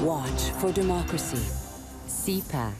Watch for democracy. CPAC.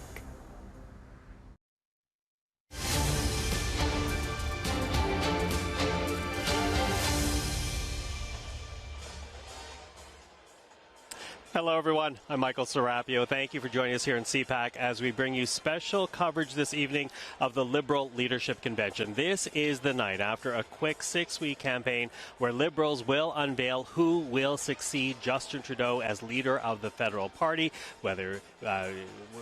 Hello, everyone. I'm Michael Serapio. Thank you for joining us here in CPAC as we bring you special coverage this evening of the Liberal Leadership Convention. This is the night after a quick 6-week campaign where Liberals will unveil who will succeed Justin Trudeau as leader of the federal party, whether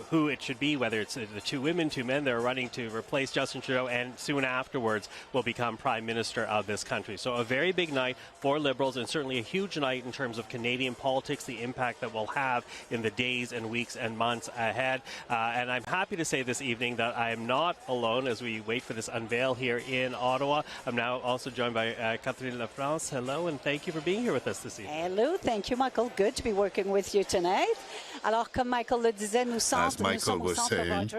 who it should be, whether it's the two women, two men that are running to replace Justin Trudeau, and soon afterwards will become Prime Minister of this country. So a very big night for Liberals, and certainly a huge night in terms of Canadian politics, the impact that we'll have in the days and weeks and months ahead. And I'm happy to say this evening that I am not alone as we wait for this unveil here in Ottawa. I'm now also joined by Catherine Lafrance. Hello, and thank you for being here with us this evening. Hello, thank you, Michael. Good to be working with you tonight. Alors, comme Michael le disait, As Michael was saying,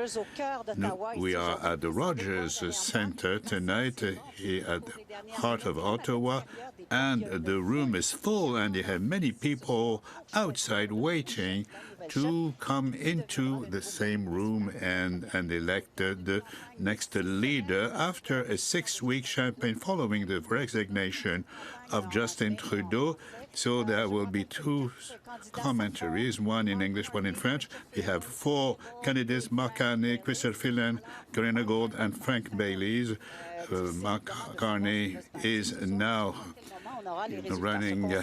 we are at the Rogers Centre tonight, at the heart of Ottawa, and the room is full, and you have many people outside waiting to come into the same room and elect the next leader after a 6-week campaign following the resignation of Justin Trudeau. So there will be two commentaries, one in English, one in French. We have 4 candidates, Mark Carney, Chrysler Phelan, Karina Gold, and Frank Bailey's. Mark Carney is now running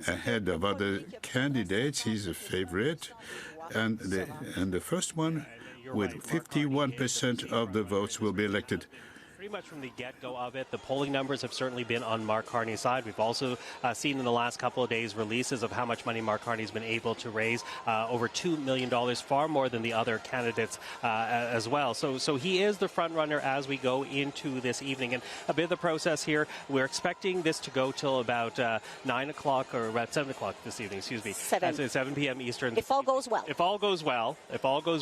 ahead of other candidates. He's a favorite. And the first one, with 51% of the votes, will be elected. Pretty much from the get-go of it, the polling numbers have certainly been on Mark Carney's side. We've also seen in the last couple of days releases of how much money Mark Carney's been able to raise, over $2 million, far more than the other candidates as well. So he is the front runner as we go into this evening. And a bit of the process here, we're expecting this to go till about 9 o'clock or about 7 o'clock this evening, 7 p.m. Eastern. If all goes well. If all goes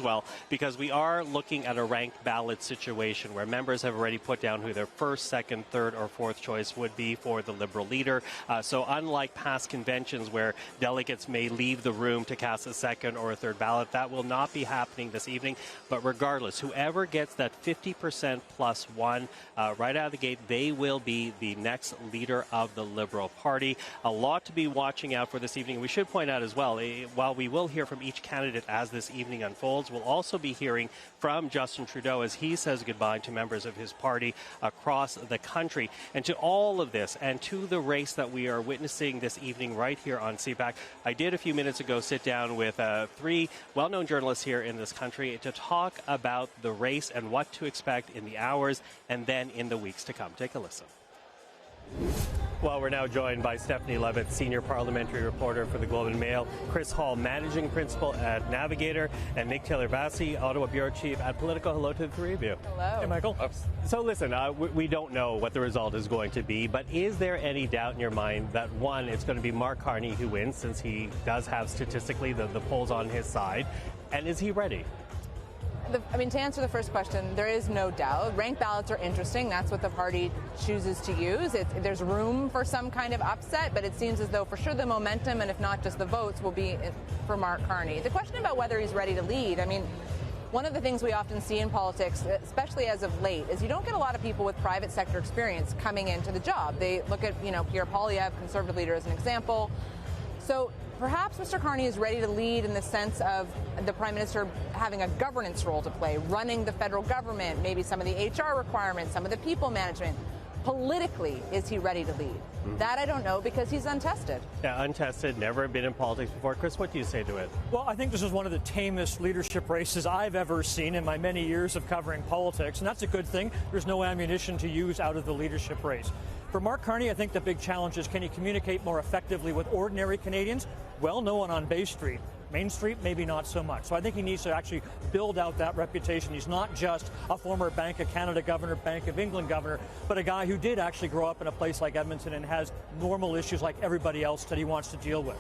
well, because we are looking at a ranked ballot situation where members have already put down who their first, second, third, or fourth choice would be for the Liberal leader. So unlike past conventions where delegates may leave the room to cast a second or a third ballot, that will not be happening this evening. But regardless, whoever gets that 50% plus one right out of the gate, they will be the next leader of the Liberal Party. A lot to be watching out for this evening. We should point out as well, while we will hear from each candidate as this evening unfolds, we'll also be hearing from Justin Trudeau as he says goodbye to members of his party across the country. And to all of this and to the race that we are witnessing this evening right here on CPAC, I did a few minutes ago sit down with 3 well-known journalists here in this country to talk about the race and what to expect in the hours and then in the weeks to come. Take a listen. Well, we're now joined by Stephanie Levitt, Senior Parliamentary Reporter for the Globe and Mail, Chris Hall, Managing Principal at Navigator, and Nick Taylor-Vassy, Ottawa Bureau Chief at Politico. Hello to the three of you. Hello. Hey, Michael. So listen, we don't know what the result is going to be, but is there any doubt in your mind that, one, it's going to be Mark Carney who wins, since he does have statistically the polls on his side, and is he ready? To answer the first question, there is no doubt. Ranked ballots are interesting. That's what the party chooses to use. There's room for some kind of upset, but it seems as though for sure the momentum, and if not just the votes, will be for Mark Carney. The question about whether he's ready to lead, one of the things we often see in politics, especially as of late, is you don't get a lot of people with private sector experience coming into the job. They look at, Pierre Poilievre, Conservative leader, as an example. So perhaps Mr. Carney is ready to lead in the sense of the Prime Minister having a governance role to play, running the federal government, maybe some of the HR requirements, some of the people management. Politically, is he ready to lead? That I don't know, because he's untested. Yeah, untested, never been in politics before. Chris, what do you say to it? Well, I think this is one of the tamest leadership races I've ever seen in my many years of covering politics, and that's a good thing. There's no ammunition to use out of the leadership race. For Mark Carney, I think the big challenge is, can he communicate more effectively with ordinary Canadians? Well, no one on Bay Street. Main Street, maybe not so much. So I think he needs to actually build out that reputation. He's not just a former Bank of Canada governor, Bank of England governor, but a guy who did actually grow up in a place like Edmonton and has normal issues like everybody else that he wants to deal with.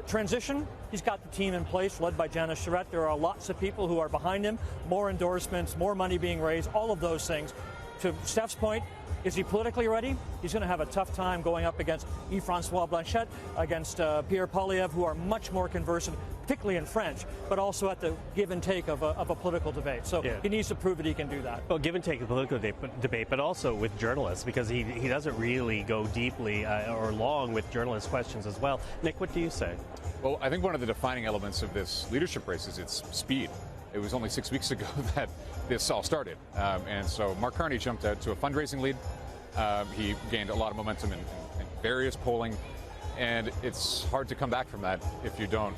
Transition, he's got the team in place, led by Janice Charette. There are lots of people who are behind him, more endorsements, more money being raised, all of those things. to Steph's point, is he politically ready? He's going to have a tough time going up against Yves-François Blanchet, against Pierre Poilievre, who are much more conversant, particularly in French, but also at the give and take of a political debate. So he needs to prove that he can do that. Well, give and take the political debate, but also with journalists, because he doesn't really go deeply or long with journalist questions as well. Nick, what do you say? Well, I think one of the defining elements of this leadership race is its speed. It was only 6 weeks ago that this all started. And so Mark Carney jumped out to a fundraising lead. He gained a lot of momentum in various polling. And it's hard to come back from that if you don't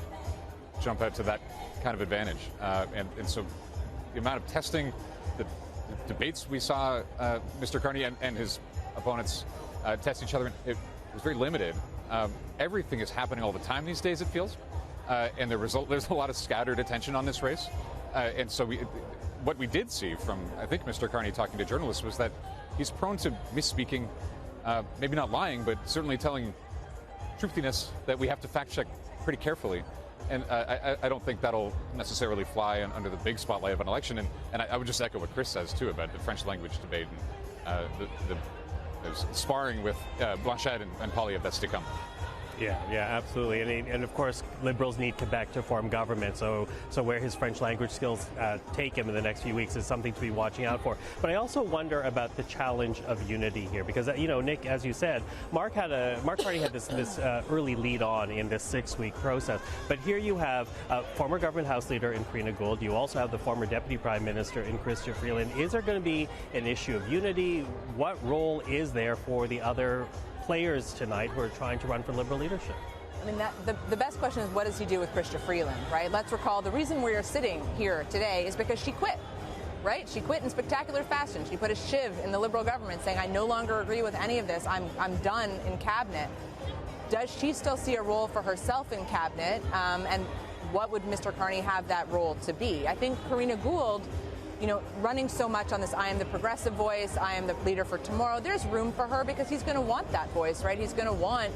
jump out to that kind of advantage. And so the amount of testing, the debates we saw Mr. Carney and his opponents test each other, it was very limited. Everything is happening all the time these days, it feels. And there's a lot of scattered attention on this race. And so what we did see from, I think, Mr. Carney talking to journalists was that he's prone to misspeaking, maybe not lying, but certainly telling truthiness that we have to fact check pretty carefully. And I don't think that'll necessarily fly under the big spotlight of an election. And I would just echo what Chris says, too, about the French language debate and the sparring with Blanchet and Poilievre that's to come. Yeah, absolutely. And of course, Liberals need Quebec to form government. So where his French language skills take him in the next few weeks is something to be watching out for. But I also wonder about the challenge of unity here, because Nick, as you said, Mark Carney had this early lead on in this 6-week process. But here you have former government House Leader in Karina Gould. You also have the former Deputy Prime Minister in Chrystia Freeland. Is there going to be an issue of unity? What role is there for the other players tonight who are trying to run for Liberal leadership? I mean, the best question is, what does he do with Chrystia Freeland, right? Let's recall the reason we are sitting here today is because she quit, right? She quit in spectacular fashion. She put a shiv in the Liberal government saying, I no longer agree with any of this. I'm done in cabinet. Does she still see a role for herself in cabinet? And what would Mr. Carney have that role to be? I think Karina Gould, running so much on this, I am the progressive voice, I am the leader for tomorrow, there's room for her because he's going to want that voice, right? He's going to want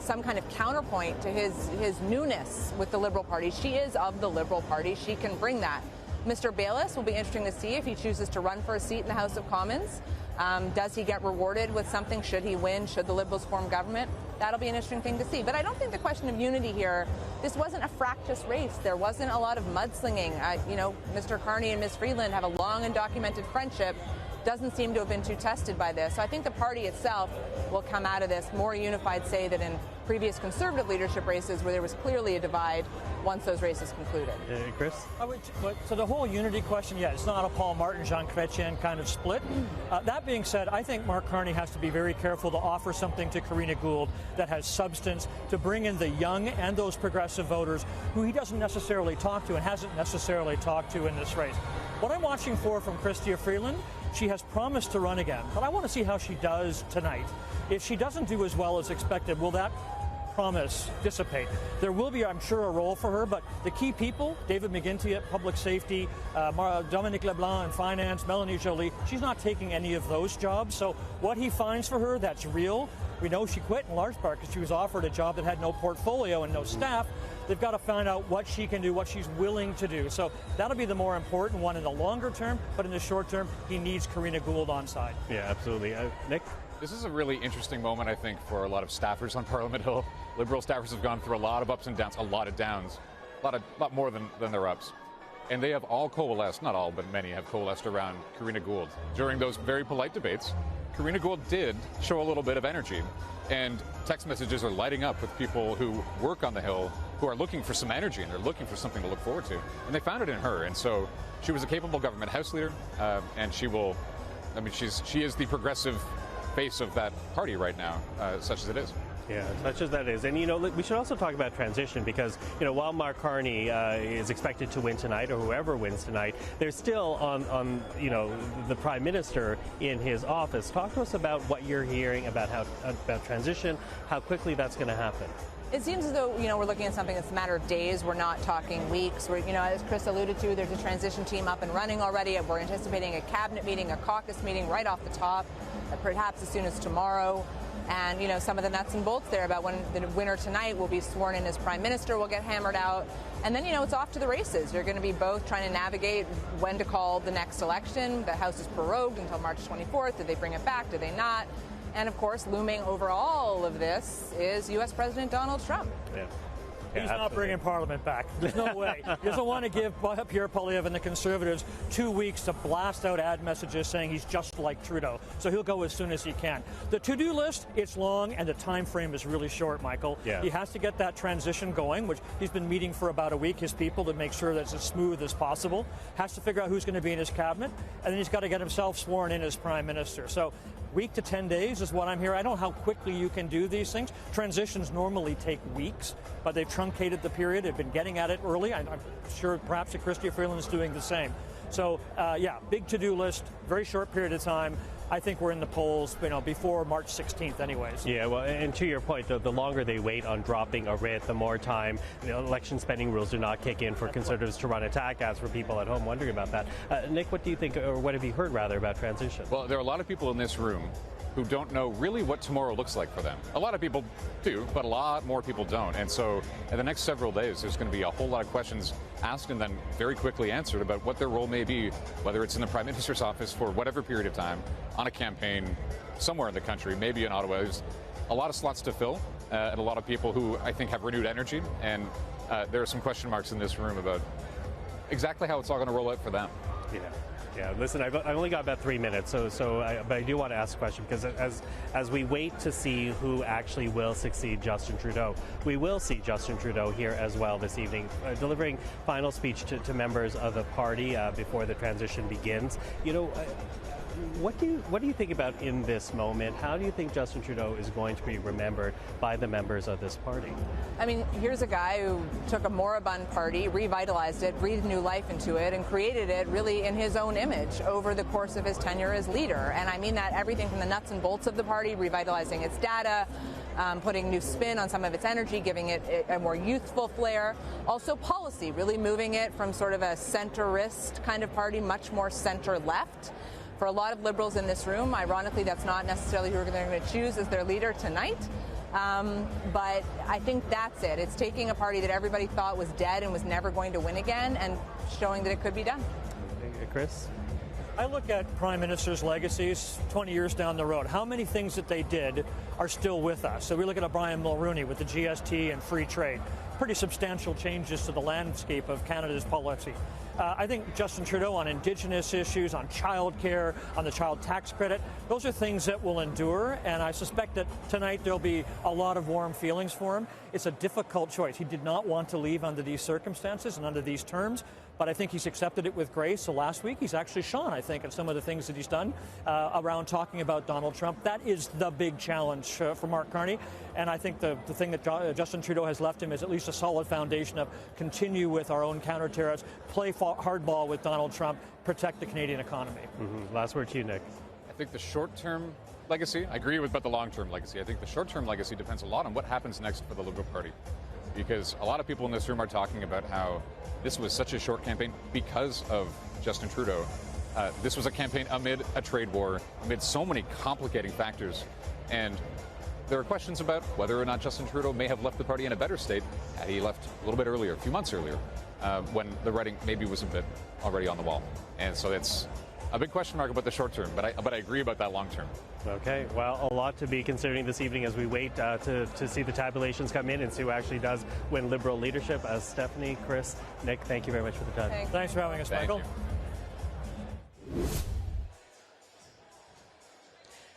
some kind of counterpoint to his newness with the Liberal Party. She is of the Liberal Party. She can bring that. Mr. Bayliss will be interesting to see if he chooses to run for a seat in the House of Commons. Does he get rewarded with something? Should he win? Should the Liberals form government? That'll be an interesting thing to see. But I don't think the question of unity here, this wasn't a fractious race. There wasn't a lot of mudslinging. Mr. Carney and Ms. Freeland have a long and documented friendship. Doesn't seem to have been too tested by this. So I think the party itself will come out of this more unified, say, than in previous Conservative leadership races where there was clearly a divide once those races concluded. Chris? So the whole unity question, it's not a Paul Martin, Jean Chrétien kind of split. That being said, I think Mark Carney has to be very careful to offer something to Karina Gould that has substance, to bring in the young and those progressive voters who he doesn't necessarily talk to and hasn't necessarily talked to in this race. What I'm watching for from Chrystia Freeland, she has promised to run again, but I want to see how she does tonight. If she doesn't do as well as expected, will that promise dissipate? There will be, I'm sure, a role for her, but the key people, David McGuinty at Public Safety, Dominique LeBlanc in Finance, Melanie Joly, she's not taking any of those jobs. So what he finds for her, that's real. We know she quit in large part because she was offered a job that had no portfolio and no staff. They've got to find out what she can do, what she's willing to do. So that'll be the more important one in the longer term, but in the short term, he needs Karina Gould on side. Yeah, absolutely. Nick? This is a really interesting moment, I think, for a lot of staffers on Parliament Hill. Liberal staffers have gone through a lot of ups and downs, a lot of downs, a lot more than their ups. And they have all coalesced, not all, but many have coalesced around Karina Gould. During those very polite debates, Karina Gould did show a little bit of energy. And text messages are lighting up with people who work on the Hill who are looking for some energy and they're looking for something to look forward to. And they found it in her. And so she was a capable government House leader, and she is the progressive face of that party right now, such as it is. Yeah, such as that is. And, we should also talk about transition because, while Mark Carney is expected to win tonight, or whoever wins tonight, there's still on the Prime Minister in his office. Talk to us about what you're hearing about about transition, how quickly that's going to happen. It seems as though, we're looking at something that's a matter of days. We're not talking weeks. We're, as Chris alluded to, there's a transition team up and running already. We're anticipating a cabinet meeting, a caucus meeting right off the top, perhaps as soon as tomorrow. And, you know, some of the nuts and bolts there about when the winner tonight will be sworn in as prime minister will get hammered out. And then, you know, it's off to the races. You're going to be both trying to navigate when to call the next election. The House is prorogued until March 24th. Did they bring it back? Did they not? And, of course, looming over all of this is U.S. President Donald Trump. Yeah. He's not bringing Parliament back. There's no way. He doesn't want to give Pierre Poilievre and the Conservatives 2 weeks to blast out ad messages saying he's just like Trudeau. So he'll go as soon as he can. The to-do list, it's long, and the time frame is really short, Michael. Yeah. He has to get that transition going, which he's been meeting for about a week, his people, to make sure that it's as smooth as possible. Has to figure out who's going to be in his cabinet, and then he's got to get himself sworn in as prime minister. So week to 10 days is what I'm hearing. I don't know how quickly you can do these things. Transitions normally take weeks, but they've truncated the period. They've been getting at it early. I'm sure perhaps Chrystia Freeland is doing the same. So, yeah, big to-do list, very short period of time. I think we're in the polls, you know, before March 16th anyways. Yeah, well, and to your point, though, the longer they wait on dropping a writ, the more time the election spending rules do not kick in for Conservatives to run attack ads for people at home wondering about that. Nick, what do you think, or what have you heard, rather, about transition? Well, there are a lot of people in this room who don't know really what tomorrow looks like for them. A lot of people do, but a lot more people don't. And so in the next several days, there's going to be a whole lot of questions asked and then very quickly answered about what their role may be, whether it's in the Prime Minister's office for whatever period of time, on a campaign somewhere in the country, maybe in Ottawa. There's a lot of slots to fill, and a lot of people who I think have renewed energy. And there are some question marks in this room about exactly how it's all going to roll out for them. Yeah, listen, I've only got about 3 minutes, but I do want to ask a question, because as we wait to see who actually will succeed Justin Trudeau, we will see Justin Trudeau here as well this evening, delivering final speech to members of the party before the transition begins. You know, what do you think about in this moment? How do you think Justin Trudeau is going to be remembered by the members of this party? I mean, here's a guy who took a moribund party, revitalized it, breathed new life into it, and created it really in his own image over the course of his tenure as leader. And I mean that everything from the nuts and bolts of the party, revitalizing its data, putting new spin on some of its energy, giving it a more youthful flair. Also policy, really moving it from sort of a centrist kind of party, much more center-left. For a lot of Liberals in this room, ironically, that's not necessarily who they're going to choose as their leader tonight. But I think that's it. It's taking a party that everybody thought was dead and was never going to win again and showing that it could be done. Chris? I look at prime ministers' legacies 20 years down the road. How many things that they did are still with us? So we look at O'Brien Mulroney with the GST and free trade. Pretty substantial changes to the landscape of Canada's policy. I think Justin Trudeau on Indigenous issues, on childcare, on the child tax credit, those are things that will endure, and I suspect that tonight there'll be a lot of warm feelings for him. It's a difficult choice. He did not want to leave under these circumstances and under these terms, but I think he's accepted it with grace. So last week he's actually shone, I think, at some of the things that he's done around talking about Donald Trump. That is the big challenge for Mark Carney, and I think the thing that Justin Trudeau has left him is at least a solid foundation of continue with our own counter tariffs, play hardball with Donald Trump, protect the Canadian economy. Mm-hmm. Last word to you, Nick. I think the short-term legacy, I agree with about the long-term legacy. I think the short-term legacy depends a lot on what happens next for the Liberal Party. Because a lot of people in this room are talking about how this was such a short campaign because of Justin Trudeau. This was a campaign amid a trade war, amid so many complicating factors. And there are questions about whether or not Justin Trudeau may have left the party in a better state had he left a little bit earlier, a few months earlier, when the writing maybe was a bit already on the wall. And so it's a big question mark about the short term, but I agree about that long term. Okay, well, a lot to be considering this evening as we wait to see the tabulations come in and see who actually does win Liberal leadership. Stephanie, Chris, Nick, thank you very much for the time. Thanks for having us, Michael.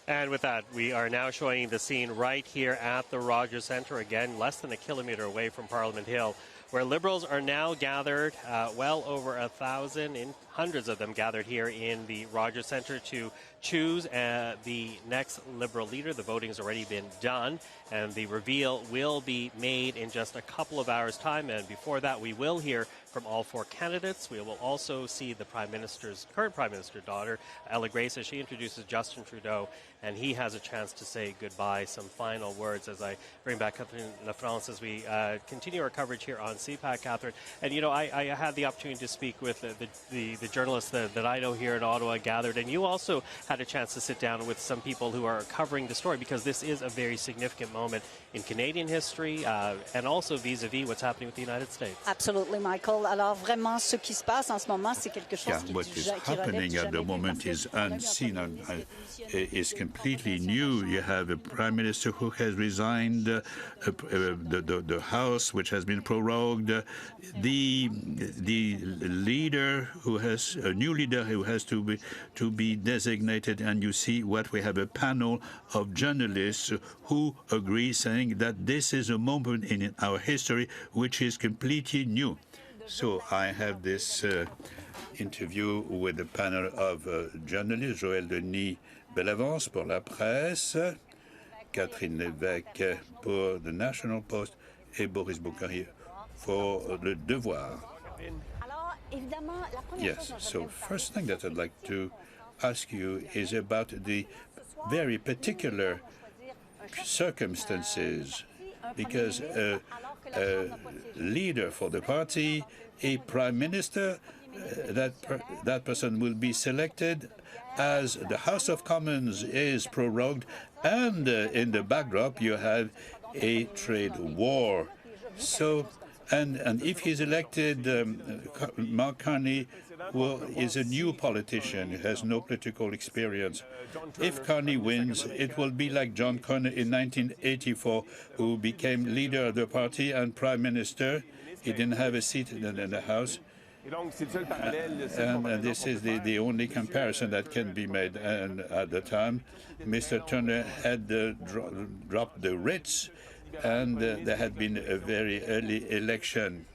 And with that, we are now showing the scene right here at the Rogers Centre, again, less than a kilometre away from Parliament Hill, where Liberals are now gathered, well over 1,000, and hundreds of them gathered here in the Rogers Centre to choose the next Liberal leader. The voting has already been done, and the reveal will be made in just a couple of hours' time. And before that, we will hear from all four candidates. We will also see the current Prime Minister's daughter, Ella Grace, as she introduces Justin Trudeau, and he has a chance to say goodbye, some final words as I bring back Catherine LaFrance as we continue our coverage here on CPAC, Catherine. And, you know, I had the opportunity to speak with the journalists that I know here in Ottawa gathered, and you also had a chance to sit down with some people who are covering the story, because this is a very significant moment in Canadian history and also vis-à-vis what's happening with the United States. Absolutely, Michael. Alors vraiment, ce qui se passe en ce moment, c'est quelque chose what is happening at the moment is unseen and is completely new. You have a prime minister who has resigned, the House which has been prorogued, the leader who has a new leader who has to be designated, and you see what we have, a panel of journalists who agree, saying that this is a moment in our history which is completely new. So I have this interview with a panel of journalists, Joël Denis Bellavance pour La Presse, Catherine Lévesque pour The National Post et Boris Boucarier for Le Devoir. Yes, so first thing that I'd like to ask you is about the very particular circumstances, because a leader for the party, a prime minister, that person will be selected as the House of Commons is prorogued, and in the backdrop you have a trade war. So, and if he's elected, Mark Carney is a new politician, he has no political experience. If Carney wins, it will be like John Connor in 1984, who became leader of the party and prime minister. He didn't have a seat in the House. And this is the only comparison that can be made. And at the time, Mr. Turner had dropped the writs, and there had been a very early election,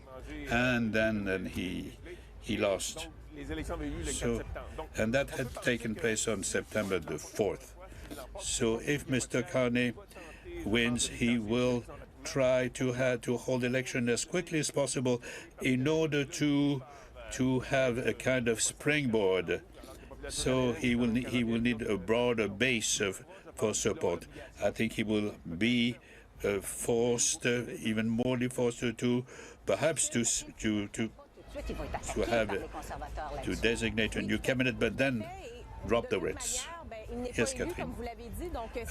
and then he lost. So, and that had taken place on September the 4th. So if Mr. Carney wins, he will try to hold election as quickly as possible in order to have a kind of springboard. So he will need a broader base for support. I think he will be forced, even more forced, to perhaps to designate a new cabinet, but then drop the writs. Yes, Catherine.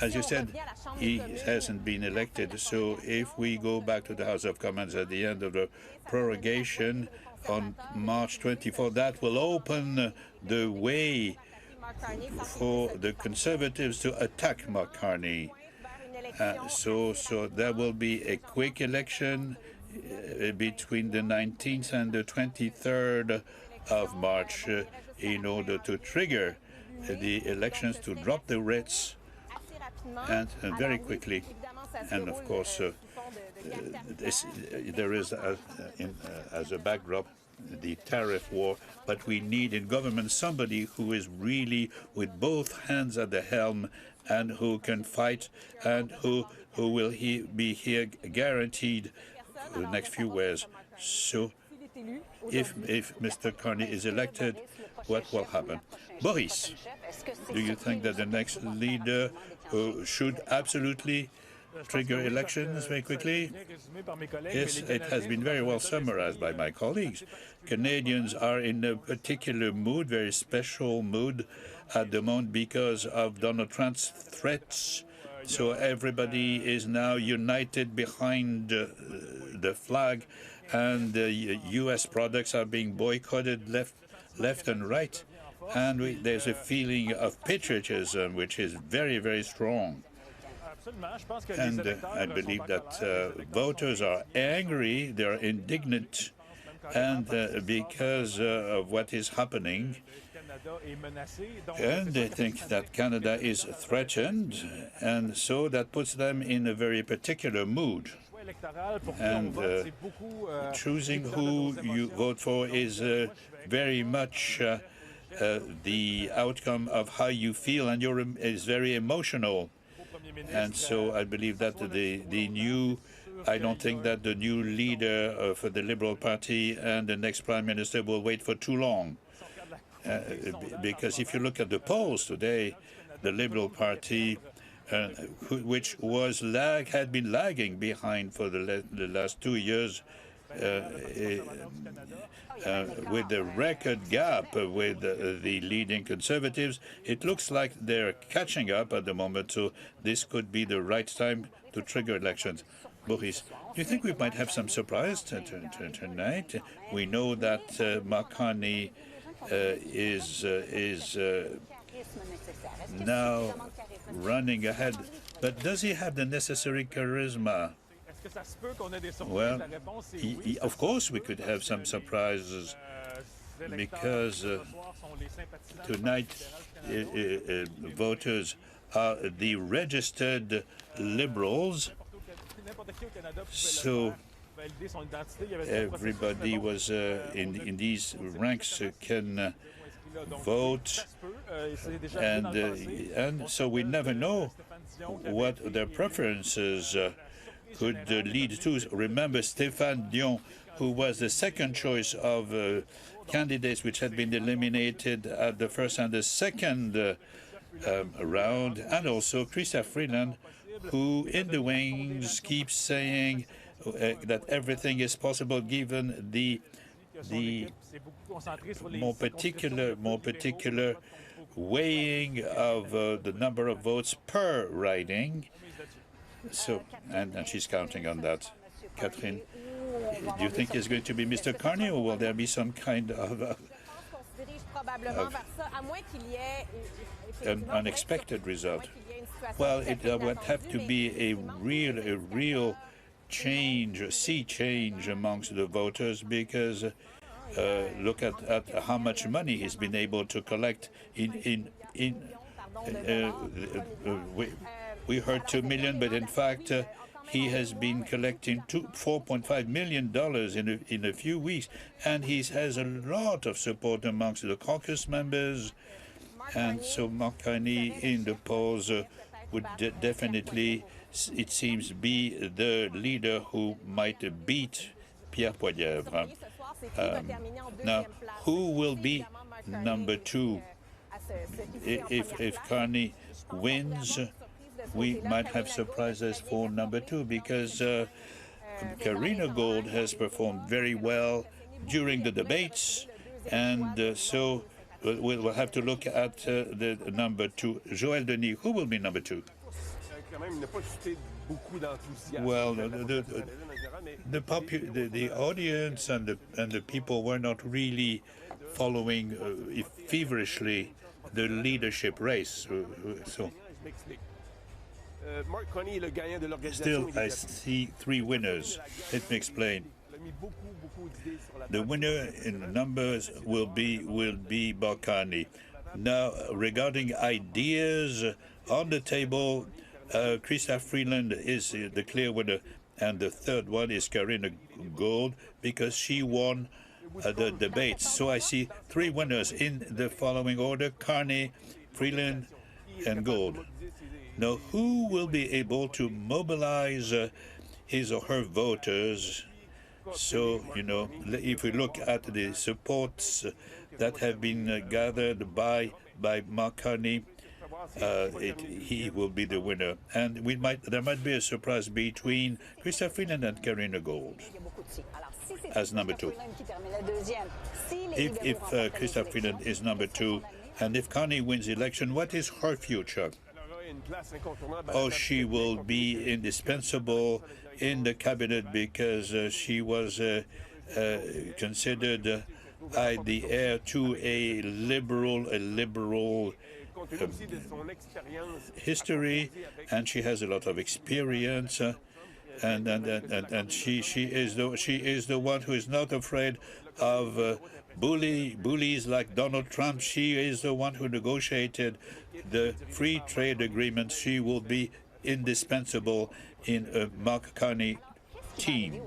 As you said, he hasn't been elected, so if we go back to the House of Commons at the end of the prorogation on March 24, that will open the way for the Conservatives to attack Mark Carney. So there will be a quick election between the 19th and the 23rd of March in order to trigger the elections, to drop the writs, and very quickly. And of course, there is, as a backdrop, the tariff war, but we need in government somebody who is really with both hands at the helm and who can fight, and who will be here guaranteed for the next few years. So if Mr. Carney is elected, what will happen? Boris, do you think that the next leader should absolutely trigger elections very quickly? Yes, it has been very well summarized by my colleagues. Canadians are in a particular mood, very special mood at the moment because of Donald Trump's threats. So everybody is now united behind the flag, and U.S. products are being boycotted left and right. And there's a feeling of patriotism which is very, very strong. And I believe that voters are angry, they're indignant, and because of what is happening, and they think that Canada is threatened, and so that puts them in a very particular mood. And choosing who you vote for is very much the outcome of how you feel, and is very emotional. And so I believe that the new I don't think that the new leader for the Liberal Party and the next Prime Minister will wait for too long. Because if you look at the polls today, the Liberal Party, which had been lagging behind for the last 2 years, with the record gap with the leading Conservatives, it looks like they're catching up at the moment, so this could be the right time to trigger elections. Boris, do you think we might have some surprise tonight? We know that Mark Carney is now running ahead, but does he have the necessary charisma? Well, of course we could have some surprises, because tonight voters are the registered Liberals, so everybody was in these ranks can vote, and so we never know what their preferences could lead to. Remember Stéphane Dion, who was the second choice of candidates which had been eliminated at the first and the second round, and also Chrystia Freeland, who in the wings keeps saying that everything is possible given the more particular weighing of the number of votes per riding. So, and she's counting on that. Catherine, do you think it's going to be Mr. Carney, or will there be some kind of an unexpected result? Well, it would have to be a real change, sea change amongst the voters, because look at how much money he's been able to collect we heard 2 million, but in fact he has been collecting $4.5 million in a few weeks, and he has a lot of support amongst the caucus members, and so Mark Carney in the polls would definitely, it seems, be the leader who might beat Pierre Poilievre. Now, who will be number two? If Carney wins, we might have surprises for number two, because Karina Gold has performed very well during the debates, and so we'll have to look at the number two. Joël Denis, who will be number two? Well, the audience and the people were not really following feverishly the leadership race. So still, I see three winners. Let me explain. The winner in numbers will be Mark Carney. Now, regarding ideas on the table, Chrystia Freeland is the clear winner, and the third one is Karina Gold, because she won the debates. So I see three winners in the following order: Carney, Freeland, and Gold. Now, who will be able to mobilize his or her voters? So, you know, if we look at the supports that have been gathered by Mark Carney, he will be the winner. And there might be a surprise between Chrystia Freeland and Karina Gold as number two. If Chrystia Freeland is number two, and if Carney wins the election, what is her future? Oh, she will be indispensable in the cabinet, because she was considered the heir to a liberal history, and she has a lot of experience, and she is the one who is not afraid of bullies like Donald Trump. She is the one who negotiated the free trade agreement. She will be indispensable in a Mark Carney team.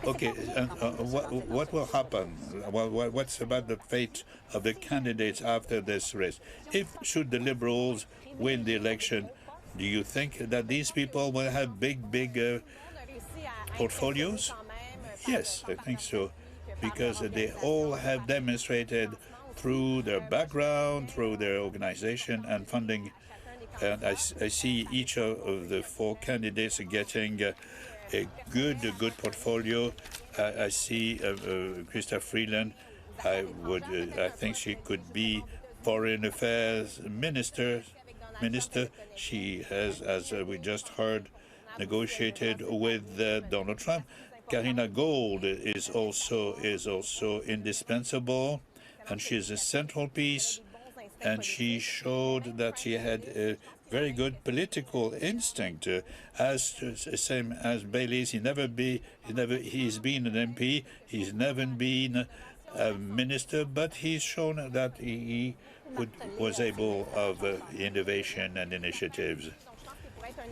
Okay, what will happen? What's about the fate of the candidates after this race? Should the Liberals win the election, do you think that these people will have big portfolios? Yes, I think so, because they all have demonstrated through their background, through their organization and funding. And I see each of the four candidates getting a good portfolio. I see Chrystia Freeland. I think she could be Foreign Affairs Minister. She has, as we just heard, negotiated with Donald Trump. Karina Gold is also indispensable, and she is a central piece. And she showed that she had a very good political instinct, same as Bailey's. He's been an MP. He's never been a minister, but he's shown that he was able of innovation and initiatives.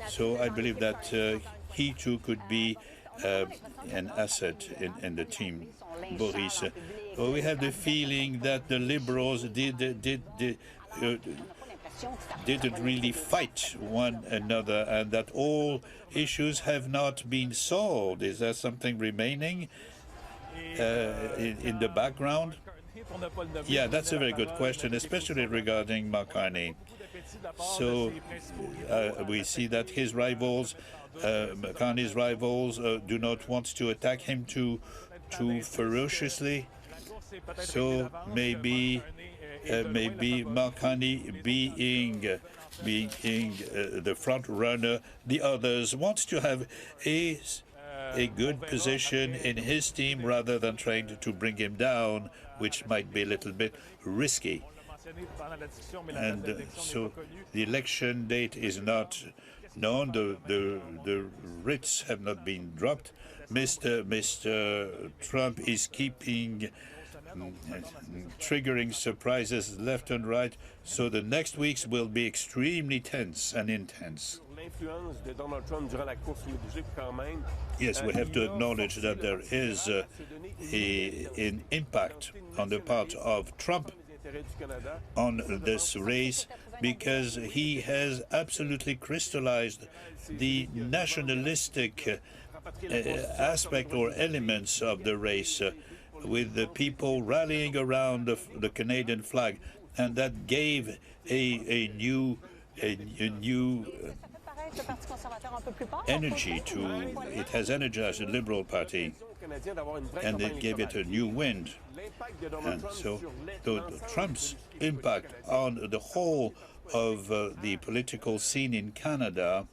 So I believe that he too could be an asset in the team. Boris, we have the feeling that the Liberals didn't really fight one another, and that all issues have not been solved. Is there something remaining in the background? Yeah, that's a very good question, especially regarding Mark Carney. So we see that his rivals, Carney's rivals, do not want to attack him too ferociously. So maybe Mark Carney being the front runner, the others wants to have a good position in his team rather than trying to bring him down, which might be a little bit risky. And so the election date is not known. The writs have not been dropped. Mr. Trump is keeping triggering surprises left and right, so the next weeks will be extremely tense and intense. Yes, we have to acknowledge that there is an impact on the part of Trump on this race, because he has absolutely crystallized the nationalistic aspect or elements of the race, with the people rallying around the Canadian flag, and that gave a new energy to it. Has energized the Liberal Party, and it gave it a new wind. And so Trump's impact on the whole of the political scene in Canada,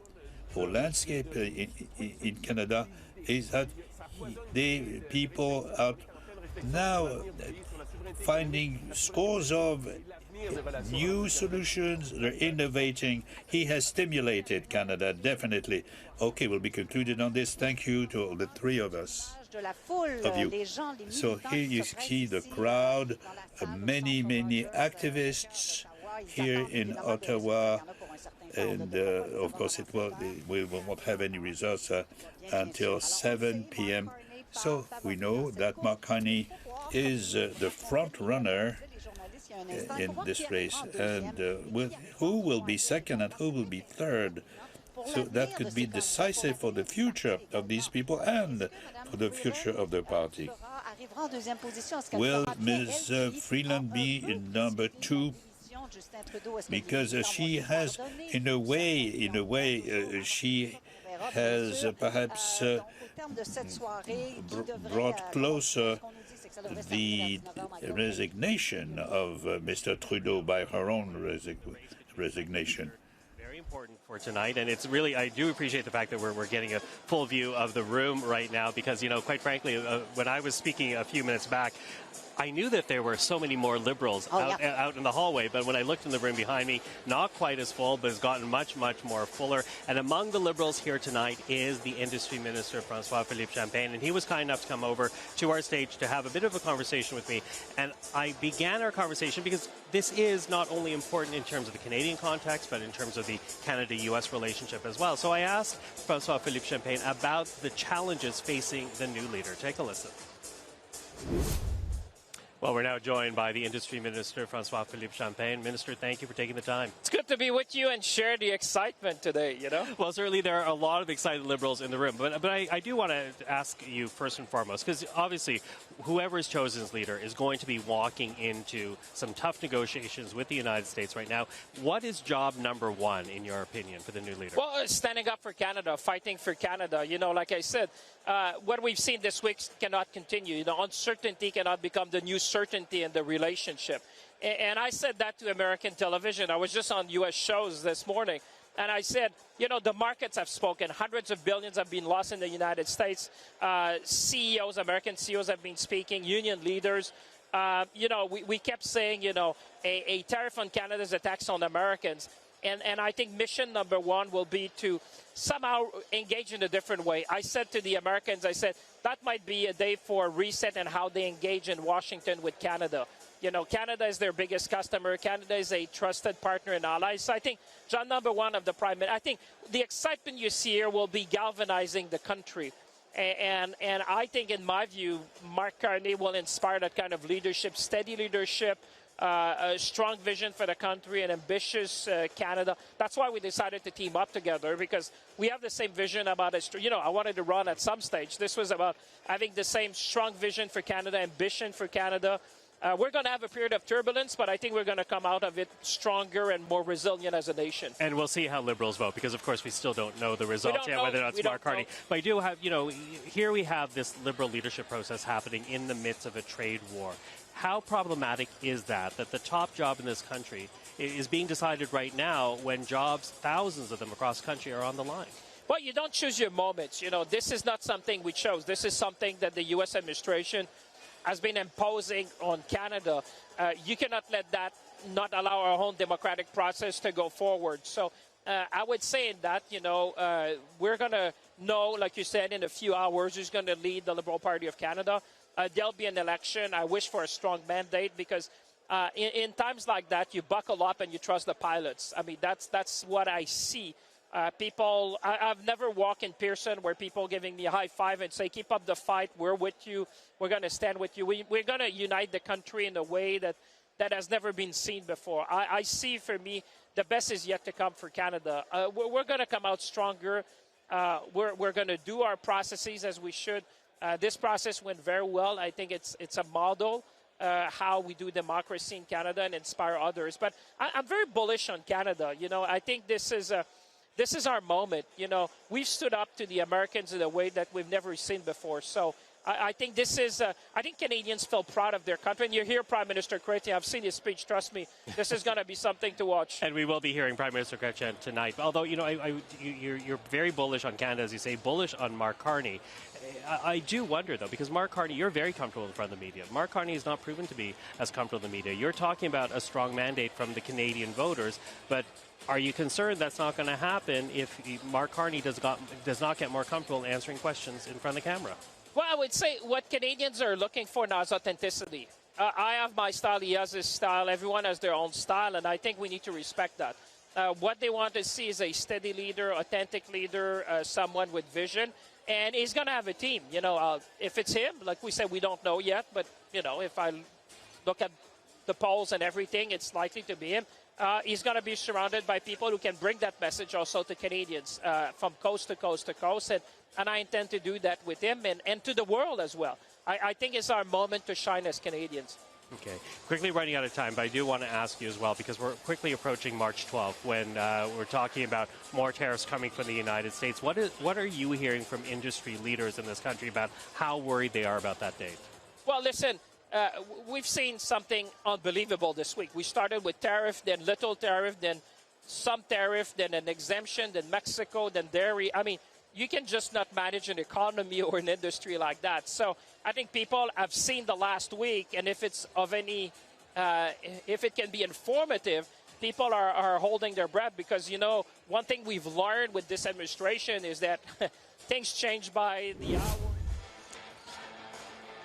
or landscape in Canada, is that the people are now finding scores of new solutions. They're innovating. He has stimulated Canada, definitely. Okay, we'll be concluded on this. Thank you to all the three of us. Of you. So here you see the crowd, many activists here in Ottawa, and of course we won't have any results until 7 p.m. So we know that Mark Carney is the front runner in this race, and who will be second and who will be third. So that could be decisive for the future of these people and for the future of the party. Will Ms. Freeland be in number 2? Because she has, in a way, she has perhaps brought closer the resignation of Mr. Trudeau by her own resignation. Important for tonight, and it's really, I do appreciate the fact that we're getting a full view of the room right now, because, you know, quite frankly, when I was speaking a few minutes back, I knew that there were so many more Liberals out in the hallway, but when I looked in the room behind me, not quite as full, but has gotten much more fuller. And among the Liberals here tonight is the Industry Minister, François-Philippe Champagne, and he was kind enough to come over to our stage to have a bit of a conversation with me. And I began our conversation because this is not only important in terms of the Canadian context, but in terms of the Canada-U.S. relationship as well. So I asked François-Philippe Champagne about the challenges facing the new leader. Take a listen. Well, we're now joined by the Industry Minister, François-Philippe Champagne. Minister, thank you for taking the time. It's good to be with you and share the excitement today, Well, certainly there are a lot of excited Liberals in the room, but I do want to ask you first and foremost, because obviously whoever is chosen as leader is going to be walking into some tough negotiations with the United States right now. What is job number one, in your opinion, for the new leader? Well, standing up for Canada, fighting for Canada. Like I said, what we've seen this week cannot continue. Uncertainty cannot become the new certainty in the relationship. And I said that to American television. I was just on U.S. shows this morning, and I said, the markets have spoken. Hundreds of billions have been lost in the United States. CEOs, American CEOs have been speaking, union leaders. We kept saying, a tariff on Canada is a tax on Americans. And I think mission number one will be to somehow engage in a different way. I said to the Americans, I said, that might be a day for reset and how they engage in Washington with Canada. Canada is their biggest customer. Canada is a trusted partner and ally. So I think job number one of the Prime Minister, I think the excitement you see here will be galvanizing the country. And I think, in my view, Mark Carney will inspire that kind of leadership, steady leadership, a strong vision for the country, an ambitious Canada. That's why we decided to team up together, because we have the same vision about it. I wanted to run at some stage. This was about having the same strong vision for Canada, ambition for Canada. We're going to have a period of turbulence, but I think we're going to come out of it stronger and more resilient as a nation. And we'll see how Liberals vote, because, of course, we still don't know the results yet, whether or not it's Mark Carney. But I do have, here we have this Liberal leadership process happening in the midst of a trade war. How problematic is that the top job in this country is being decided right now when jobs, thousands of them across the country, are on the line? Well, you don't choose your moments. This is not something we chose. This is something that the U.S. administration has been imposing on Canada. You cannot let that not allow our own democratic process to go forward. So I would say that, we're going to know, like you said, in a few hours who's going to lead the Liberal Party of Canada. There'll be an election. I wish for a strong mandate, because in times like that, you buckle up and you trust the pilots. I mean, that's what I see. I've never walked in Pearson where people giving me a high five and say, keep up the fight, we're with you, we're going to stand with you. We're going to unite the country in a way that has never been seen before. I see, for me, the best is yet to come for Canada. We're going to come out stronger. We're going to do our processes as we should. This process went very well. I think it's a model how we do democracy in Canada and inspire others. But I'm very bullish on Canada. I think this is our moment. We've stood up to the Americans in a way that we've never seen before. So I think I think Canadians feel proud of their country. And you're here, Prime Minister Chrétien. I've seen his speech. Trust me, this is going to be something to watch. And we will be hearing Prime Minister Chrétien tonight. Although, you're very bullish on Canada, as you say, bullish on Mark Carney. I do wonder, though, because Mark Carney, you're very comfortable in front of the media. Mark Carney is not proven to be as comfortable in the media. You're talking about a strong mandate from the Canadian voters, but are you concerned that's not going to happen if Mark Carney does not get more comfortable answering questions in front of the camera? Well, I would say what Canadians are looking for now is authenticity. I have my style, he has his style, everyone has their own style, and I think we need to respect that. What they want to see is a steady leader, authentic leader, someone with vision, and he's going to have a team. If it's him, like we said, we don't know yet, but, if I look at the polls and everything, it's likely to be him. He's going to be surrounded by people who can bring that message also to Canadians from coast to coast to coast. And I intend to do that with him and to the world as well. I think it's our moment to shine as Canadians. Okay. Quickly running out of time, but I do want to ask you as well, because we're quickly approaching March 12th when we're talking about more tariffs coming from the United States. What are you hearing from industry leaders in this country about how worried they are about that date? Well, listen. We've seen something unbelievable this week. We started with tariff, then little tariff, then some tariff, then an exemption, then Mexico, then dairy. I mean, you can just not manage an economy or an industry like that. So I think people have seen the last week, and if it's of any, if it can be informative, people are holding their breath, because, one thing we've learned with this administration is that things change by the hour.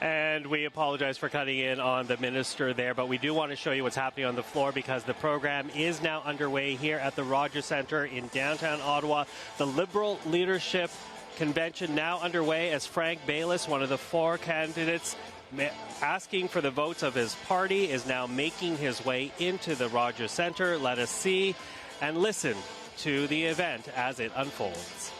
And we apologize for cutting in on the minister there, but we do want to show you what's happening on the floor, because the program is now underway here at the Rogers Centre in downtown Ottawa. The Liberal Leadership Convention now underway as Frank Baylis, one of the 4 candidates, asking for the votes of his party, is now making his way into the Rogers Centre. Let us see and listen to the event as it unfolds.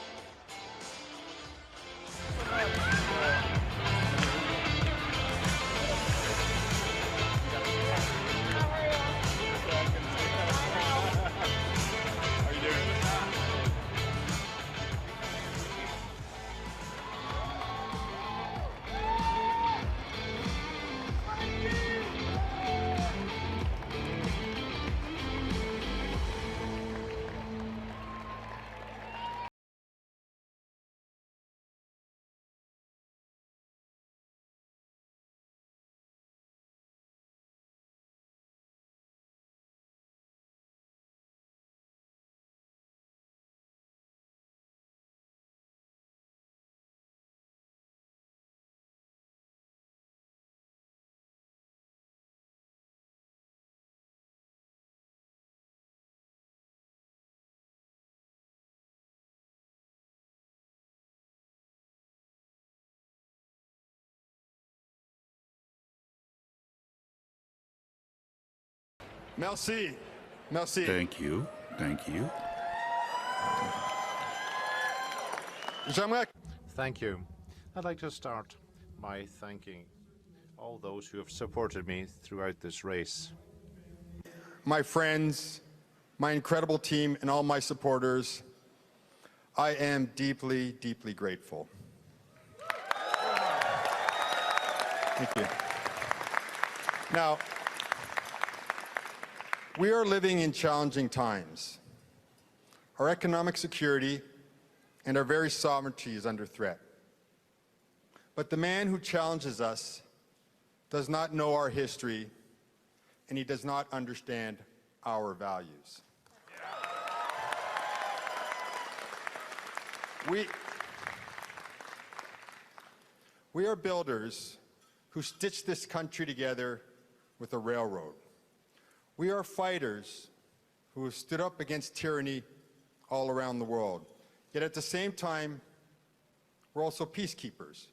Merci. Merci. Thank you. Thank you. Thank you. I'd like to start by thanking all those who have supported me throughout this race. My friends, my incredible team, and all my supporters, I am deeply, deeply grateful. Thank you. Now, we are living in challenging times. Our economic security and our very sovereignty is under threat. But the man who challenges us does not know our history, and he does not understand our values. We are builders who stitched this country together with a railroad. We are fighters who have stood up against tyranny all around the world. Yet at the same time, we're also peacekeepers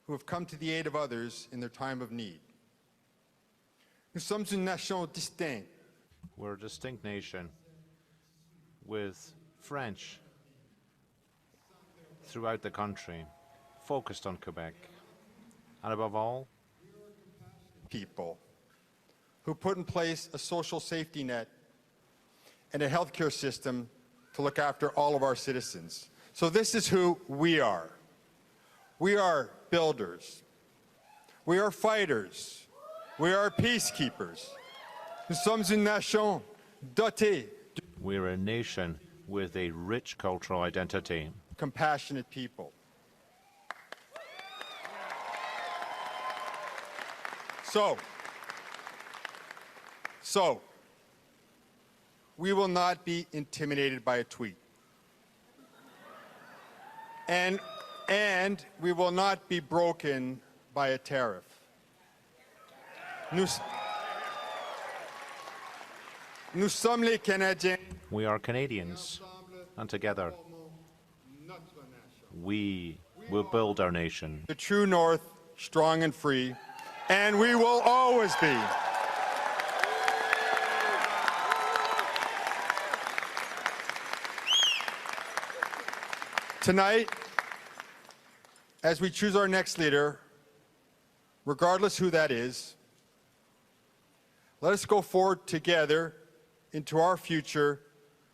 who have come to the aid of others in their time of need. Nous sommes une nation distincte. We're a distinct nation with French throughout the country, focused on Quebec. And above all, people who put in place a social safety net and a healthcare system to look after all of our citizens. So this is who we are. We are builders. We are fighters. We are peacekeepers. Nous sommes une nation dotée. We're a nation with a rich cultural identity. Compassionate people. So, we will not be intimidated by a tweet. And we will not be broken by a tariff. Nous sommes les Canadiens. We are Canadians, and together we will build our nation. The true North, strong and free, and we will always be. Tonight, as we choose our next leader, regardless who that is, let us go forward together into our future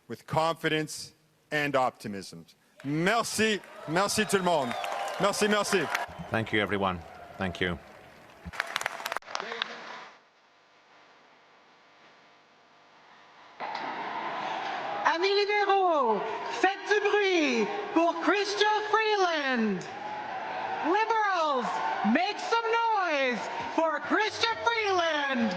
with confidence and optimism. Merci. Merci tout le monde. Merci, merci. Thank you, everyone. Thank you. Amis libéraux, faites du bruit pour Chrystia Freeland. Liberals, make some noise for Chrystia Freeland.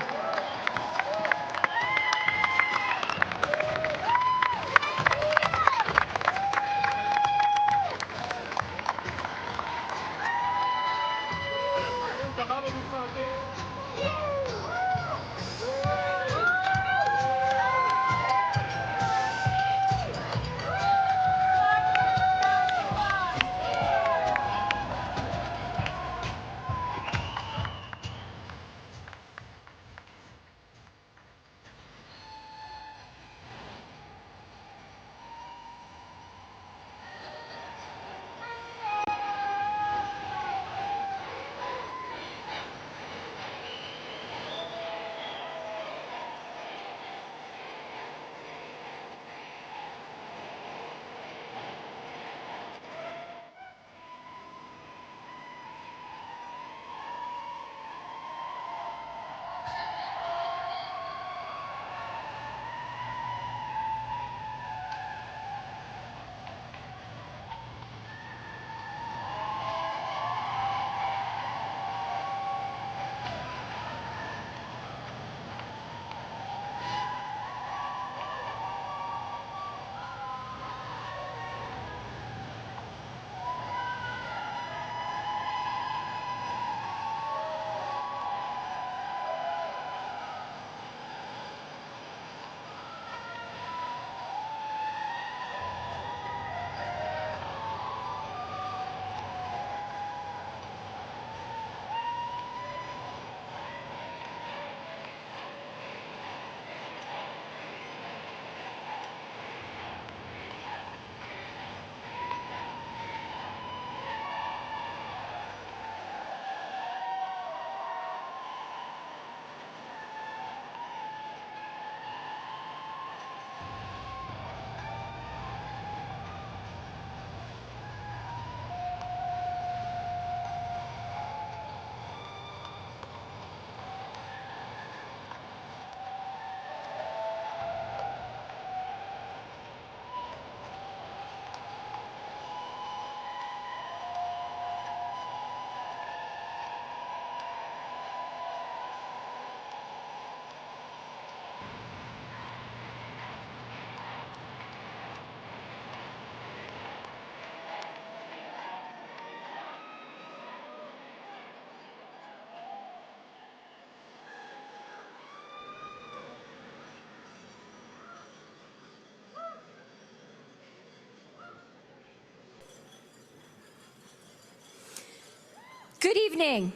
Good evening.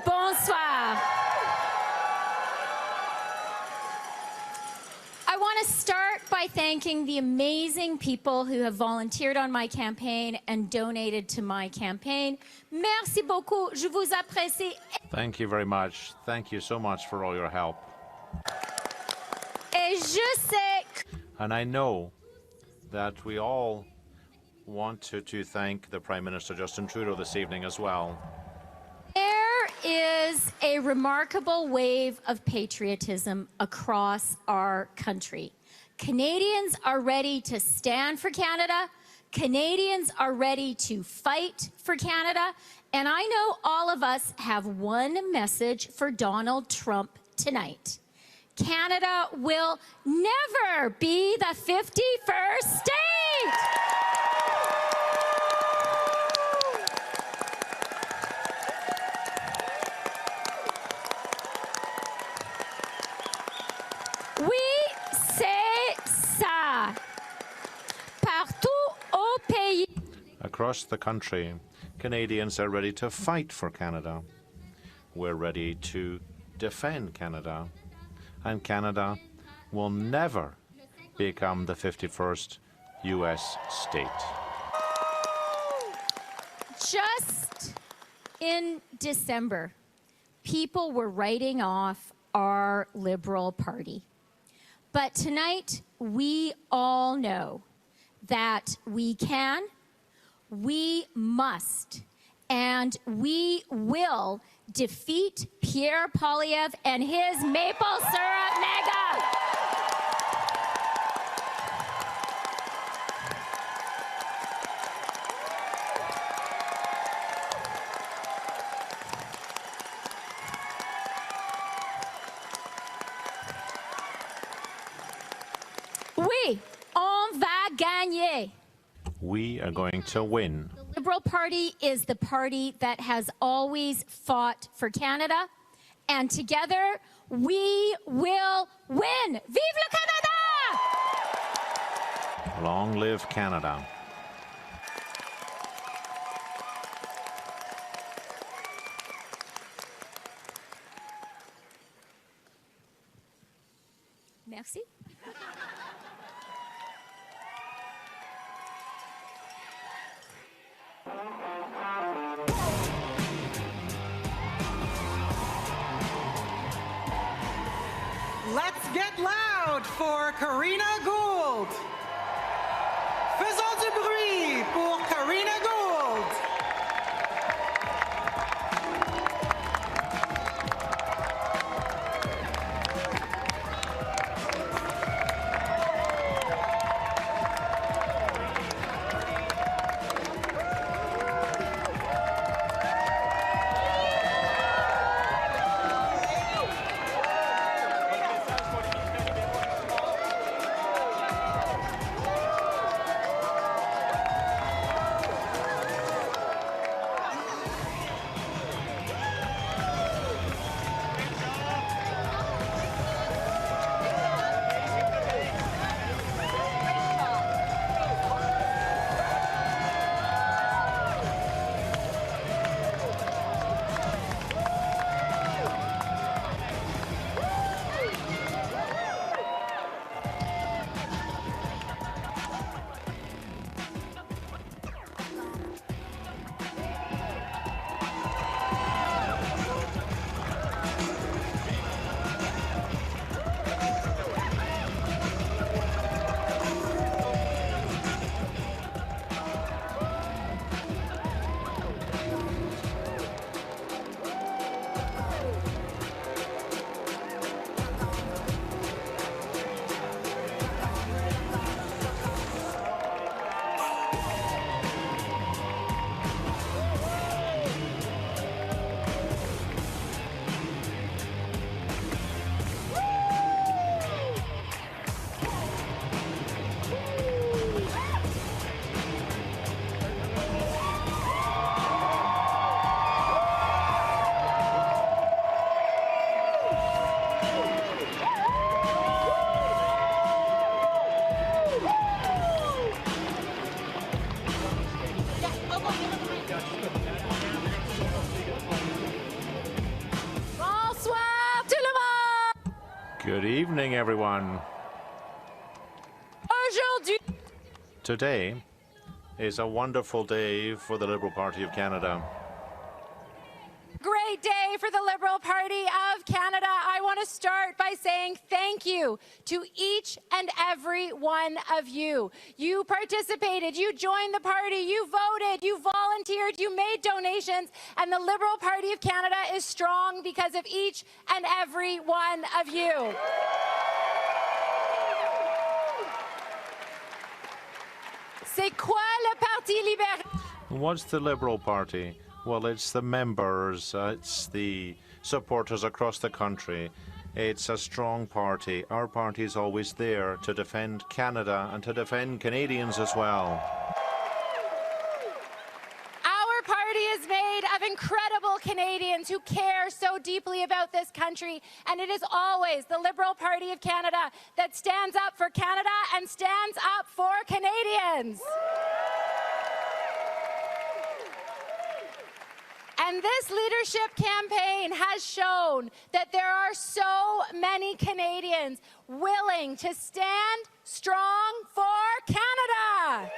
Bonsoir. I want to start by thanking the amazing people who have volunteered on my campaign and donated to my campaign. Merci beaucoup. Je vous apprécie. Thank you very much. Thank you so much for all your help. Et je sais. And I know that we all want to thank the Prime Minister Justin Trudeau this evening as well. There is a remarkable wave of patriotism across our country. Canadians are ready to stand for Canada. Canadians are ready to fight for Canada. And I know all of us have one message for Donald Trump tonight. Canada will never be the 51st state. Oui, c'est ça. Partout au pays. Across the country, Canadians are ready to fight for Canada. We're ready to defend Canada. And Canada will never become the 51st U.S. state. Just in December, people were writing off our Liberal Party. But tonight, we all know that we can, we must, and we will defeat Pierre Poilievre and his maple syrup mega. Oui, on va gagner. We are going to win. The Liberal Party is the party that has always fought for Canada, and together we will win. Vive le Canada! Long live Canada. Merci. Let's get loud for Karina Gould. Faisons du bruit pour Karina Gould. Good evening, everyone. Today is a wonderful day for the Liberal Party of Canada. Great day for the Liberal Party of Canada. I want to start by saying thank you to each and every one of you. You participated, you joined the party, you voted, you volunteered, you made donations, and the Liberal Party of Canada is strong because of each and every one of you. C'est quoi le Parti libéral? What's the Liberal Party? Well, it's the members, it's the supporters across the country. It's a strong party. Our party is always there to defend Canada and to defend Canadians as well. Our party is made of incredible Canadians who care so deeply about this country, and it is always the Liberal Party of Canada that stands up for Canada and stands up for Canadians. And this leadership campaign has shown that there are so many Canadians willing to stand strong for Canada.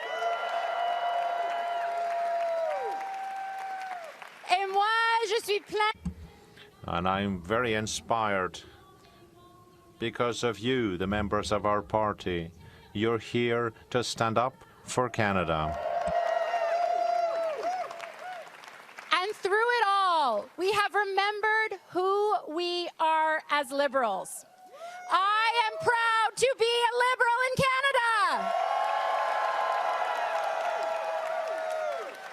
Et moi, je suis plein. And I'm very inspired because of you, the members of our party. You're here to stand up for Canada. Through it all, we have remembered who we are as Liberals. I am proud to be a Liberal in Canada.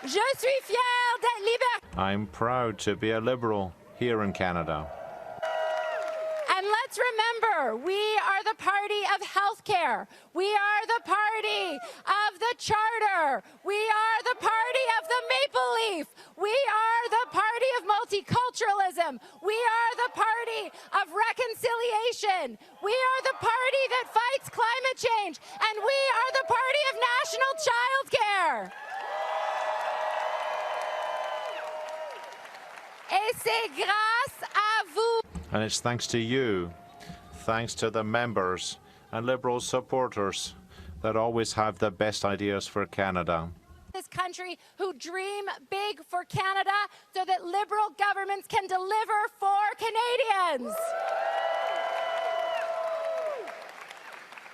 Je suis fière d'être libérale. I'm proud to be a Liberal here in Canada. And let's remember, we are the party of healthcare. We are the party of the Charter. We are the party of the Maple Leaf. We are the party of multiculturalism. We are the party of reconciliation. We are the party that fights climate change. And we are the party of national child care. Et c'est grâce à vous. And it's thanks to you, thanks to the members and Liberal supporters that always have the best ideas for Canada. This country who dream big for Canada so that Liberal governments can deliver for Canadians.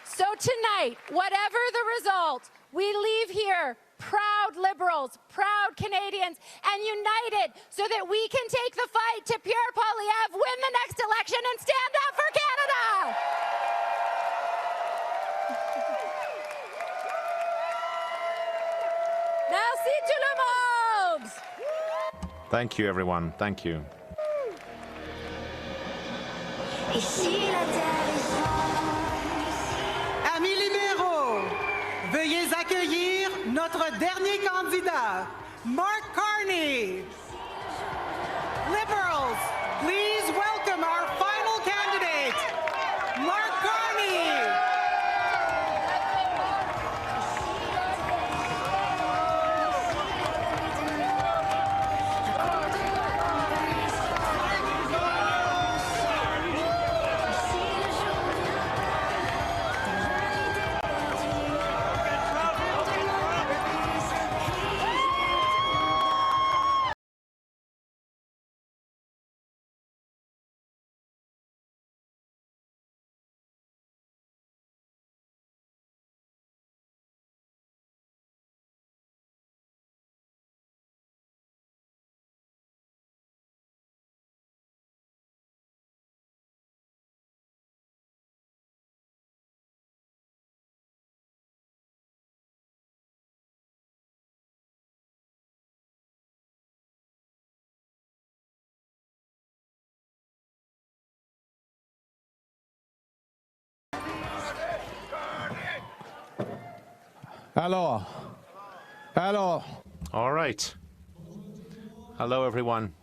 So tonight, whatever the result, we leave here proud Liberals, proud Canadians, and united so that we can take the fight to Pierre Poilievre, win the next election, and stand up for Canada! Merci tout le monde! Thank you, everyone. Thank you. Amis libéraux, veuillez accueillir notre dernier candidat, Mark Carney. Liberals, please welcome our final candidate, Mark Carney. Alors. All right. Hello, everyone.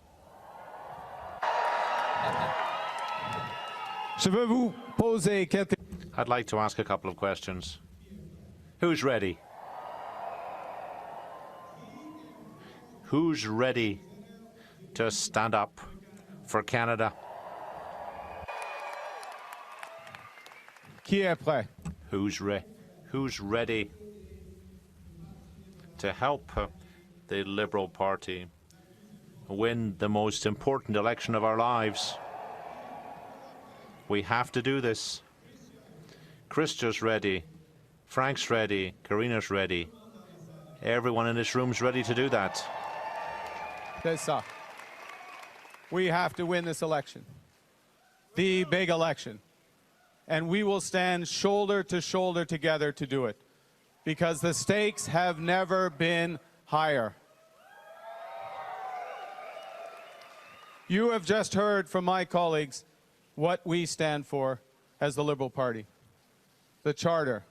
Je veux vous poser quelques... I'd like to ask a couple of questions. Who's ready? Who's ready to stand up for Canada? Qui est prêt? Who's ready to help the Liberal Party win the most important election of our lives? We have to do this. Christa's ready. Frank's ready. Karina's ready. Everyone in this room's ready to do that. C'est ça. We have to win this election. The big election. And we will stand shoulder to shoulder together to do it. Because the stakes have never been higher. You have just heard from my colleagues what we stand for as the Liberal Party. The Charter,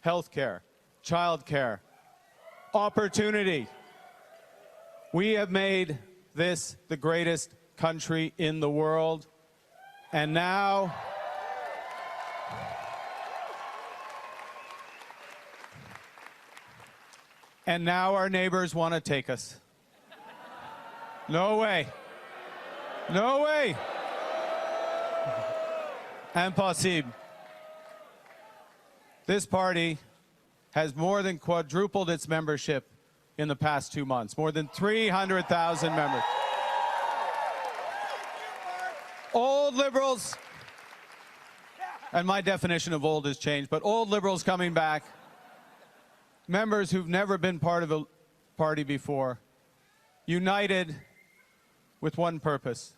health care, child care, opportunity. We have made this the greatest country in the world, and now our neighbors want to take us. No way. No way. Impossible. This party has more than quadrupled its membership in the past 2 months, more than 300,000 members. Old Liberals, and my definition of old has changed, but old Liberals coming back, members who've never been part of a party before, united with one purpose,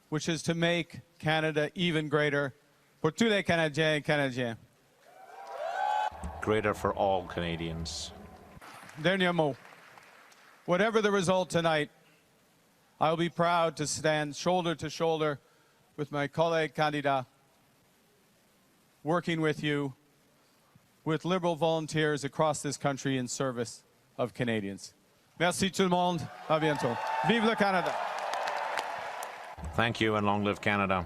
which is to make Canada even greater pour tous les Canadiens et Canadiennes. Greater for all Canadians. Dernier mot. Whatever the result tonight, I'll be proud to stand shoulder to shoulder with my collègue candidat, working with you, with Liberal volunteers across this country in service of Canadians. Merci tout le monde. À bientôt. Vive le Canada. Thank you and long live Canada.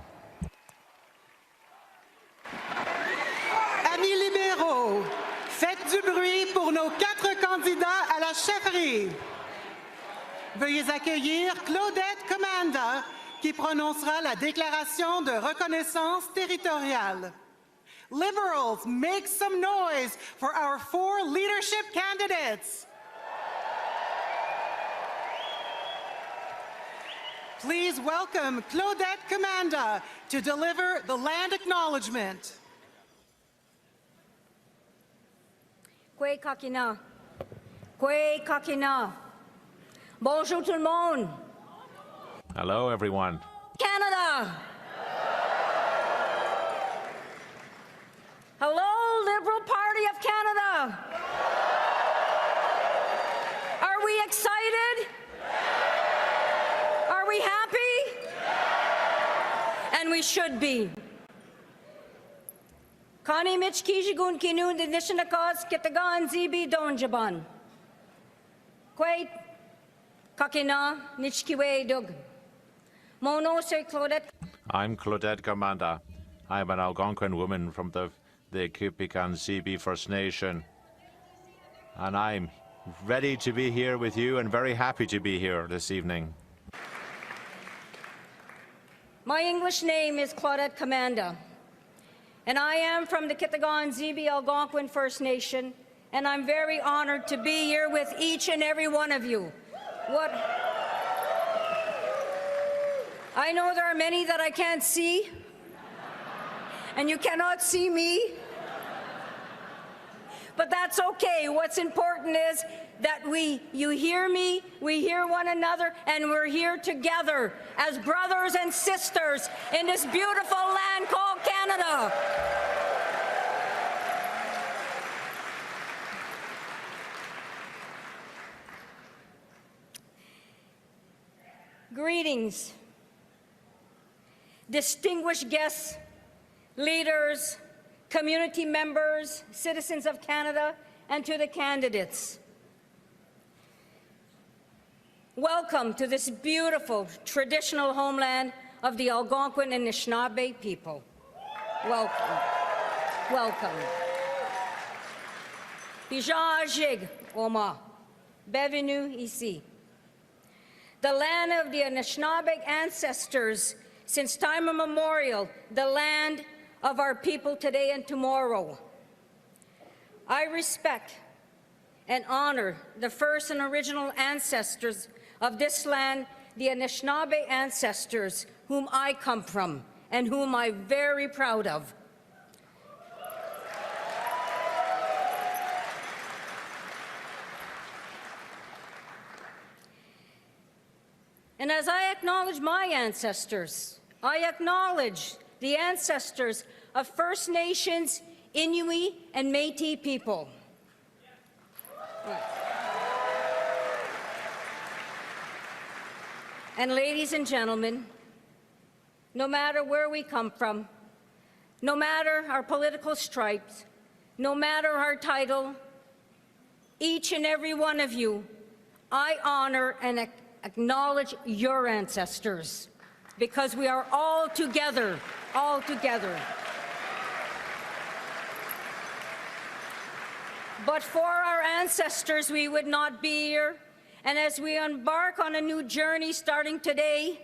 Amis libéraux, faites du bruit pour nos 4 candidats à la chefferie. Veuillez accueillir Claudette Commanda, qui prononcera la déclaration de reconnaissance territoriale. Liberals, make some noise for our 4 leadership candidates. Please welcome Claudette Commanda to deliver the land acknowledgement. Kwe kakina. Kwe kakina. Bonjour tout le monde. Hello, everyone. Canada. Hello, Liberal Party of Canada. Are we excited? Are we happy? And we should be. Carney Mitch Kijigun Kinun the Nishinakos Kitagan Zibi Donjaban. Kwait Kakina Nichkiwe Dug. Mono Sir Claudette. I'm Claudette Commanda. I'm an Algonquin woman from the Kipikan Zibi First Nation. And I'm ready to be here with you and very happy to be here this evening. My English name is Claudette Commanda, and I am from the Kitagan Zibi Algonquin First Nation, and I'm very honored to be here with each and every one of you. I know there are many that I can't see, and you cannot see me, but that's okay. What's important is that you hear me, we hear one another, and we're here together as brothers and sisters in this beautiful land called Canada. Greetings, distinguished guests, leaders, community members, citizens of Canada, and to the candidates. Welcome to this beautiful traditional homeland of the Algonquin and Anishinaabe people. Welcome. Welcome. Bijajig Oma. Bienvenue ici. The land of the Anishinaabe ancestors since time immemorial, the land of our people today and tomorrow. I respect and honor the first and original ancestors of this land, the Anishinaabe ancestors whom I come from and whom I'm very proud of. And as I acknowledge my ancestors, I acknowledge the ancestors of First Nations, Inuit, and Métis people. And ladies and gentlemen, no matter where we come from, no matter our political stripes, no matter our title, each and every one of you, I honor and acknowledge your ancestors, because we are all together, all together. But for our ancestors, we would not be here. And as we embark on a new journey starting today,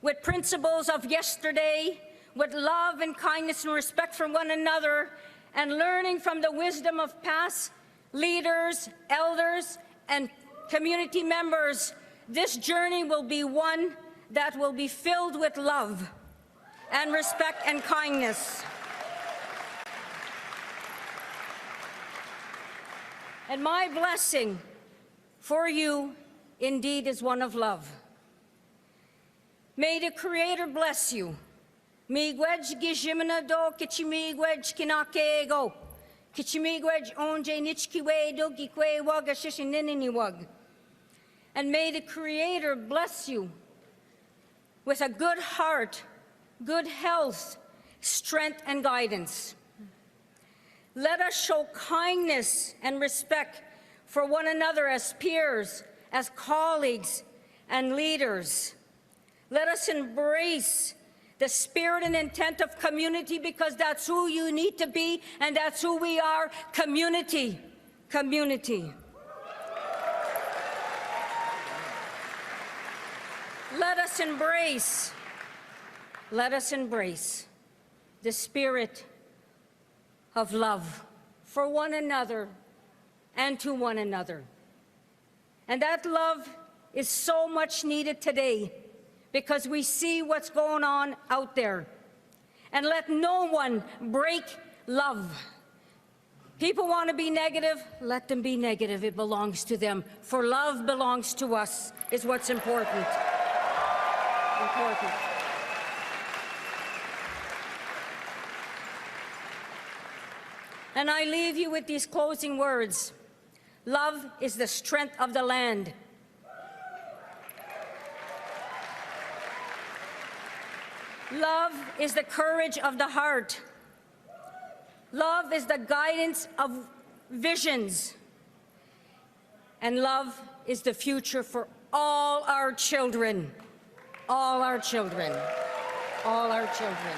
with principles of yesterday, with love and kindness and respect for one another, and learning from the wisdom of past leaders, elders, and community members, this journey will be one that will be filled with love and respect and kindness. And my blessing for you indeed is one of love. May the Creator bless you. Miigwej gijimina do kichimigwej kinakego. Kichimigwej onje nichkiwe do gikwe waga shishinininiwag. And may the Creator bless you with a good heart, good health, strength, and guidance. Let us show kindness and respect for one another as peers, as colleagues, and leaders. Let us embrace the spirit and intent of community, because that's who you need to be, and that's who we are, community, community. Let us embrace the spirit of love for one another and to one another. And that love is so much needed today, because we see what's going on out there. And let no one break love. People want to be negative, let them be negative. It belongs to them. For love belongs to us, is what's important. Important. And I leave you with these closing words. Love is the strength of the land. Love is the courage of the heart. Love is the guidance of visions. And love is the future for all our children. All our children. All our children.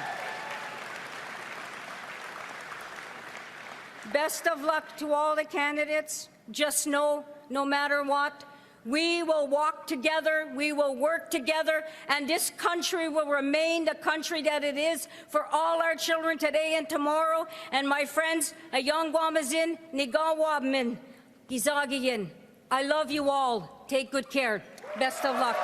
Best of luck to all the candidates. Just know, no matter what, we will walk together, we will work together, and this country will remain the country that it is for all our children today and tomorrow. And my friends, Ayongwamazin, Nigawabmin, Gizagiyin, I love you all. Take good care. Best of luck.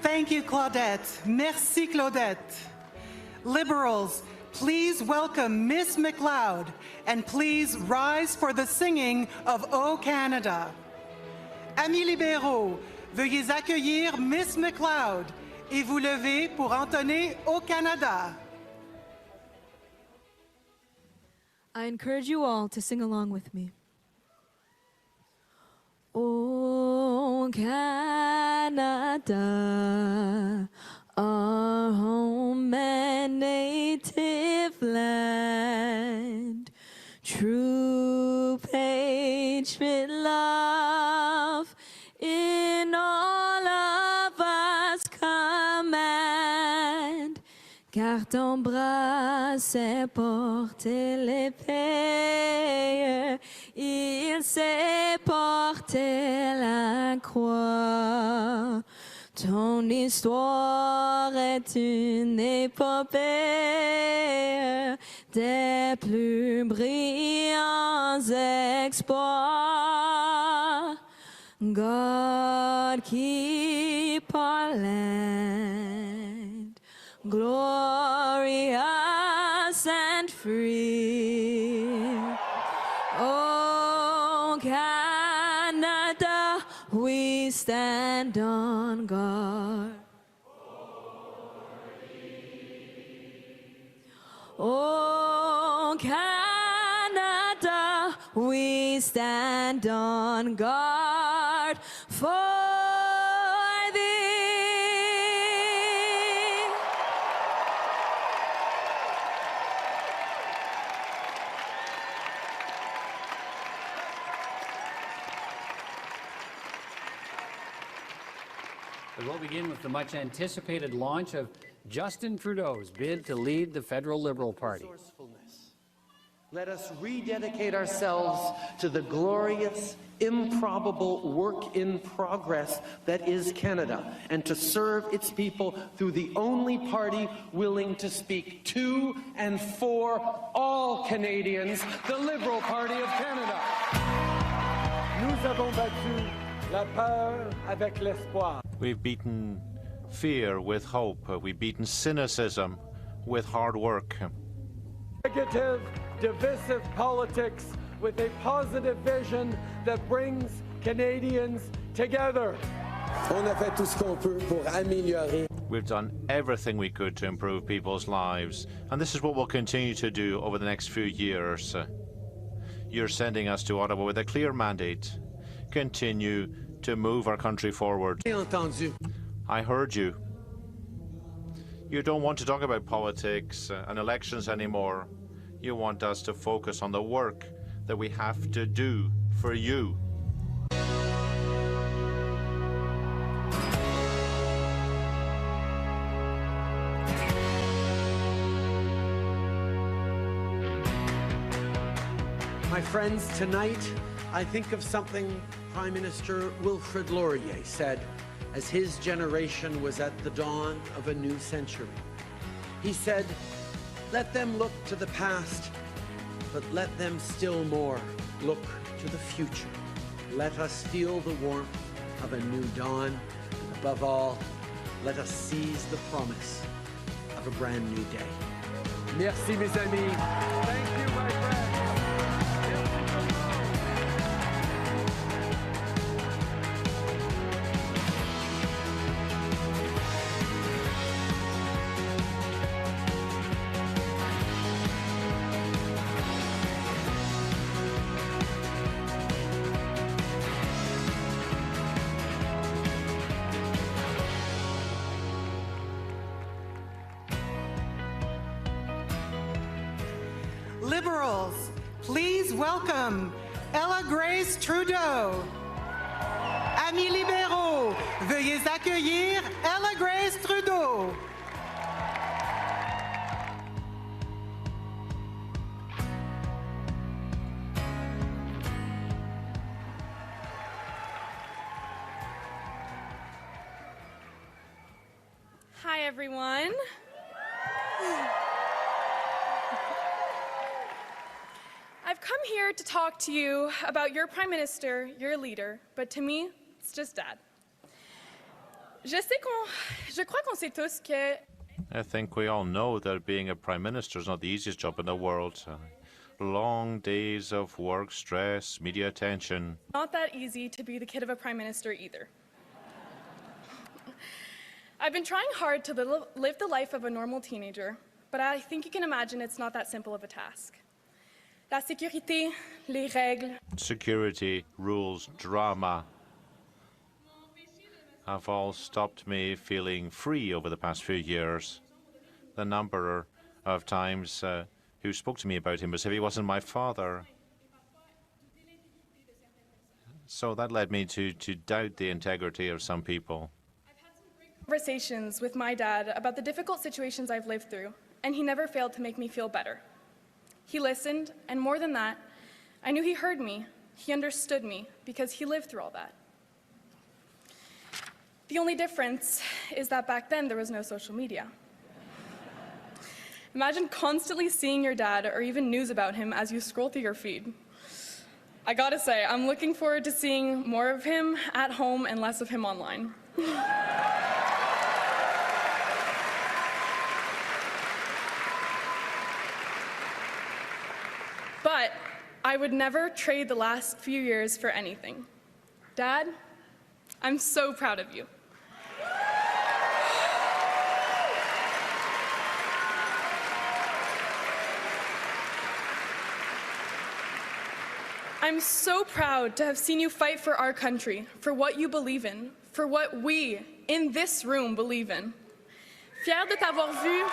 Thank you, Claudette. Merci, Claudette. Liberals, please welcome Miss McLeod, and please rise for the singing of O Canada. Amis libéraux, veuillez accueillir Miss McLeod et vous lever pour entonner O Canada. I encourage you all to sing along with me. O Canada, our home and native land, true patriot love in all of us command. car ton bras sait porter l'épée, il sait porter la croix. Ton histoire est une épopée des plus brillants exploits. God, keep our land glorious and free. Oh, Canada, we stand on guard. Oh, Canada, we stand on guard for thee. We'll begin with the much anticipated launch of Justin Trudeau's bid to lead the federal Liberal Party. Let us rededicate ourselves to the glorious, improbable work in progress that is Canada, and to serve its people through the only party willing to speak to and for all Canadians, the Liberal Party of Canada. Nous avons battu la peur avec l'espoir. We've beaten fear with hope. We've beaten cynicism with hard work. Negative, divisive politics with a positive vision that brings Canadians together. On a fait tout ce qu'on peut pour améliorer. We've done everything we could to improve people's lives, and this is what we'll continue to do over the next few years. You're sending us to Ottawa with a clear mandate. Continue to move our country forward. I heard you. You don't want to talk about politics and elections anymore. You want us to focus on the work that we have to do for you. My friends, tonight I think of something Prime Minister Wilfrid Laurier said as his generation was at the dawn of a new century. He said, "Let them look to the past, but let them still more look to the future. Let us feel the warmth of a new dawn, and above all, let us seize the promise of a brand new day." Merci, mes amis. Thank you, my friends. Liberals, please welcome Ella Grace Trudeau. Amis libéraux, veuillez accueillir Ella Grace Trudeau. Hi, everyone. I've come here to talk to you about your Prime Minister, your leader, but to me, it's just Dad. Je crois qu'on sait tous que... I think we all know that being a Prime Minister is not the easiest job in the world. Long days of work, stress, media attention. Not that easy to be the kid of a Prime Minister either. I've been trying hard to live the life of a normal teenager, but I think you can imagine it's not that simple of a task. La sécurité, les règles. Security, rules, drama have all stopped me feeling free over the past few years. The number of times who spoke to me about him as if he wasn't my father. So that led me to doubt the integrity of some people. conversations with my dad about the difficult situations I've lived through, and he never failed to make me feel better. He listened, and more than that, I knew he heard me, he understood me, because he lived through all that. The only difference is that back then there was no social media. Imagine constantly seeing your dad or even news about him as you scroll through your feed. I gotta say, I'm looking forward to seeing more of him at home and less of him online. But I would never trade the last few years for anything. Dad, I'm so proud of you. I'm so proud to have seen you fight for our country, for what you believe in, for what we, in this room, believe in. Fier de t'avoir vu.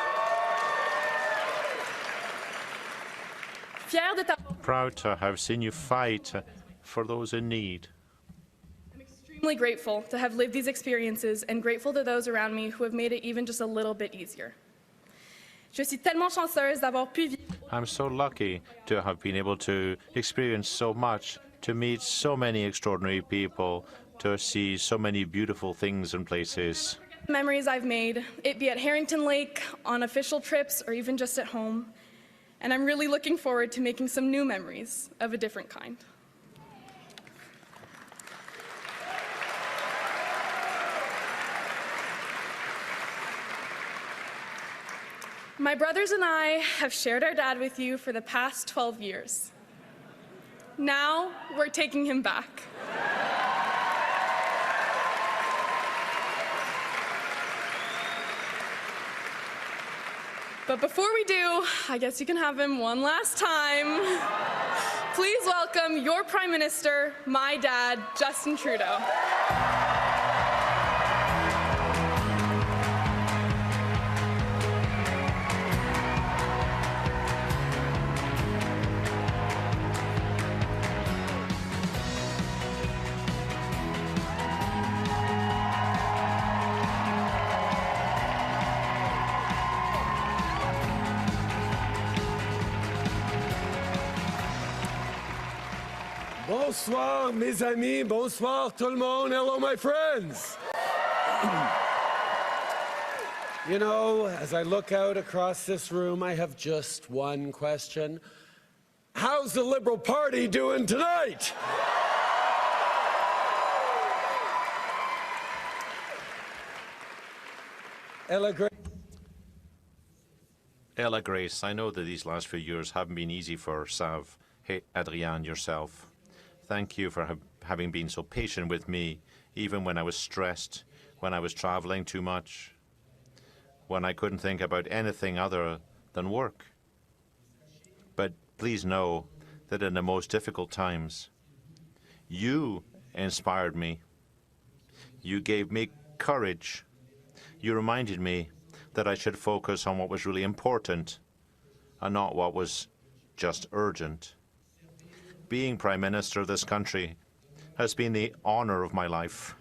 Fier de t'avoir. Proud to have seen you fight for those in need. I'm extremely grateful to have lived these experiences and grateful to those around me who have made it even just a little bit easier. Je suis tellement chanceuse d'avoir pu vivre. I'm so lucky to have been able to experience so much, to meet so many extraordinary people, to see so many beautiful things and places. Memories I've made, it be at Harrington Lake, on official trips, or even just at home. And I'm really looking forward to making some new memories of a different kind. My brothers and I have shared our dad with you for the past 12 years. Now we're taking him back. But before we do, I guess you can have him one last time. Please welcome your Prime Minister, my dad, Justin Trudeau. Bonsoir, mes amis. Bonsoir, tout le monde. Hello, my friends. You know, as I look out across this room, I have just one question. How's the Liberal Party doing tonight? Ella Grace, I know that these last few years haven't been easy for Sav. Hey, Adrienne, yourself. Thank you for having been so patient with me, even when I was stressed, when I was traveling too much, when I couldn't think about anything other than work. But please know that in the most difficult times, you inspired me. You gave me courage. You reminded me that I should focus on what was really important and not what was just urgent. Being Prime Minister of this country has been the honor of my life,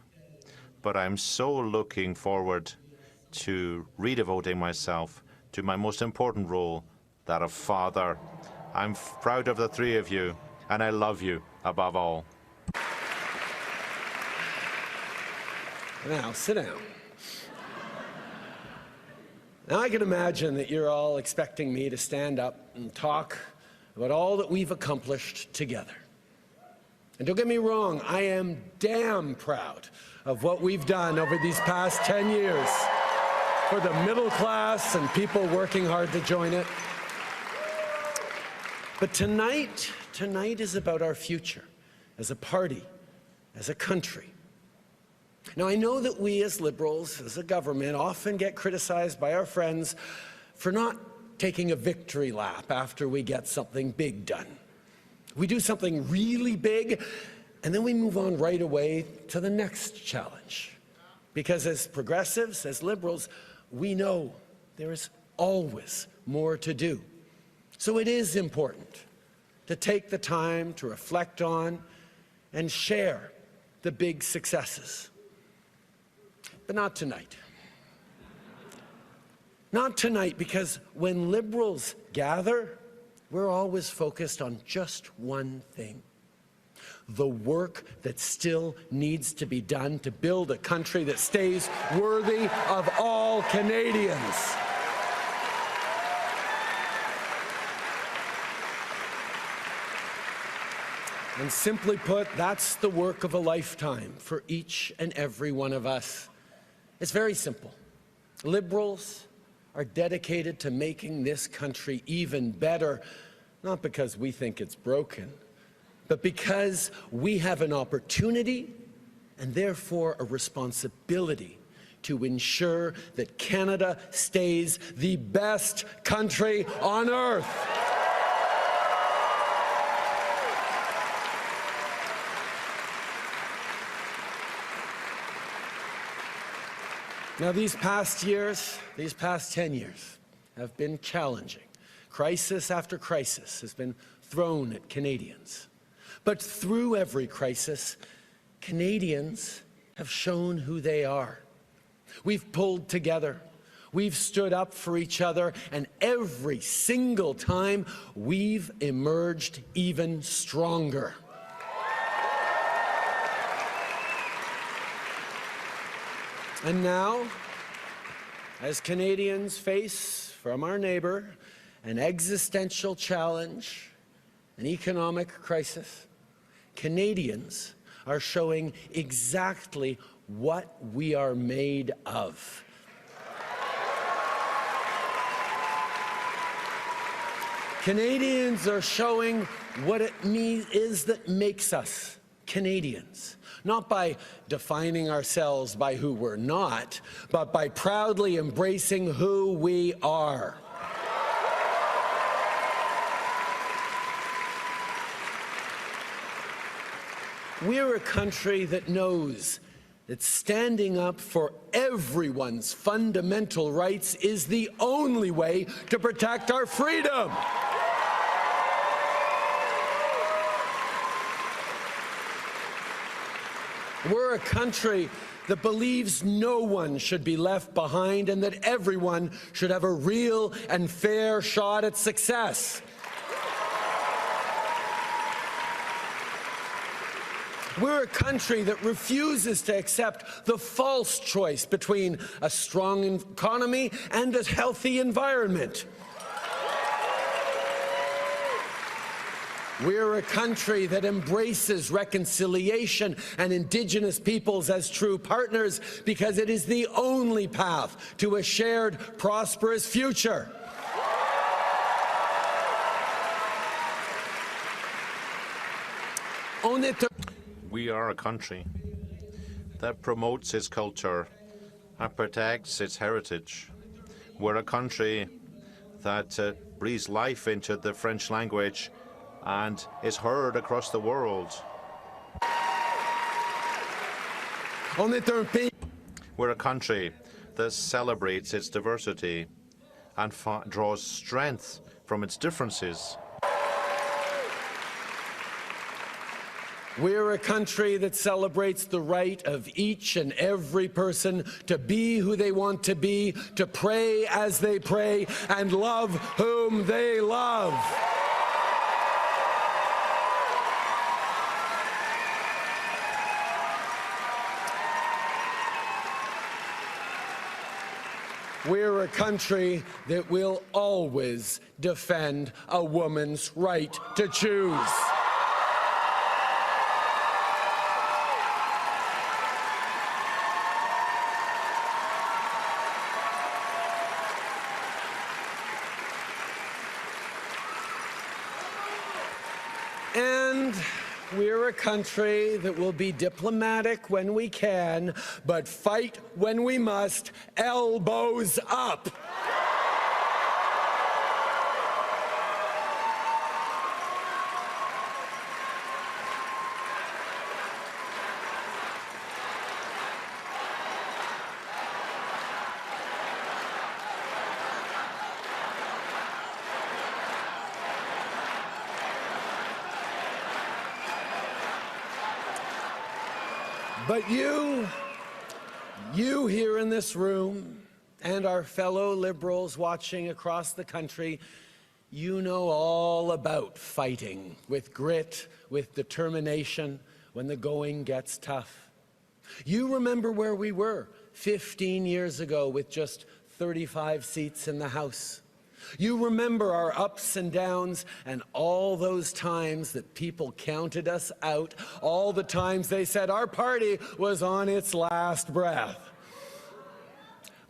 but I'm so looking forward to redevoting myself to my most important role, that of father. I'm proud of the three of you, and I love you above all. Now, sit down. Now, I can imagine that you're all expecting me to stand up and talk about all that we've accomplished together. And don't get me wrong, I am damn proud of what we've done over these past 10 years for the middle class and people working hard to join it. But tonight is about our future as a party, as a country. Now, I know that we as Liberals, as a government, often get criticized by our friends for not taking a victory lap after we get something big done. We do something really big, and then we move on right away to the next challenge. Because as progressives, as Liberals, we know there is always more to do. So it is important to take the time to reflect on and share the big successes. But not tonight. Not tonight, because when Liberals gather, we're always focused on just one thing: the work that still needs to be done to build a country that stays worthy of all Canadians. And simply put, that's the work of a lifetime for each and every one of us. It's very simple. Liberals are dedicated to making this country even better, not because we think it's broken, but because we have an opportunity and therefore a responsibility to ensure that Canada stays the best country on earth. Now, these past 10 years have been challenging. Crisis after crisis has been thrown at Canadians. But through every crisis, Canadians have shown who they are. We've pulled together, we've stood up for each other, and every single time we've emerged even stronger. And now, as Canadians face from our neighbor an existential challenge, an economic crisis, Canadians are showing exactly what we are made of. Canadians are showing what it is that makes us Canadians, not by defining ourselves by who we're not, but by proudly embracing who we are. We're a country that knows that standing up for everyone's fundamental rights is the only way to protect our freedom. We're a country that believes no one should be left behind and that everyone should have a real and fair shot at success. We're a country that refuses to accept the false choice between a strong economy and a healthy environment. We're a country that embraces reconciliation and Indigenous peoples as true partners because it is the only path to a shared, prosperous future. We are a country that promotes its culture and protects its heritage. We're a country that breathes life into the French language and is heard across the world. We're a country that celebrates its diversity and draws strength from its differences. We're a country that celebrates the right of each and every person to be who they want to be, to pray as they pray, and love whom they love. We're a country that will always defend a woman's right to choose. And we're a country that will be diplomatic when we can, but fight when we must, elbows up. But you here in this room, and our fellow Liberals watching across the country, you know all about fighting with grit, with determination, when the going gets tough. You remember where we were 15 years ago with just 35 seats in the House. You remember our ups and downs and all those times that people counted us out, all the times they said our party was on its last breath.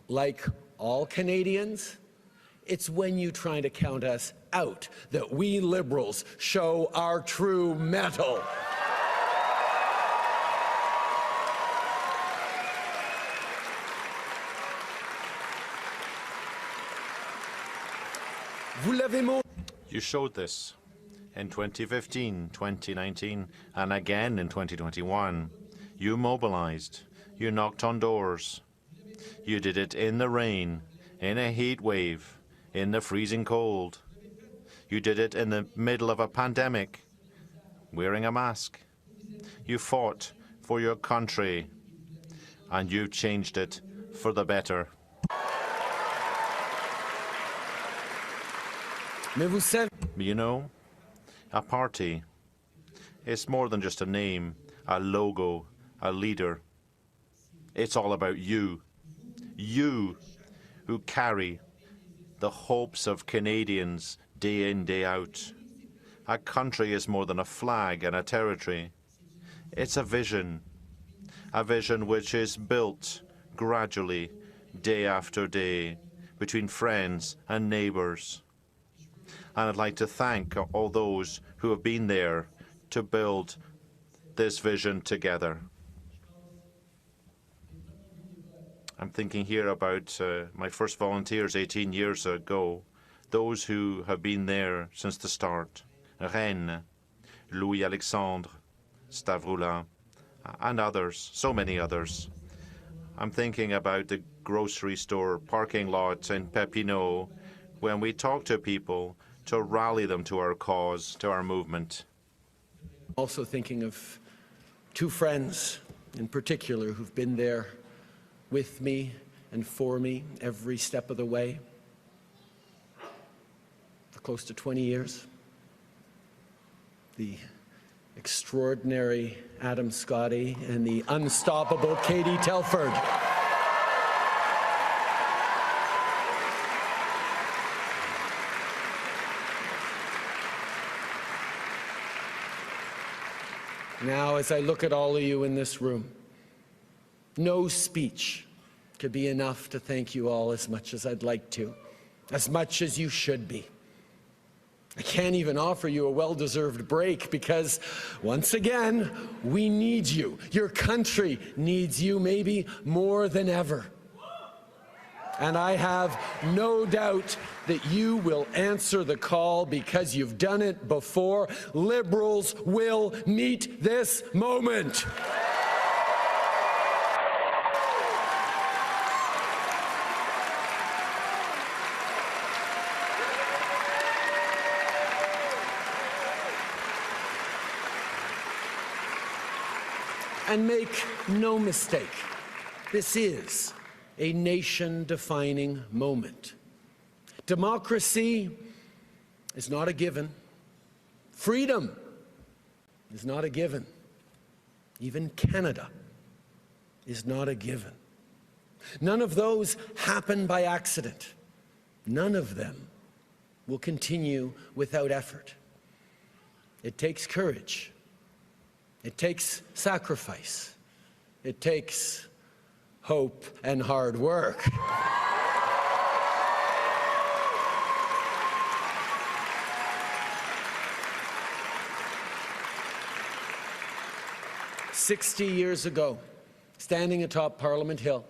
Like all Canadians, it's when you try to count us out that we Liberals show our true mettle. You showed this in 2015, 2019, and again in 2021. You mobilized. You knocked on doors. You did it in the rain, in a heat wave, in the freezing cold. You did it in the middle of a pandemic, wearing a mask. You fought for your country, and you've changed it for the better. You know, a party is more than just a name, a logo, a leader. It's all about you. You who carry the hopes of Canadians day in, day out. A country is more than a flag and a territory. It's a vision which is built gradually, day after day, between friends and neighbours. And I'd like to thank all those who have been there to build this vision together. I'm thinking here about my first volunteers 18 years ago, those who have been there since the start. Rennes, Louis-Alexandre, Stavroula, and others, so many others. I'm thinking about the grocery store parking lot in Papineau, when we talk to people to rally them to our cause, to our movement. Also thinking of two friends in particular who've been there with me and for me every step of the way for close to 20 years. The extraordinary Adam Scotty and the unstoppable Katie Telford. Now, as I look at all of you in this room, no speech could be enough to thank you all as much as I'd like to, as much as you should be. I can't even offer you a well-deserved break because, once again, we need you. Your country needs you maybe more than ever. And I have no doubt that you will answer the call because you've done it before. Liberals will meet this moment. And make no mistake, this is a nation-defining moment. Democracy is not a given. Freedom is not a given. Even Canada is not a given. None of those happen by accident. None of them will continue without effort. It takes courage. It takes sacrifice. It takes hope and hard work. "60 years ago, standing atop Parliament Hill,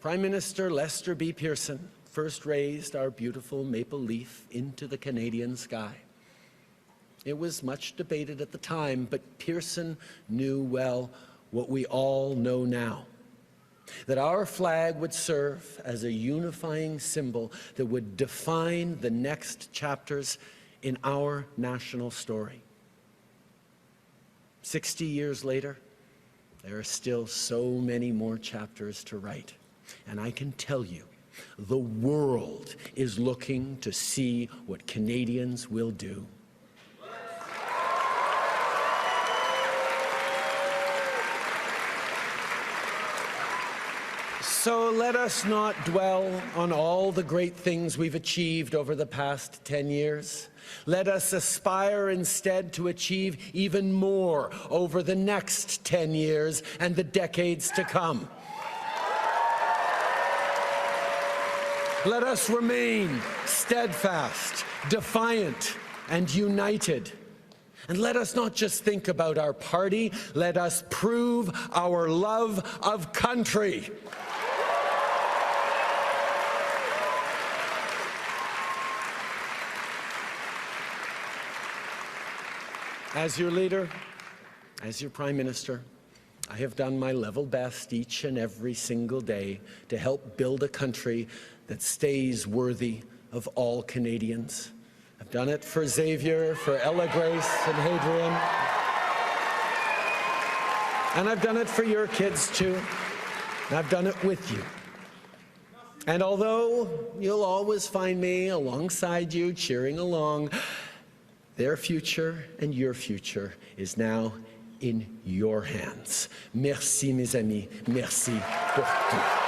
Prime Minister Lester B. Pearson first raised our beautiful maple leaf into the Canadian sky. It was much debated at the time, but Pearson knew well what we all know now, that our flag would serve as a unifying symbol that would define the next chapters in our national story. 60 years later, there are still so many more chapters to write. And I can tell you, The world is looking to see what Canadians will do. So let us not dwell on all the great things we've achieved over the past 10 years. Let us aspire instead to achieve even more over the next 10 years and the decades to come. Let us remain steadfast, defiant, and united. And let us not just think about our party, let us prove our love of country. As your leader, as your Prime Minister, I have done my level best each and every single day to help build a country that stays worthy of all Canadians. I've done it for Xavier, for Ella Grace and Hadrian. And I've done it for your kids too. And I've done it with you. And although you'll always find me alongside you, cheering along, their future and your future is now in your hands. Merci, mes amis. Merci pour tout.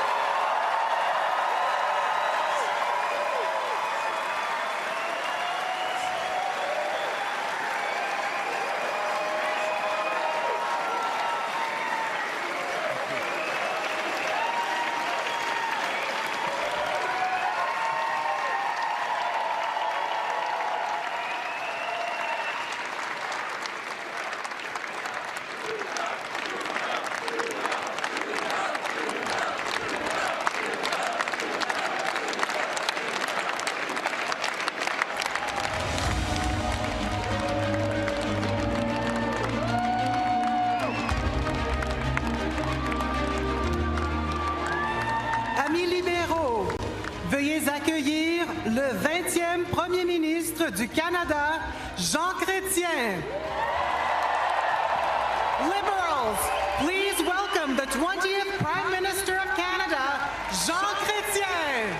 Veuillez accueillir le 20e Premier ministre du Canada, Jean Chrétien. Liberals, please welcome the 20th Prime Minister of Canada, Jean Chrétien.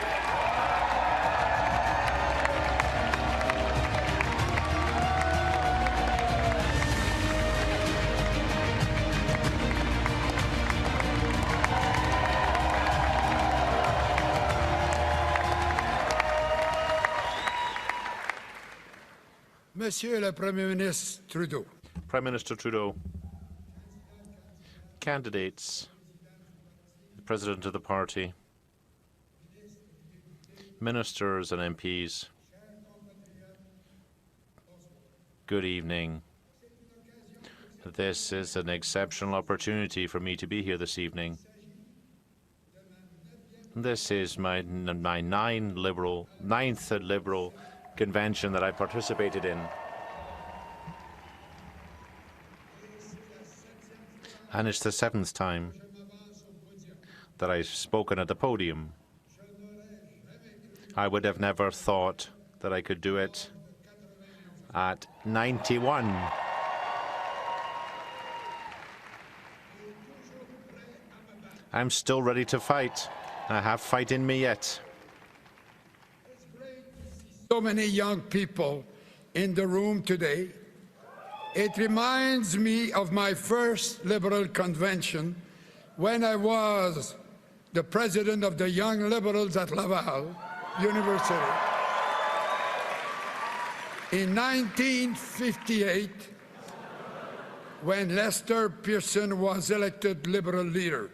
Monsieur le Premier ministre Trudeau. Prime Minister Trudeau, candidates, the President of the party, ministers and MPs, good evening. This is an exceptional opportunity for me to be here this evening. This is my ninth Liberal convention that I participated in. And it's the 7th time that I've spoken at the podium. I would have never thought that I could do it at 91. I'm still ready to fight. I have fight in me yet. So many young people in the room today. It reminds me of my first Liberal convention when I was the president of the Young Liberals at Laval University. In 1958, when Lester Pearson was elected Liberal leader.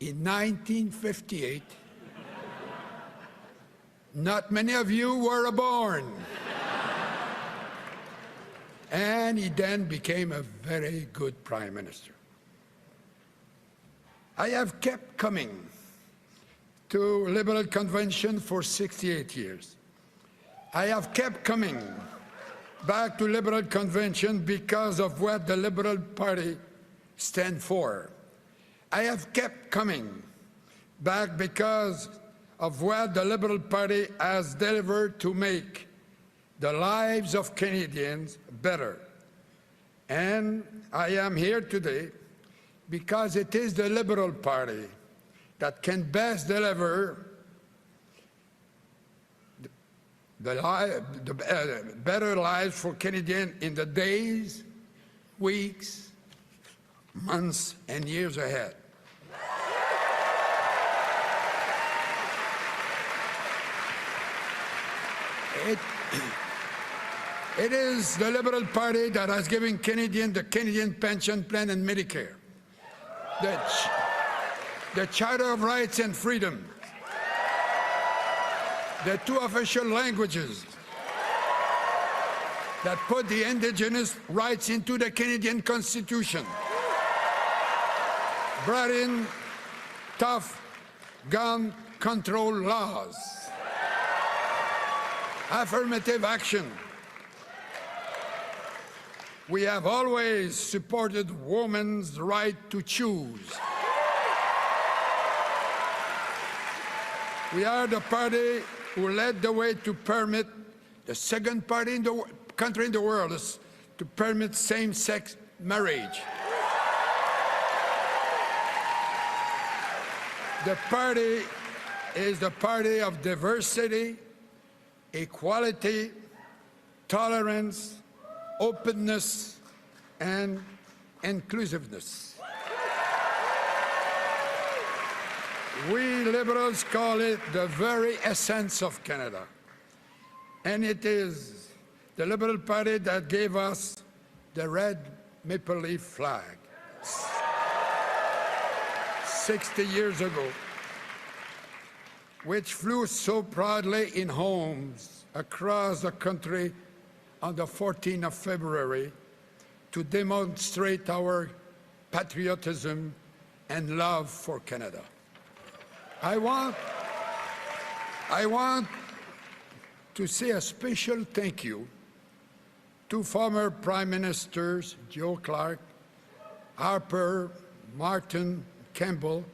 In 1958, not many of you were born. And he then became a very good Prime Minister. I have kept coming to Liberal Convention for 68 years. I have kept coming back to Liberal Convention because of what the Liberal Party stands for. I have kept coming back because of what the Liberal Party has delivered to make the lives of Canadians better. And I am here today because it is the Liberal Party that can best deliver the better lives for Canadians in the days, weeks, months, and years ahead. It is the Liberal Party that has given Canadians the Canadian Pension Plan and Medicare, the Charter of Rights and Freedom, the 2 official languages that put the Indigenous rights into the Canadian Constitution, brought in tough gun control laws, affirmative action. We have always supported women's right to choose. We are the party who led the way to permit the second party in the country in the world to permit same-sex marriage. The party is the party of diversity, equality, tolerance, openness, and inclusiveness. We Liberals call it the very essence of Canada. And it is the Liberal Party that gave us the red maple leaf flag 60 years ago, which flew so proudly in homes across the country on the 14th of February to demonstrate our patriotism and love for Canada. I want to say a special thank you to former Prime Ministers Joe Clark, Harper, Martin, Campbell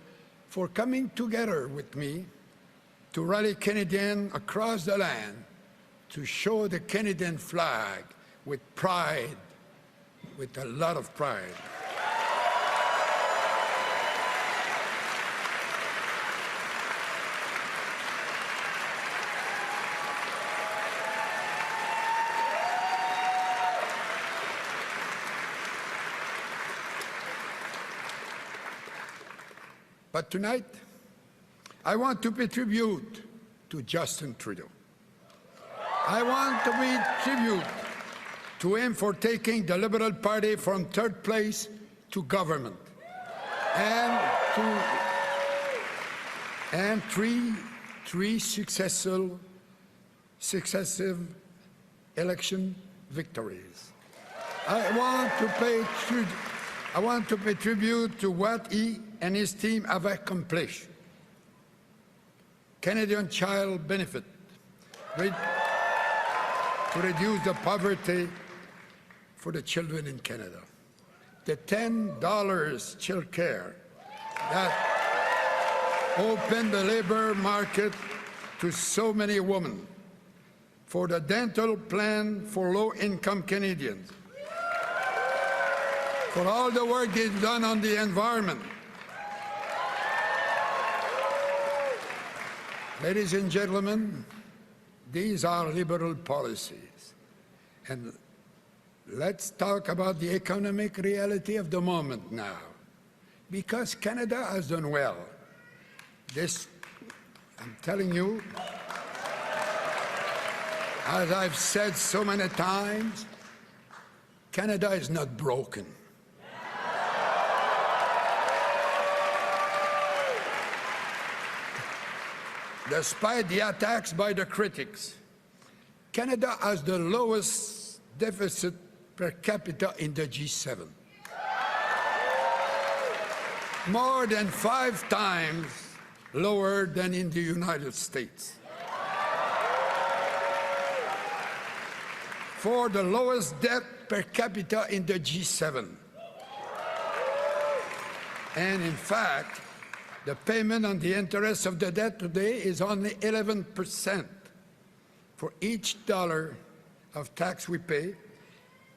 for coming together with me to rally Canadians across the land to show the Canadian flag with pride, with a lot of pride. But tonight, I want to pay tribute to Justin Trudeau. I want to pay tribute to him for taking the Liberal Party from third place to government and three successive election victories. I want to pay tribute to what he and his team have accomplished. Canadian Child Benefit, to reduce the poverty for the children in Canada. The $10 child care that opened the labor market to so many women. For the dental plan for low-income Canadians. For all the work they've done on the environment. Ladies and gentlemen, these are Liberal policies. And let's talk about the economic reality of the moment now. Because Canada has done well. This, I'm telling you, as I've said so many times, Canada is not broken. Despite the attacks by the critics, Canada has the lowest deficit per capita in the G7. More than 5 times lower than in the United States. For the lowest debt per capita in the G7. And in fact, the payment on the interest of the debt today is only 11% for each dollar of tax we pay,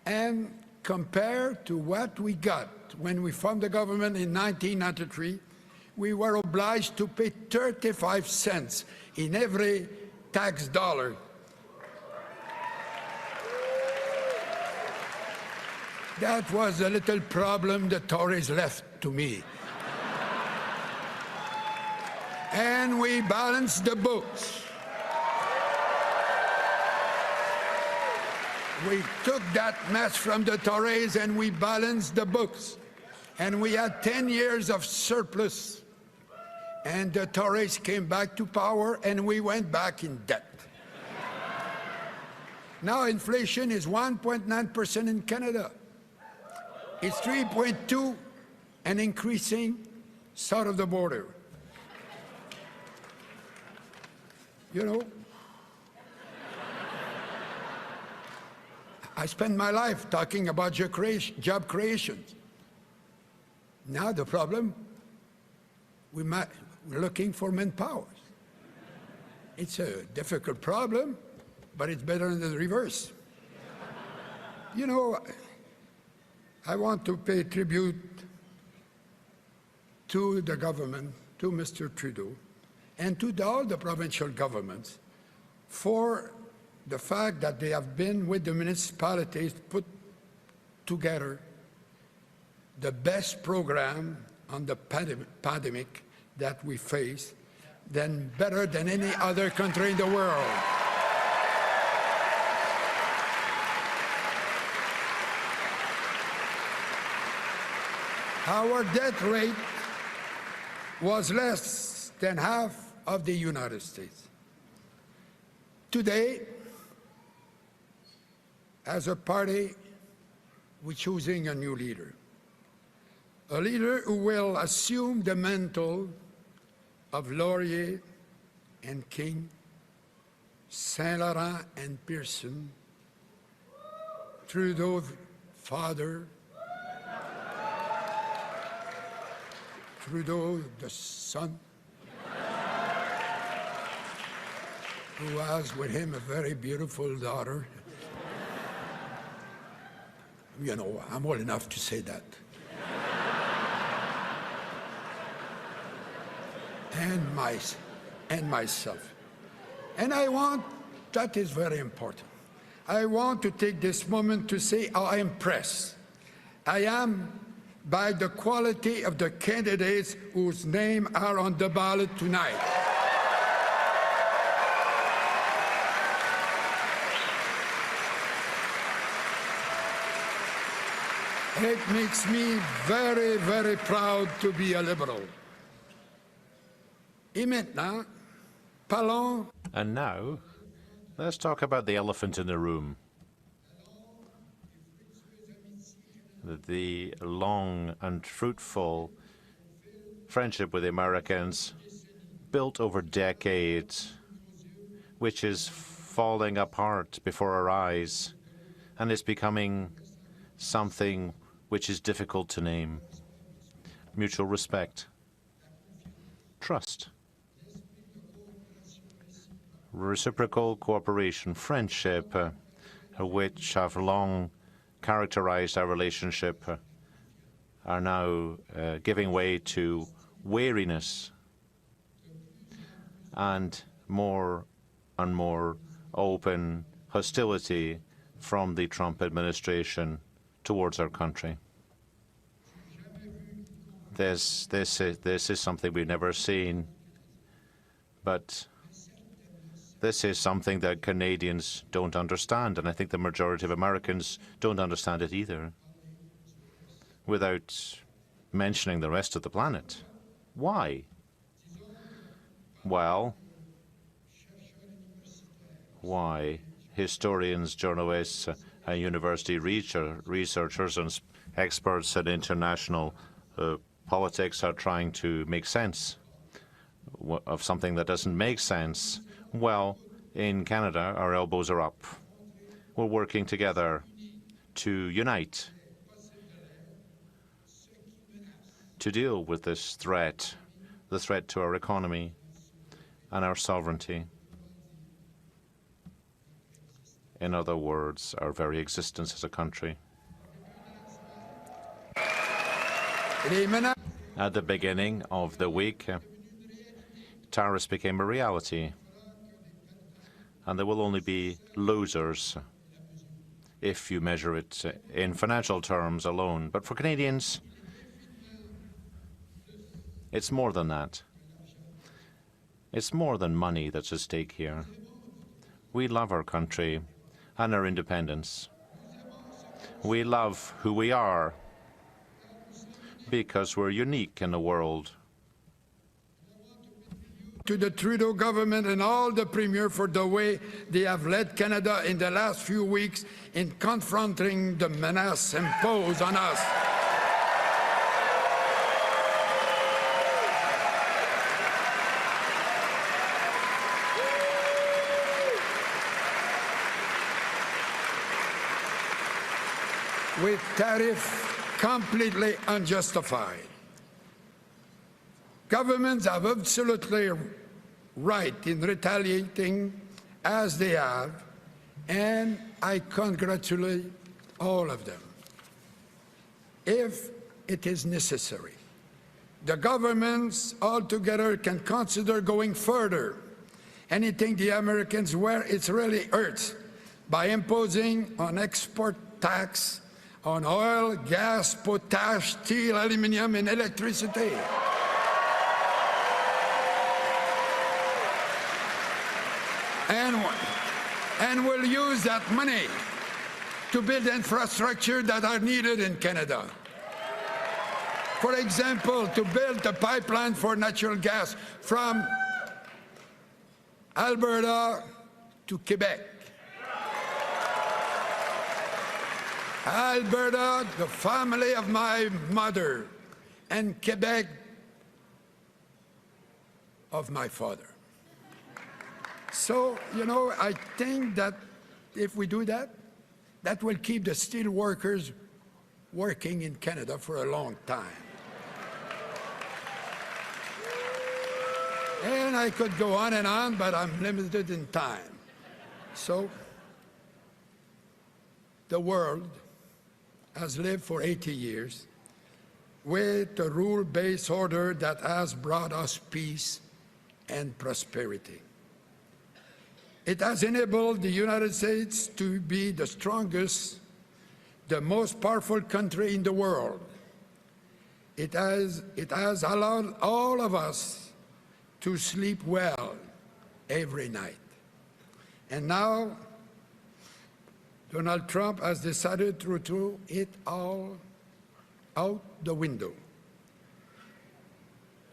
and compared to what we got when we formed the government in 1993, we were obliged to pay 35 cents in every tax dollar. That was a little problem the Tories left to me. And we balanced the books. We took that mess from the Tories and we balanced the books. And we had 10 years of surplus. And the Tories came back to power and we went back in debt. Now inflation is 1.9% in Canada. It's 3.2% and increasing south of the border. You know, I spend my life talking about job creation. Now the problem, we're looking for manpower. It's a difficult problem, but it's better than the reverse. You know, I want to pay tribute to the government, to Mr. Trudeau, and to all the provincial governments for the fact that they have been with the municipalities put together the best program on the pandemic that we face, better than any other country in the world. Our death rate was less than half of the United States. Today, as a party, we're choosing a new leader. A leader who will assume the mantle of Laurier and King, Saint Laurent and Pearson, Trudeau's father, Trudeau the son, who has with him a very beautiful daughter. You know, I'm old enough to say that. And myself. And I want, that is very important, I want to take this moment to say how impressed I am by the quality of the candidates whose names are on the ballot tonight. It makes me very, very proud to be a Liberal. Et maintenant, parlons. And now, let's talk about the elephant in the room. The long and fruitful friendship with the Americans, built over decades, which is falling apart before our eyes, and is becoming something which is difficult to name. Mutual respect, trust, reciprocal cooperation, friendship, which have long characterized our relationship, are now giving way to wariness and more open hostility from the Trump administration towards our country. This is something we've never seen, but this is something that Canadians don't understand, and I think the majority of Americans don't understand it either, without mentioning the rest of the planet. Why? Well, why? Historians, journalists, university researchers and experts in international politics are trying to make sense of something that doesn't make sense. Well, in Canada, our elbows are up. We're working together to unite, to deal with this threat, the threat to our economy and our sovereignty. In other words, our very existence as a country. At the beginning of the week, tariffs became a reality, and there will only be losers if you measure it in financial terms alone. But for Canadians, it's more than that. It's more than money that's at stake here. We love our country and our independence. We love who we are because we're unique in the world. To the Trudeau government and all the Premier for the way they have led Canada in the last few weeks in confronting the menace imposed on us. With tariffs completely unjustified. Governments have absolutely right in retaliating as they have, and I congratulate all of them. If it is necessary, the governments altogether can consider going further, anything the Americans where it really hurts, by imposing an export tax on oil, gas, potash, steel, aluminum, and electricity. And we'll use that money to build infrastructure that are needed in Canada. For example, to build a pipeline for natural gas from Alberta to Quebec. Alberta, the family of my mother, and Quebec, of my father. So, you know, I think that if we do that, that will keep the steel workers working in Canada for a long time. And I could go on, but I'm limited in time. So, the world has lived for 80 years with a rule-based order that has brought us peace and prosperity. It has enabled the United States to be the strongest, the most powerful country in the world. It has allowed all of us to sleep well every night. And now, Donald Trump has decided to throw it all out the window.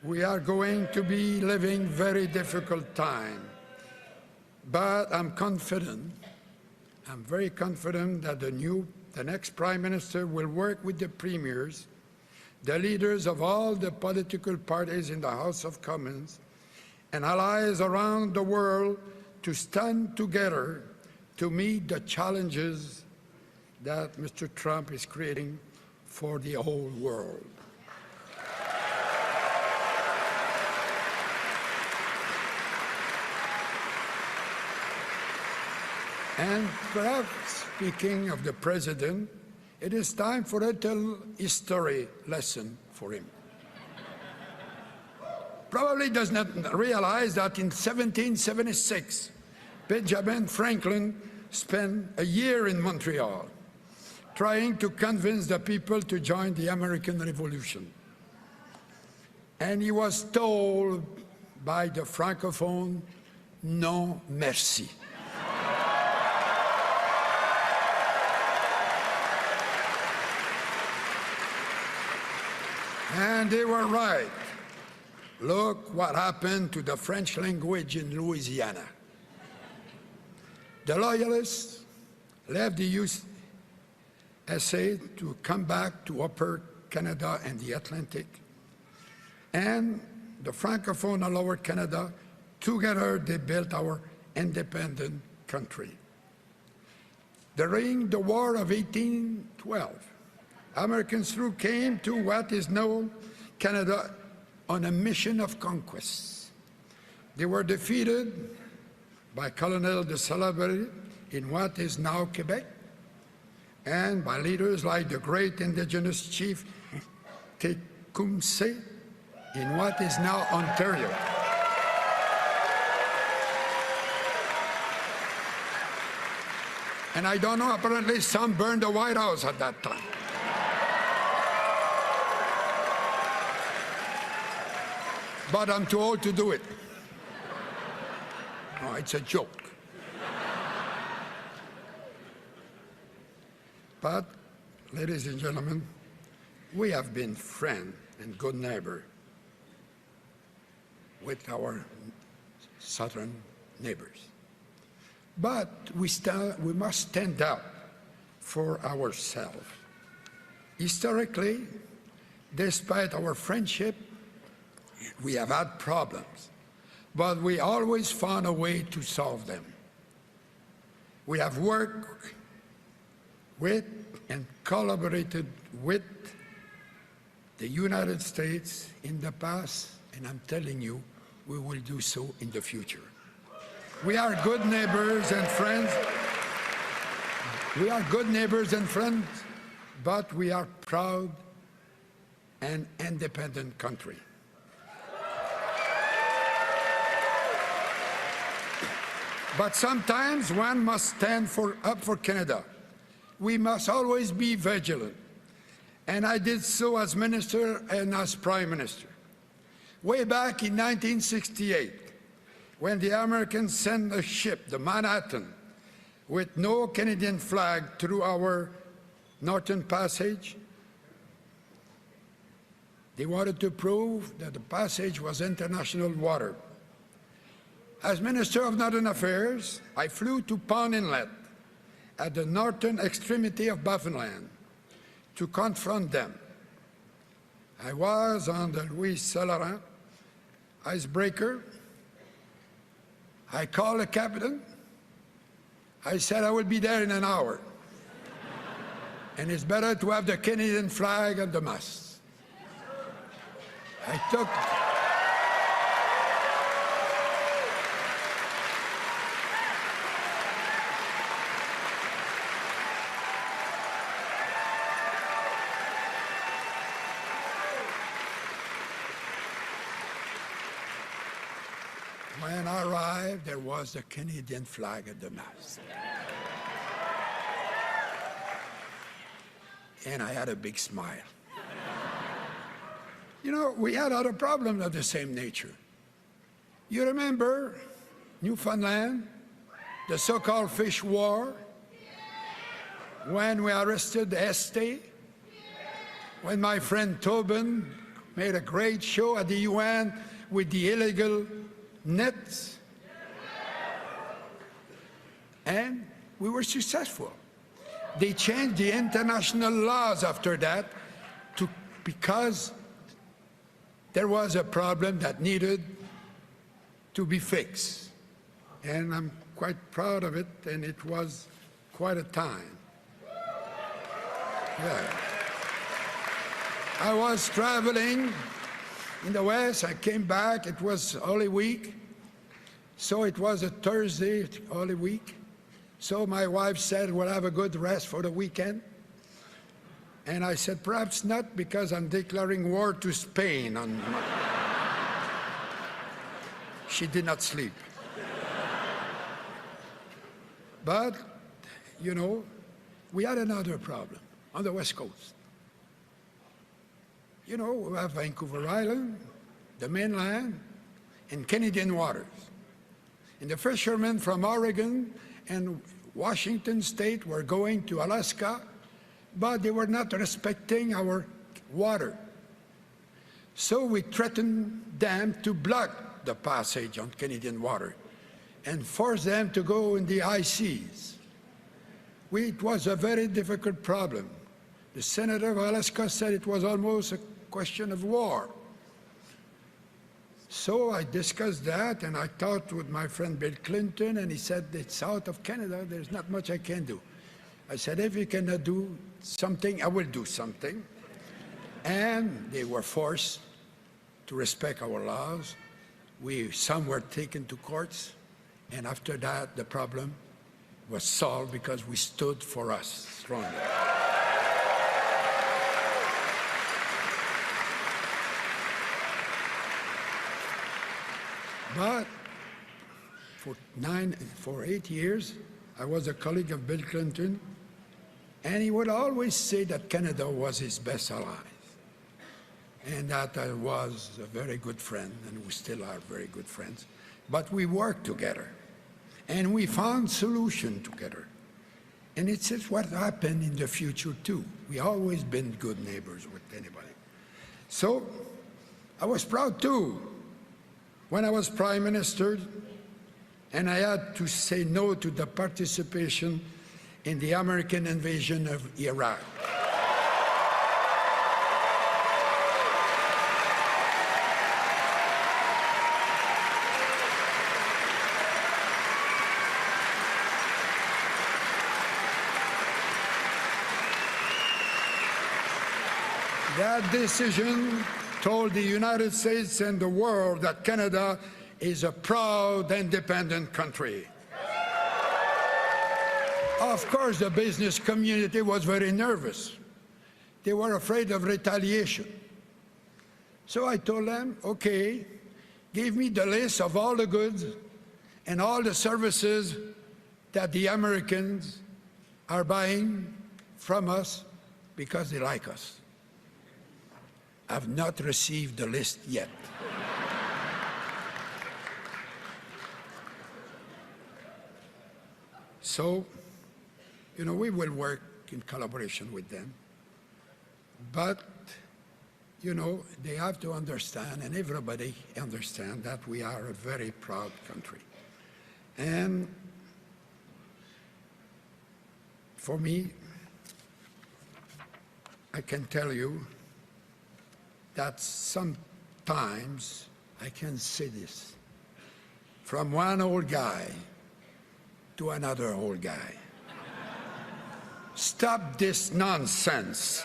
We are going to be living very difficult time. But I'm very confident that the next Prime Minister will work with the Premiers, the leaders of all the political parties in the House of Commons, and allies around the world to stand together to meet the challenges that Mr. Trump is creating for the whole world. And perhaps, speaking of the President, it is time for a little history lesson for him. Probably does not realize that in 1776, Benjamin Franklin spent a year in Montreal trying to convince the people to join the American Revolution. And he was told by the Francophone, non merci. And they were right. Look what happened to the French language in Louisiana. The Loyalists left the USA to come back to Upper Canada and the Atlantic. And the Francophone and Lower Canada, together they built our independent country. During the War of 1812, Americans came to what is known Canada on a mission of conquest. They were defeated by Colonel de Salaberry in what is now Quebec, and by leaders like the great Indigenous chief Tecumseh in what is now Ontario. And I don't know, apparently some burned the White House at that time. But I'm too old to do it. No, it's a joke. But, ladies and gentlemen, we have been friend and good neighbor with our southern neighbors. But we must stand up for ourselves. Historically, despite our friendship, we have had problems, but we always found a way to solve them. We have worked with and collaborated with the United States in the past, and I'm telling you, we will do so in the future. We are good neighbors and friends. We are good neighbors and friends, but we are proud and independent country. But sometimes one must stand up for Canada. We must always be vigilant. And I did so as minister and as prime minister. Way back in 1968, when the Americans sent a ship, the Manhattan, with no Canadian flag through our Northern Passage, they wanted to prove that the passage was international water. As Minister of Northern Affairs, I flew to Pond Inlet at the northern extremity of Baffinland to confront them. I was on the Louis Saint-Laurent icebreaker. I called the captain. I said I will be there in an hour. And it's better to have the Canadian flag at the mast. I took... When I arrived, there was the Canadian flag at the mast. And I had a big smile. You know, we had other problems of the same nature. You remember Newfoundland, the so-called fish war, when we arrested Este, when my friend Tobin made a great show at the UN with the illegal nets, and we were successful. They changed the international laws after that because there was a problem that needed to be fixed. And I'm quite proud of it, and it was quite a time. Yeah. I was traveling in the West. I came back. It was Holy Week. So it was a Thursday, Holy Week. So my wife said, we'll have a good rest for the weekend. And I said, perhaps not, because I'm declaring war to Spain. She did not sleep. But, you know, we had another problem on the West Coast. You know, we have Vancouver Island, the mainland, and Canadian waters. And the fishermen from Oregon and Washington State were going to Alaska, but they were not respecting our water. So we threatened them to block the passage on Canadian water and force them to go in the high seas. It was a very difficult problem. The senator of Alaska said it was almost a question of war. So I discussed that, and I talked with my friend Bill Clinton, and he said, it's out of Canada, there's not much I can do. I said, if you cannot do something, I will do something. And they were forced to respect our laws. Some were taken to courts, and after that, the problem was solved because we stood for us strongly. But for 8 years, I was a colleague of Bill Clinton, and he would always say that Canada was his best ally, and that I was a very good friend, and we still are very good friends. But we worked together, and we found solutions together. And it's what happened in the future, too. We always been good neighbors with anybody. So I was proud, too, when I was Prime Minister, and I had to say no to the participation in the American invasion of Iraq. That decision told the United States and the world that Canada is a proud, independent country. Of course, the business community was very nervous. They were afraid of retaliation. So I told them, okay, give me the list of all the goods and all the services that the Americans are buying from us because they like us. I've not received the list yet. So, you know, we will work in collaboration with them. But, you know, they have to understand, and everybody understand, that we are a very proud country. And for me, I can tell you that sometimes I can say this, from one old guy to another old guy. Stop this nonsense.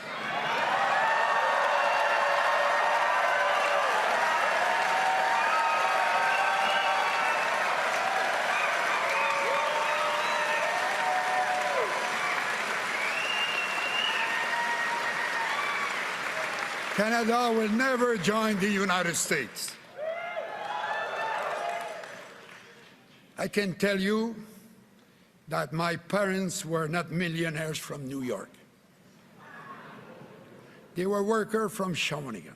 Canada will never join the United States. I can tell you that my parents were not millionaires from New York. They were workers from Shawinigan.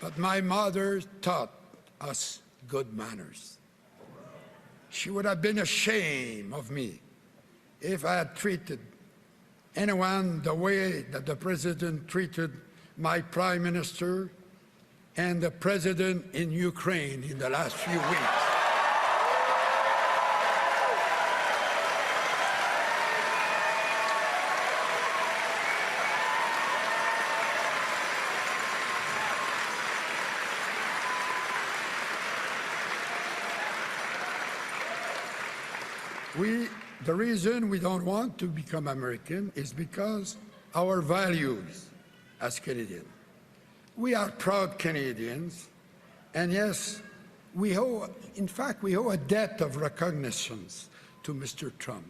But my mother taught us good manners. She would have been ashamed of me if I had treated anyone the way that the president treated my prime minister and the president in Ukraine in the last few weeks. The reason we don't want to become American is because our values as Canadians. We are proud Canadians, and yes, we owe a debt of recognition to Mr. Trump.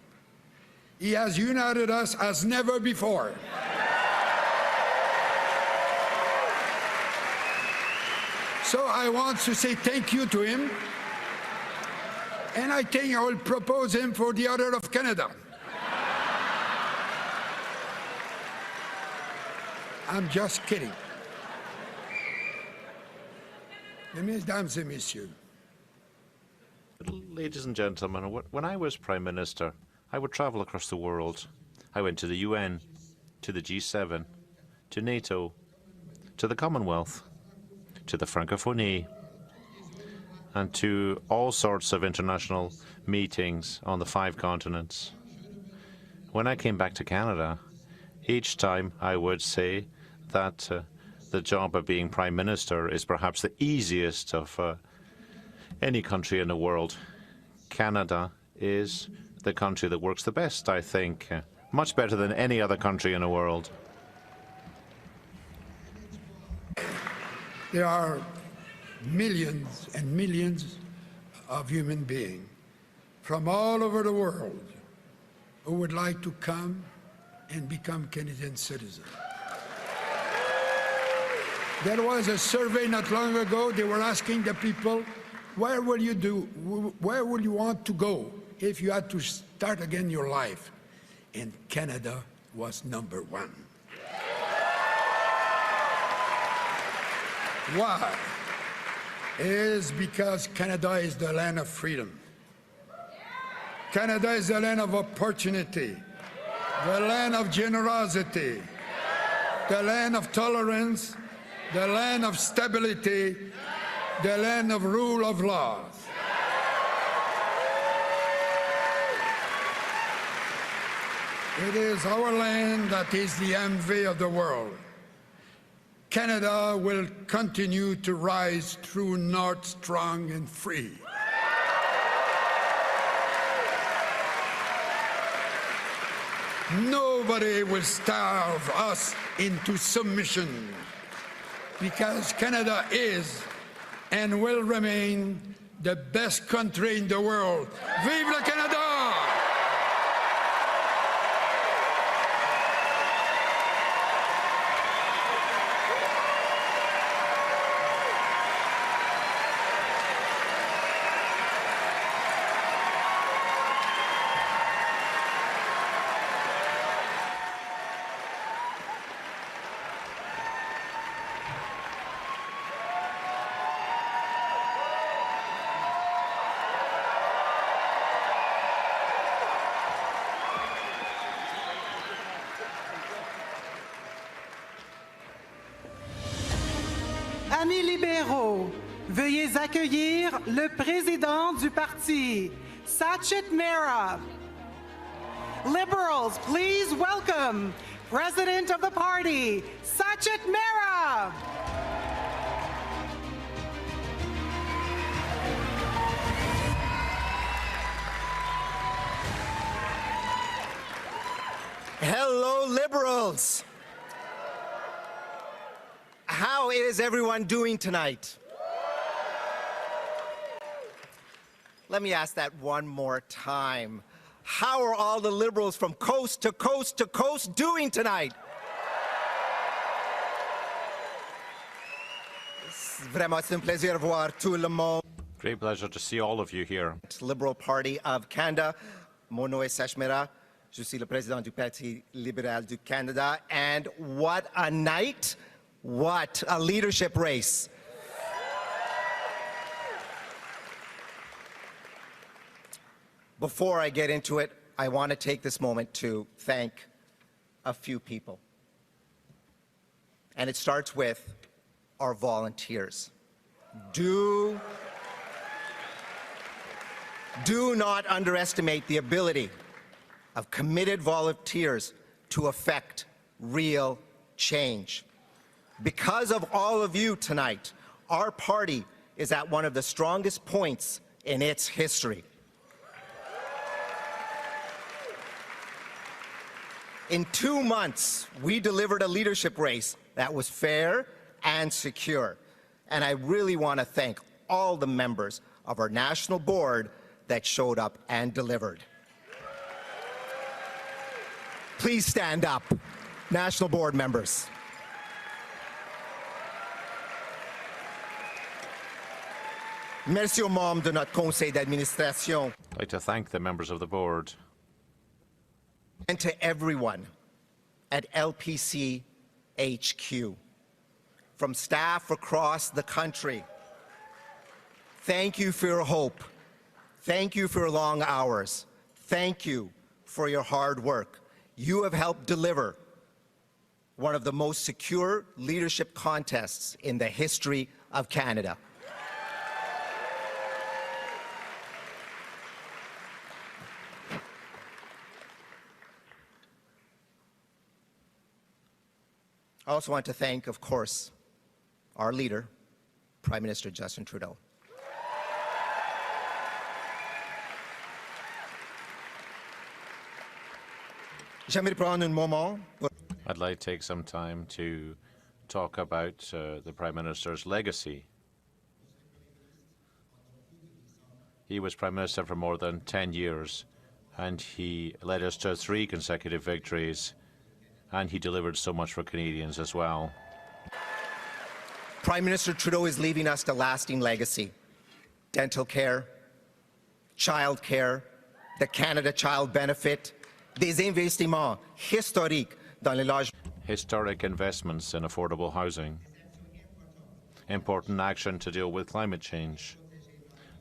He has united us as never before. So I want to say thank you to him. And I think I will propose him for the Order of Canada. I'm just kidding. Mesdames et messieurs. Ladies and gentlemen, when I was Prime Minister, I would travel across the world. I went to the UN, to the G7, to NATO, to the Commonwealth, to the Francophonie, and to all sorts of international meetings on the 5 continents. When I came back to Canada, each time I would say that the job of being Prime Minister is perhaps the easiest of any country in the world. Canada is the country that works the best, I think, much better than any other country in the world. There are millions and millions of human beings from all over the world who would like to come and become Canadian citizens. There was a survey not long ago. They were asking the people, where will you want to go if you had to start again your life? And Canada was number one. Why? It is because Canada is the land of freedom. Canada is the land of opportunity, the land of generosity, the land of tolerance, the land of stability, the land of rule of law. It is our land that is the envy of the world. Canada will continue to rise through north strong and free. Nobody will starve us into submission, because Canada is and will remain the best country in the world. Vive le Canada! Amis libéraux, veuillez accueillir le président du parti, Sachin Mehra. Liberals, please welcome President of the party, Sachin Mehra. Hello, Liberals. How is everyone doing tonight? Let me ask that one more time. How are all the Liberals from coast to coast to coast doing tonight? Vraiment, c'est un plaisir de voir tout le monde. Great pleasure to see all of you here. Liberal Party of Canada. Mon nom est Sachin Mehra. Je suis le président du Parti libéral du Canada. And what a night! What a leadership race. Before I get into it, I want to take this moment to thank a few people. And it starts with our volunteers. Do not underestimate the ability of committed volunteers to affect real change. Because of all of you tonight, our party is at one of the strongest points in its history. In 2 months, we delivered a leadership race that was fair and secure. And I really want to thank all the members of our national board that showed up and delivered. Please stand up, national board members. Merci aux membres de notre conseil d'administration. I'd like to thank the members of the board. And to everyone at LPC HQ, from staff across the country. Thank you for your hope. Thank you for your long hours. Thank you for your hard work. You have helped deliver one of the most secure leadership contests in the history of Canada. I also want to thank, of course, our leader, Prime Minister Justin Trudeau. I'd like to take some time to talk about the Prime Minister's legacy. He was Prime Minister for more than 10 years, and he led us to 3 consecutive victories, and he delivered so much for Canadians as well. Prime Minister Trudeau is leaving us a lasting legacy. Dental care, child care, the Canada Child Benefit, des investissements historiques dans les logements. Historic investments in affordable housing, important action to deal with climate change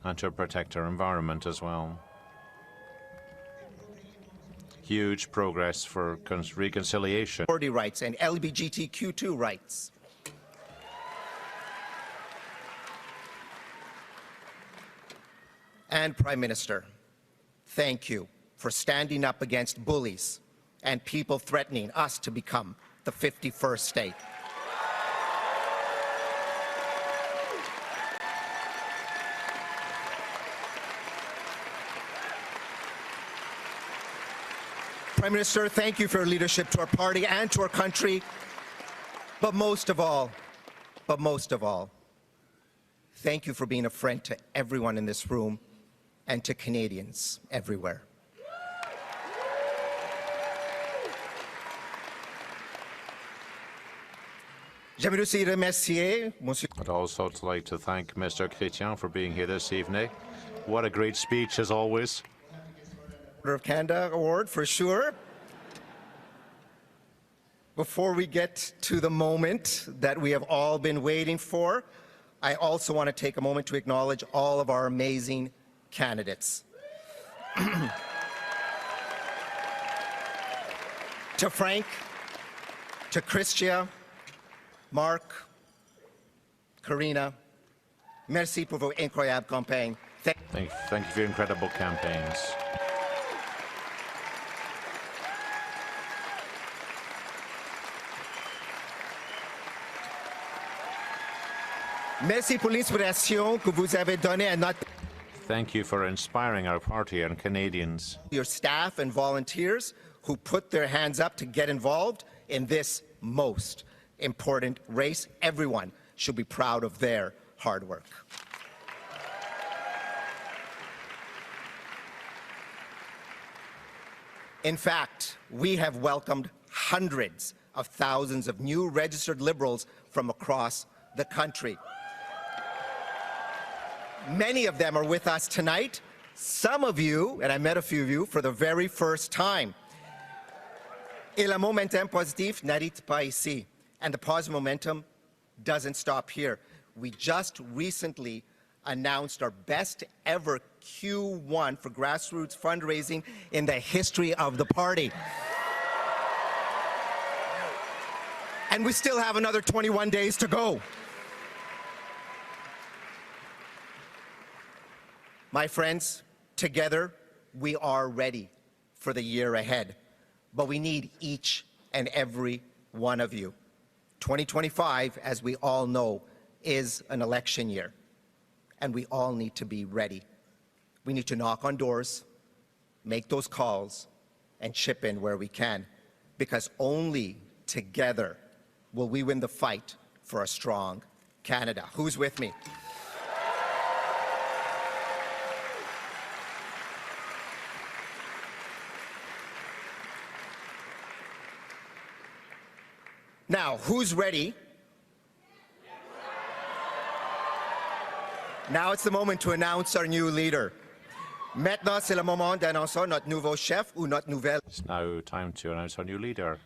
and to protect our environment as well. Huge progress for reconciliation. Minority rights and LGBTQ2 rights. And Prime Minister, thank you for standing up against bullies and people threatening us to become the 51st state. Prime Minister, thank you for your leadership to our party and to our country. But most of all, thank you for being a friend to everyone in this room and to Canadians everywhere. I'd also like to thank Mr. Chrétien for being here this evening. What a great speech, as always. Order of Canada Award, for sure. Before we get to the moment that we have all been waiting for, I also want to take a moment to acknowledge all of our amazing candidates. To Frank, to Chrétien, Mark, Karina, merci pour vos incroyables campagnes. Thank you for your incredible campaigns. Merci pour l'inspiration que vous avez donnée à notre... Thank you for inspiring our party and Canadians. Your staff and volunteers who put their hands up to get involved in this most important race. Everyone should be proud of their hard work. In fact, we have welcomed hundreds of thousands of new registered Liberals from across the country. Many of them are with us tonight. Some of you, and I met a few of you, for the very first time. Et le momentum positif n'arrête pas ici. And the positive momentum doesn't stop here. We just recently announced our best ever Q1 for grassroots fundraising in the history of the party. And we still have another 21 days to go. My friends, together we are ready for the year ahead, but we need each and every one of you. 2025, as we all know, is an election year, and we all need to be ready. We need to knock on doors, make those calls, and chip in where we can, because only together will we win the fight for a strong Canada. Who's with me? Now, who's ready? Now it's the moment to announce our new leader. Maintenant, c'est le moment d'annoncer notre nouveau chef ou notre nouvelle. It's now time to announce our new leader.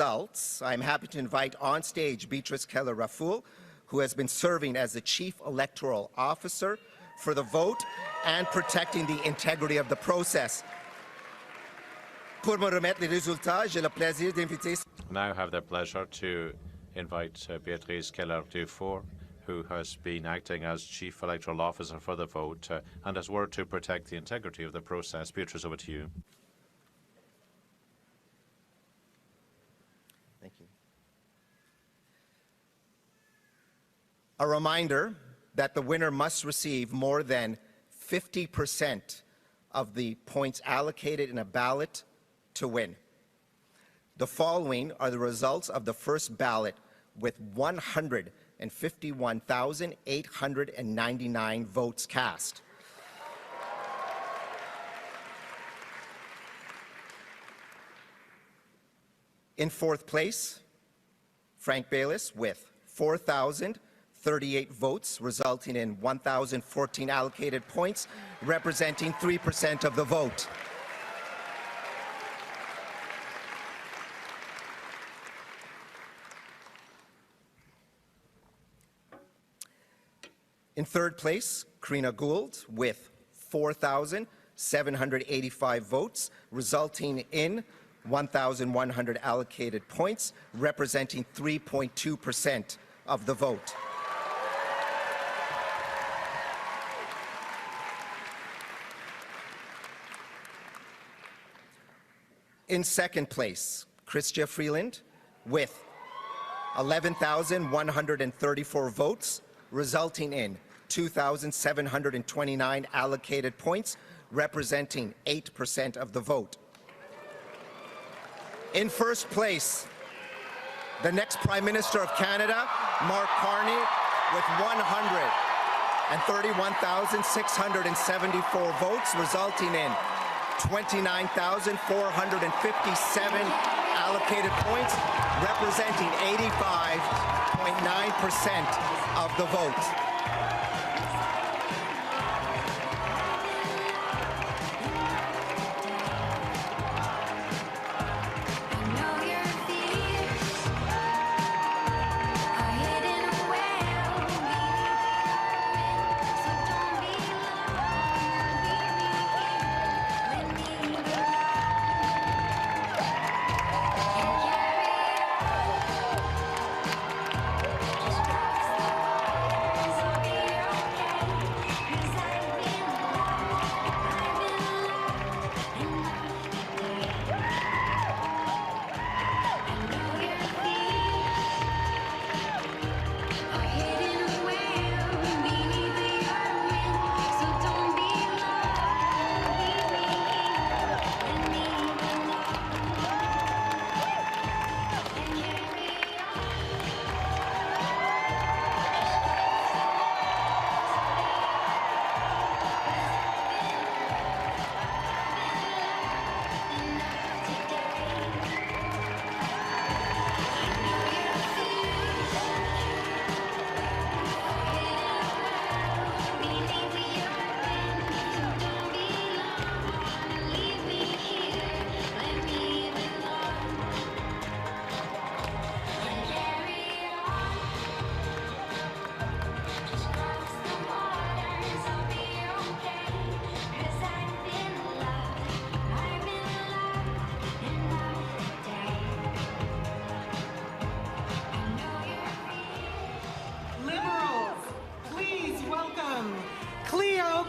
Results. I'm happy to invite on stage Beatrice Keller-Raffoul, who has been serving as the Chief Electoral Officer for the vote and protecting the integrity of the process. Pour me remettre les résultats, j'ai le plaisir d'inviter. Now have the pleasure to invite Beatrice Keller-Raffoul, who has been acting as Chief Electoral Officer for the vote and has worked to protect the integrity of the process. Beatrice, over to you. Thank you. A reminder that the winner must receive more than 50% of the points allocated in a ballot to win. The following are the results of the first ballot with 151,899 votes cast. In fourth place, Frank Baylis with 4,038 votes, resulting in 1,014 allocated points, representing 3% of the vote. In third place, Karina Gould with 4,785 votes, resulting in 1,100 allocated points, representing 3.2% of the vote. In second place, Chrystia Freeland with 11,134 votes, resulting in 2,729 allocated points, representing 8% of the vote. In first place, the next Prime Minister of Canada, Mark Carney, with 131,674 votes, resulting in 29,457 allocated points, representing 85.9% of the vote.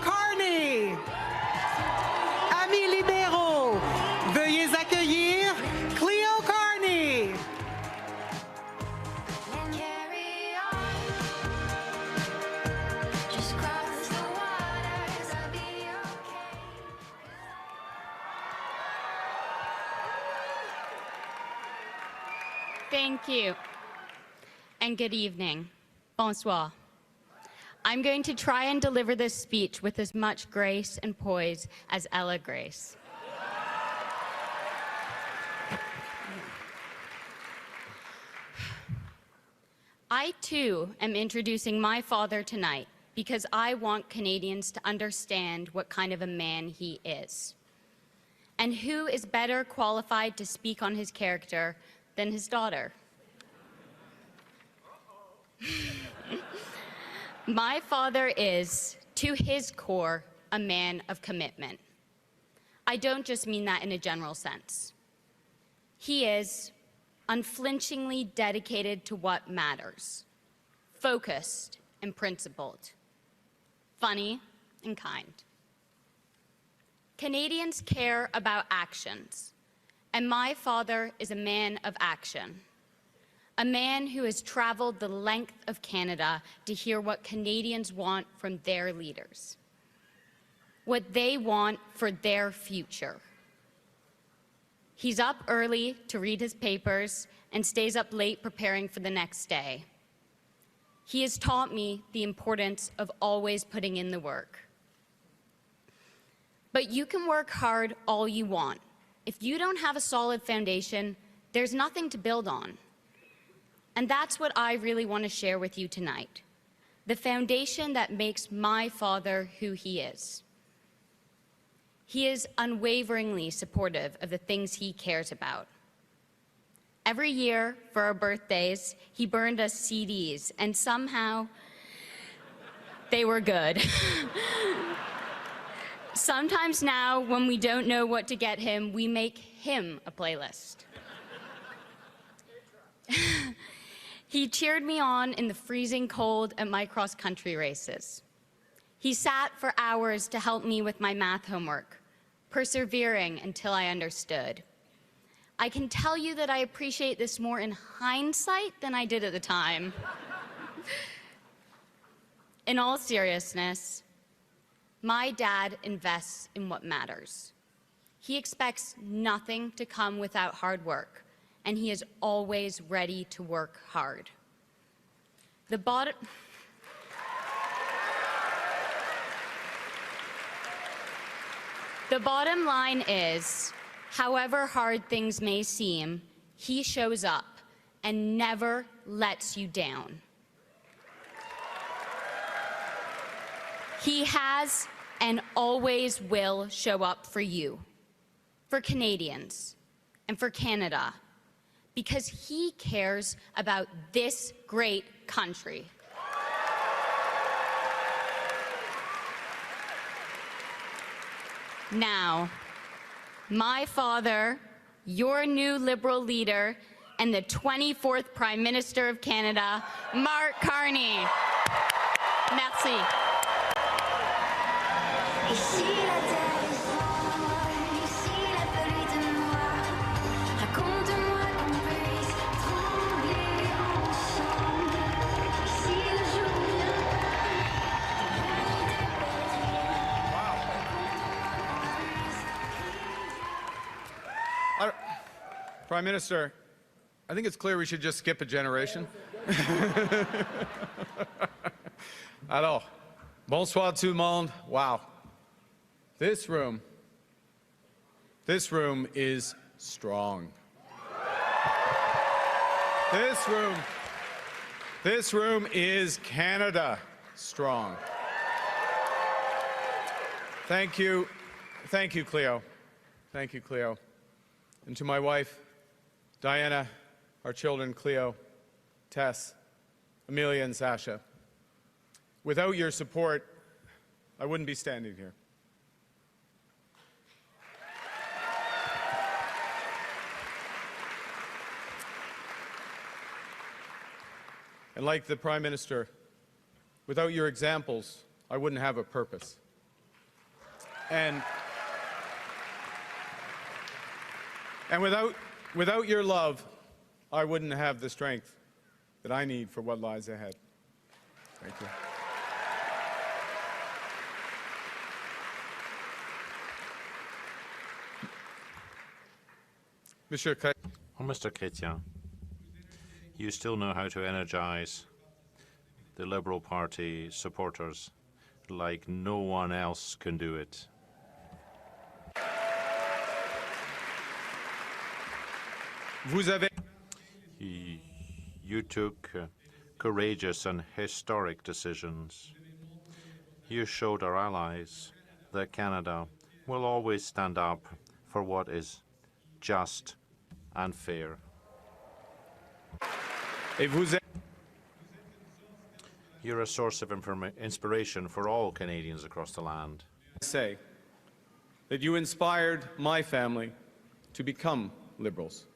Carney. Amis libéraux, veuillez accueillir Cleo Carney. Thank you, and good evening. Bonsoir. I'm going to try and deliver this speech with as much grace and poise as Ella Grace. I, too, am introducing my father tonight because I want Canadians to understand what kind of a man he is. And who is better qualified to speak on his character than his daughter? My father is, to his core, a man of commitment. I don't just mean that in a general sense. He is unflinchingly dedicated to what matters, focused and principled, funny and kind. Canadians care about actions, and my father is a man of action. A man who has traveled the length of Canada to hear what Canadians want from their leaders, what they want for their future. He's up early to read his papers and stays up late preparing for the next day. He has taught me the importance of always putting in the work. But you can work hard all you want. If you don't have a solid foundation, there's nothing to build on. And that's what I really want to share with you tonight. The foundation that makes my father who he is. He is unwaveringly supportive of the things he cares about. Every year for our birthdays, he burned us CDs, and somehow they were good. Sometimes now, when we don't know what to get him, we make him a playlist. He cheered me on in the freezing cold at my cross-country races. He sat for hours to help me with my math homework, persevering until I understood. I can tell you that I appreciate this more in hindsight than I did at the time. In all seriousness, my dad invests in what matters. He expects nothing to come without hard work, and he is always ready to work hard. The bottom line is, however hard things may seem, he shows up and never lets you down. He has and always will show up for you, for Canadians, and for Canada, because he cares about this great country. Now, my father, your new Liberal leader, and the 24th Prime Minister of Canada, Mark Carney. Merci. Prime Minister, I think it's clear we should just skip a generation. Alors, bonsoir tout le monde. Wow. This room is strong. This room is Canada strong. Thank you, Cleo. Thank you, Cleo. And to my wife, Diana, our children, Cleo, Tess, Amelia, and Sasha. Without your support, I wouldn't be standing here. And like the Prime Minister, without your examples, I wouldn't have a purpose. And without your love, I wouldn't have the strength that I need for what lies ahead. Thank you. Mr. Chrétien, you still know how to energize the Liberal Party supporters like no one else can do it. You took courageous and historic decisions. You showed our allies that Canada will always stand up for what is just and fair. You're a source of inspiration for all Canadians across the land. Say that you inspired my family to become Liberals,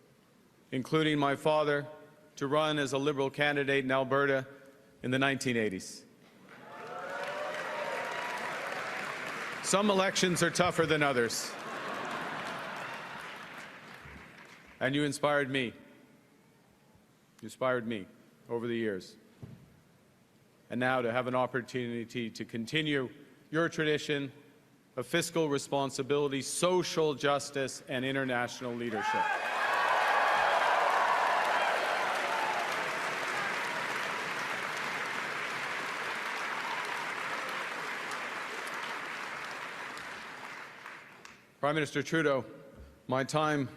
including my father to run as a Liberal candidate in Alberta in the 1980s. Some elections are tougher than others. And you inspired me. You inspired me over the years. And now to have an opportunity to continue your tradition of fiscal responsibility, social justice, and international leadership. Prime Minister Trudeau, my time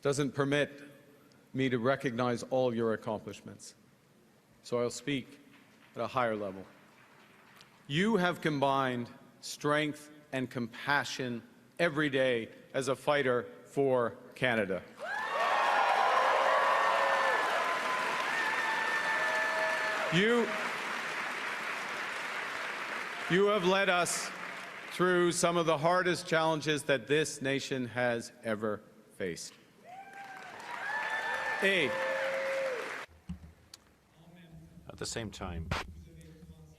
doesn't permit me to recognize all your accomplishments. So I'll speak at a higher level. You have combined strength and compassion every day as a fighter for Canada. You have led us through some of the hardest challenges that this nation has ever faced. At the same time,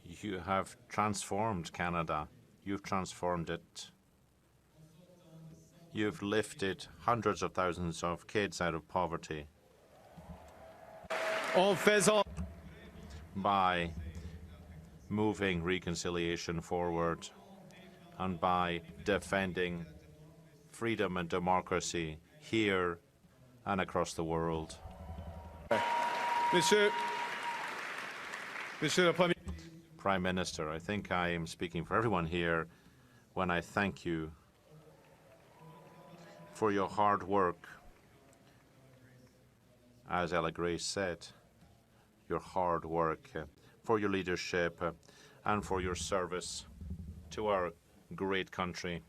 you have transformed Canada. You've transformed it. You've lifted hundreds of thousands of kids out of poverty. By moving reconciliation forward and by defending freedom and democracy here and across the world. Prime Minister, I think I am speaking for everyone here when I thank you for your hard work. As Ella Grace said, your hard work, for your leadership, and for your service to our great country.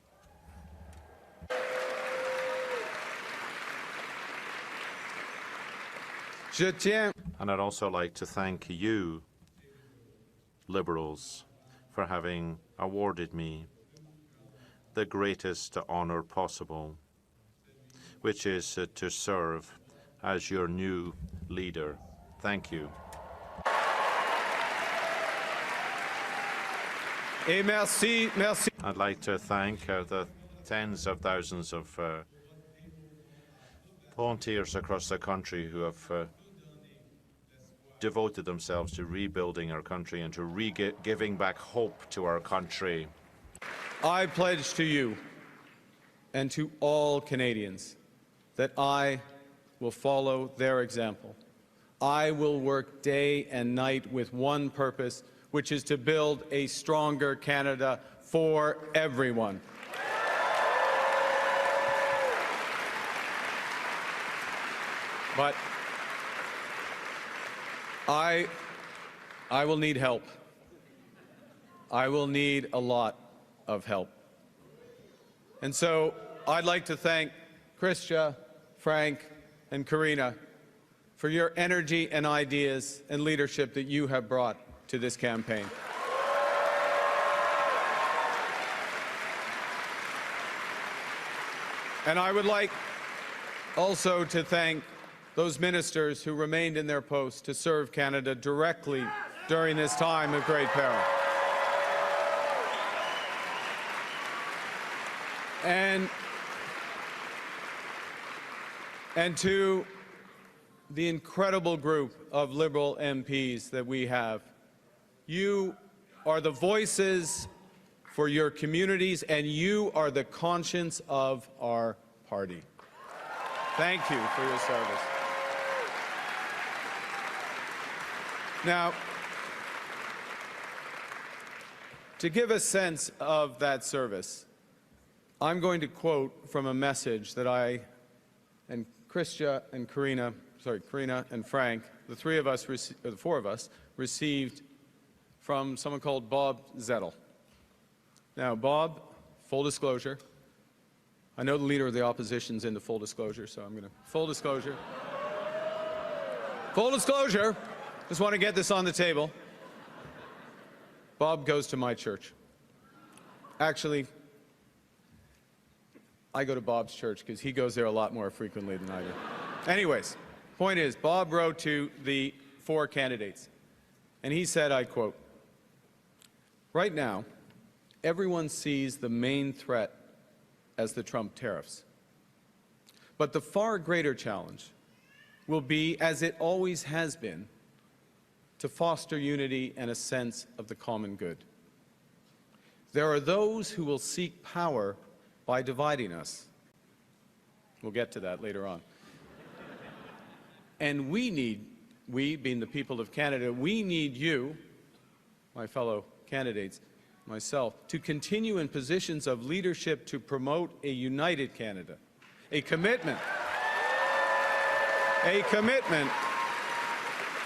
And I'd also like to thank you, Liberals, for having awarded me the greatest honor possible, which is to serve as your new leader. Thank you. I'd like to thank the tens of thousands of volunteers across the country who have devoted themselves to rebuilding our country and to giving back hope to our country. I pledge to you and to all Canadians that I will follow their example. I will work day and night with one purpose, which is to build a stronger Canada for everyone. But I will need help. I will need a lot of help. And so I'd like to thank Chrétien, Frank, and Karina for your energy and ideas and leadership that you have brought to this campaign. And I would like also to thank those ministers who remained in their posts to serve Canada directly during this time of great peril. And to the incredible group of Liberal MPs that we have, you are the voices for your communities, and you are the conscience of our party. Thank you for your service. Now, to give a sense of that service, I'm going to quote from a message that I and Chrétien and Karina and Frank, the four of us, received from someone called Bob Zettel. Now, Bob, full disclosure, I know the leader of the opposition's into full disclosure, so I'm going to full disclosure. Full disclosure. Just want to get this on the table. Bob goes to my church. Actually, I go to Bob's church because he goes there a lot more frequently than I do. Anyways, point is, Bob wrote to the four candidates, and he said, I quote, "Right now, everyone sees the main threat as the Trump tariffs. But the far greater challenge will be, as it always has been, to foster unity and a sense of the common good. There are those who will seek power by dividing us." We'll get to that later on. And we being the people of Canada, we need you, my fellow candidates, myself, to continue in positions of leadership to promote a united Canada, a commitment a commitment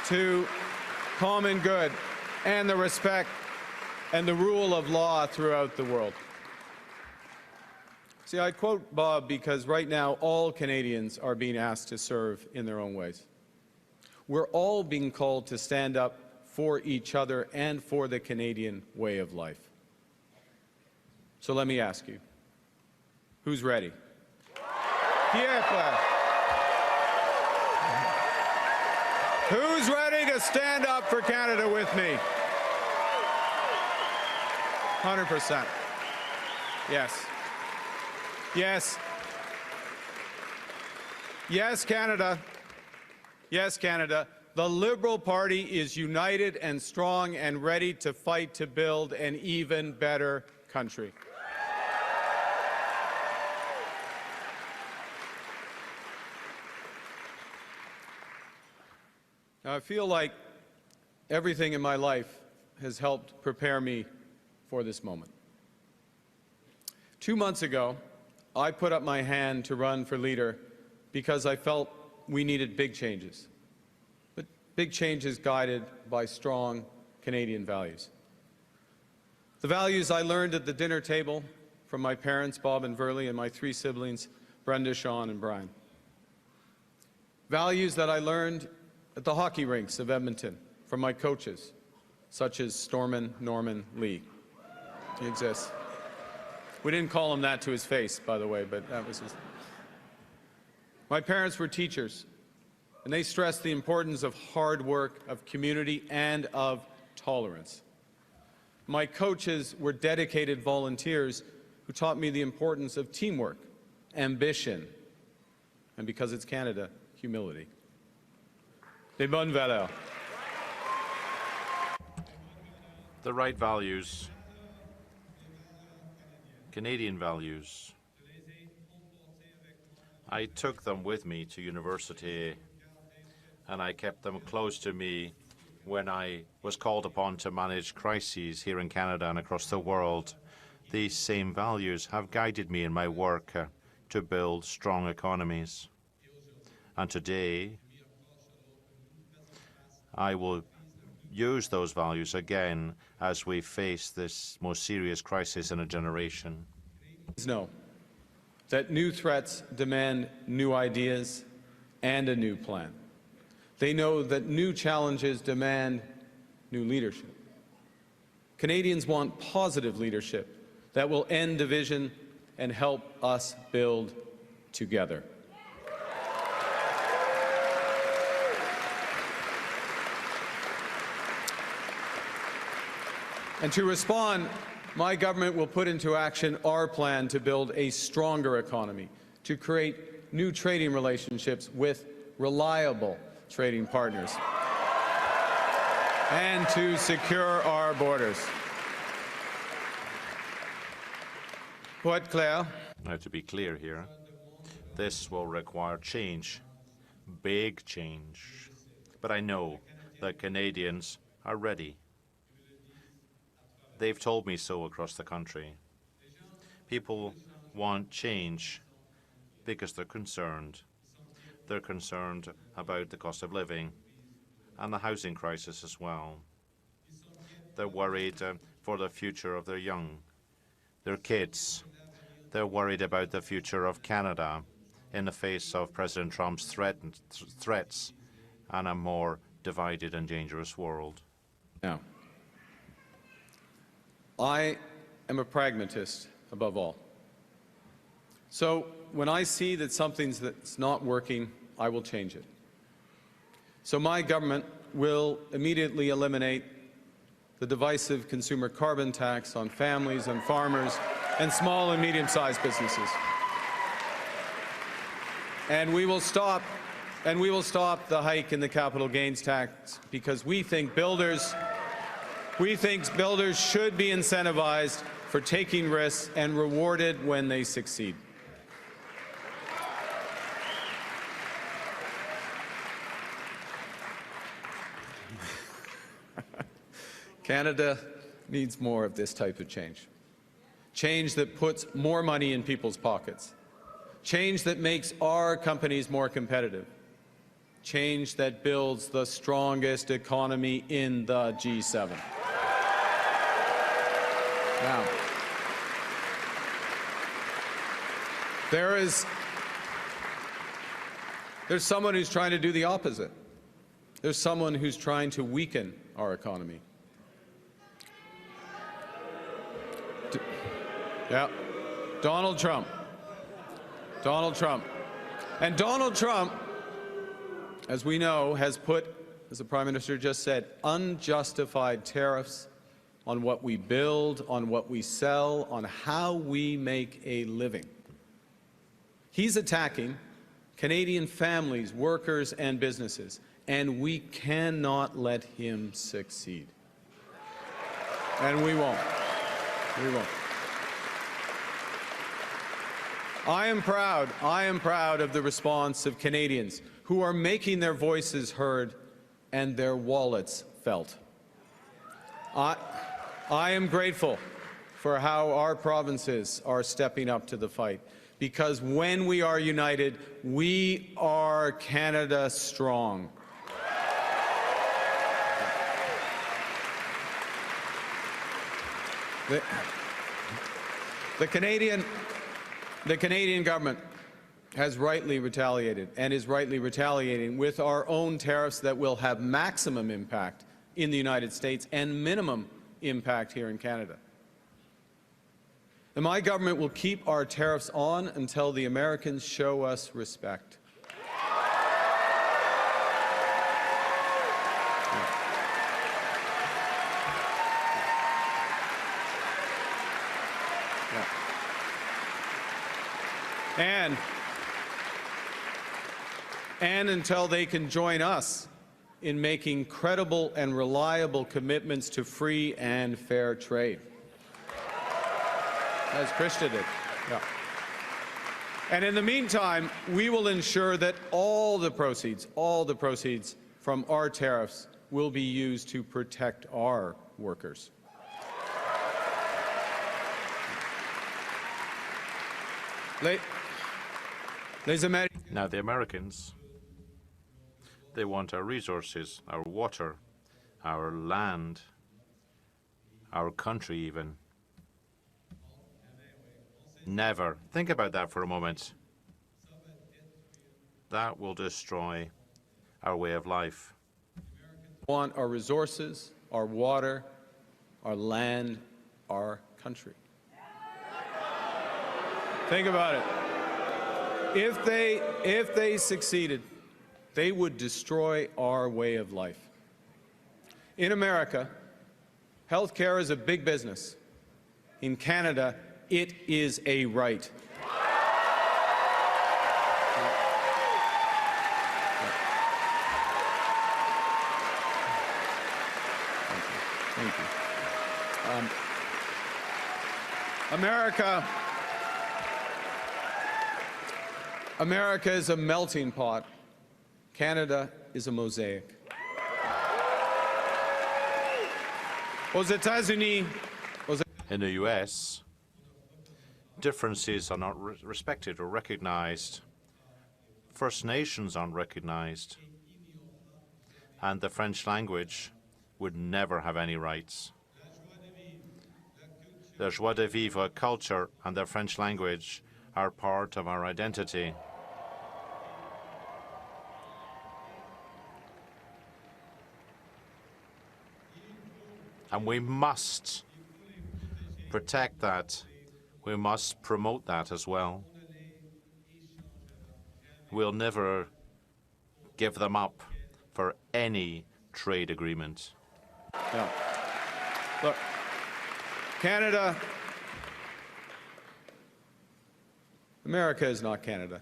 to common good and the respect and the rule of law throughout the world. See, I quote Bob because right now all Canadians are being asked to serve in their own ways. We're all being called to stand up for each other and for the Canadian way of life. So let me ask you, who's ready? Pierre Claire. Who's ready to stand up for Canada with me? 100%. Yes. Yes. Yes, Canada. Yes, Canada. The Liberal Party is united and strong and ready to fight to build an even better country. Now, I feel like everything in my life has helped prepare me for this moment. 2 months ago, I put up my hand to run for leader because I felt we needed big changes, but big changes guided by strong Canadian values. The values I learned at the dinner table from my parents, Bob and Verly, and my 3 siblings, Brenda, Sean, and Brian. Values that I learned at the hockey rinks of Edmonton from my coaches, such as Stormin Norman Lee. He exists. We didn't call him that to his face, by the way, but that was his. My parents were teachers, and they stressed the importance of hard work, of community, and of tolerance. My coaches were dedicated volunteers who taught me the importance of teamwork, ambition, and because it's Canada, humility. Des bonnes valeurs. The right values, Canadian values. I took them with me to university, and I kept them close to me when I was called upon to manage crises here in Canada and across the world. These same values have guided me in my work to build strong economies. And today, I will use those values again as we face this most serious crisis in a generation. Know that new threats demand new ideas and a new plan. They know that new challenges demand new leadership. Canadians want positive leadership that will end division and help us build together. And to respond, my government will put into action our plan to build a stronger economy, to create new trading relationships with reliable trading partners, and to secure our borders. Pour être clair. Now, to be clear here, this will require change, big change. But I know that Canadians are ready. They've told me so across the country. People want change because they're concerned. They're concerned about the cost of living and the housing crisis as well. They're worried for the future of their young, their kids. They're worried about the future of Canada in the face of President Trump's threats and a more divided and dangerous world. Now, I am a pragmatist above all. So when I see that something's that's not working, I will change it. So my government will immediately eliminate the divisive consumer carbon tax on families and farmers and small and medium-sized businesses. And we will stop the hike in the capital gains tax because we think builders should be incentivized for taking risks and rewarded when they succeed. Canada needs more of this type of change. Change that puts more money in people's pockets. Change that makes our companies more competitive. change that builds the strongest economy in the G7. Now, there's someone who's trying to do the opposite. There's someone who's trying to weaken our economy. Yeah, Donald Trump. Donald Trump. And Donald Trump, as we know, has put, as the Prime Minister just said, unjustified tariffs on what we build, on what we sell, on how we make a living. He's attacking Canadian families, workers, and businesses, and we cannot let him succeed. And we won't. We won't. I am proud of the response of Canadians who are making their voices heard and their wallets felt. I am grateful for how our provinces are stepping up to the fight, because when we are united, we are Canada strong. The Canadian government has rightly retaliated and is rightly retaliating with our own tariffs that will have maximum impact in the United States and minimum impact here in Canada. And my government will keep our tariffs on until the Americans show us respect. And until they can join us in making credible and reliable commitments to free and fair trade. As Krista did. Yeah. And in the meantime, we will ensure that all the proceeds from our tariffs will be used to protect our workers. Now, the Americans, they want our resources, our water, our land, our country even. Never. Think about that for a moment. That will destroy our way of life. Want our resources, our water, our land, our country. Think about it. If they succeeded, they would destroy our way of life. In America, healthcare is a big business. In Canada, it is a right. Thank you. America is a melting pot. Canada is a mosaic. In the U.S., differences are not respected or recognized. First Nations aren't recognized. And the French language would never have any rights. The joie de vivre culture and the French language are part of our identity. And we must protect that. We must promote that as well. We'll never give them up for any trade agreement. Yeah. Look, America is not Canada.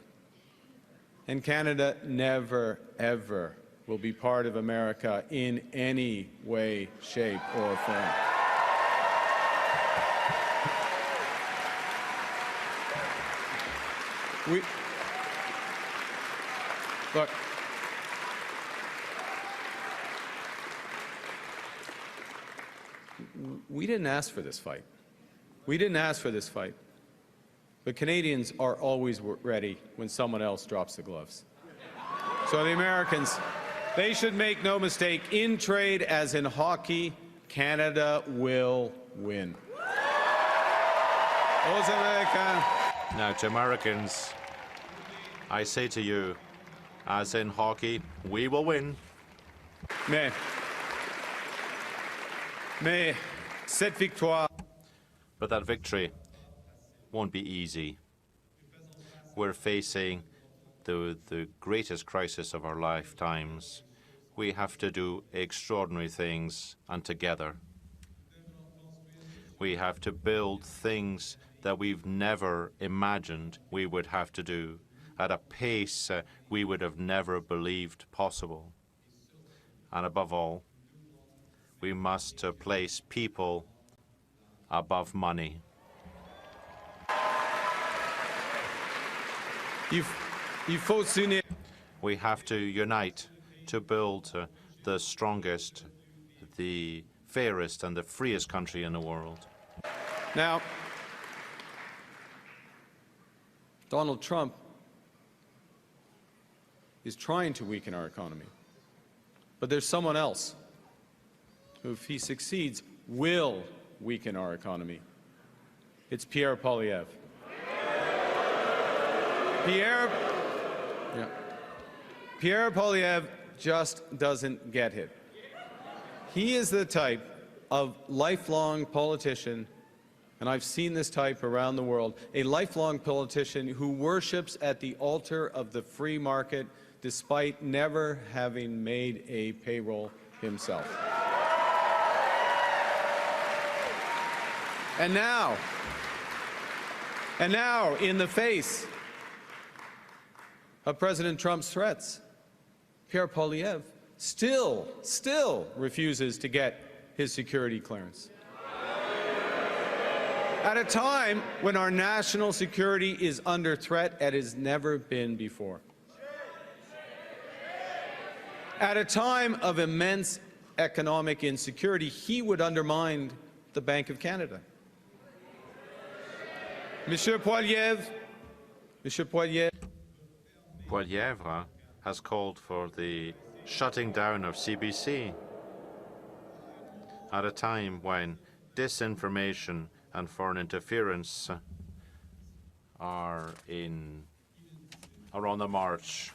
And Canada never, ever will be part of America in any way, shape, or form. Look, we didn't ask for this fight. We didn't ask for this fight. But Canadians are always ready when someone else drops the gloves. So the Americans, they should make no mistake, in trade as in hockey, Canada will win. Now, to Americans, I say to you, as in hockey, we will win. Mais cette victoire. But that victory won't be easy. We're facing the greatest crisis of our lifetimes. We have to do extraordinary things, and together. We have to build things that we've never imagined we would have to do at a pace we would have never believed possible. And above all, we must place people above money. We have to unite to build the strongest, the fairest, and the freest country in the world. Now, Donald Trump is trying to weaken our economy. But there's someone else who, if he succeeds, will weaken our economy. It's Pierre Poilievre. Pierre Poilievre just doesn't get it. He is the type of lifelong politician, and I've seen this type around the world, a lifelong politician who worships at the altar of the free market despite never having made a payroll himself. And now, in the face of President Trump's threats, Pierre Poilievre still refuses to get his security clearance. At a time when our national security is under threat as it has never been before. At a time of immense economic insecurity, he would undermine the Bank of Canada. Monsieur Poilievre has called for the shutting down of CBC at a time when disinformation and foreign interference are on the march.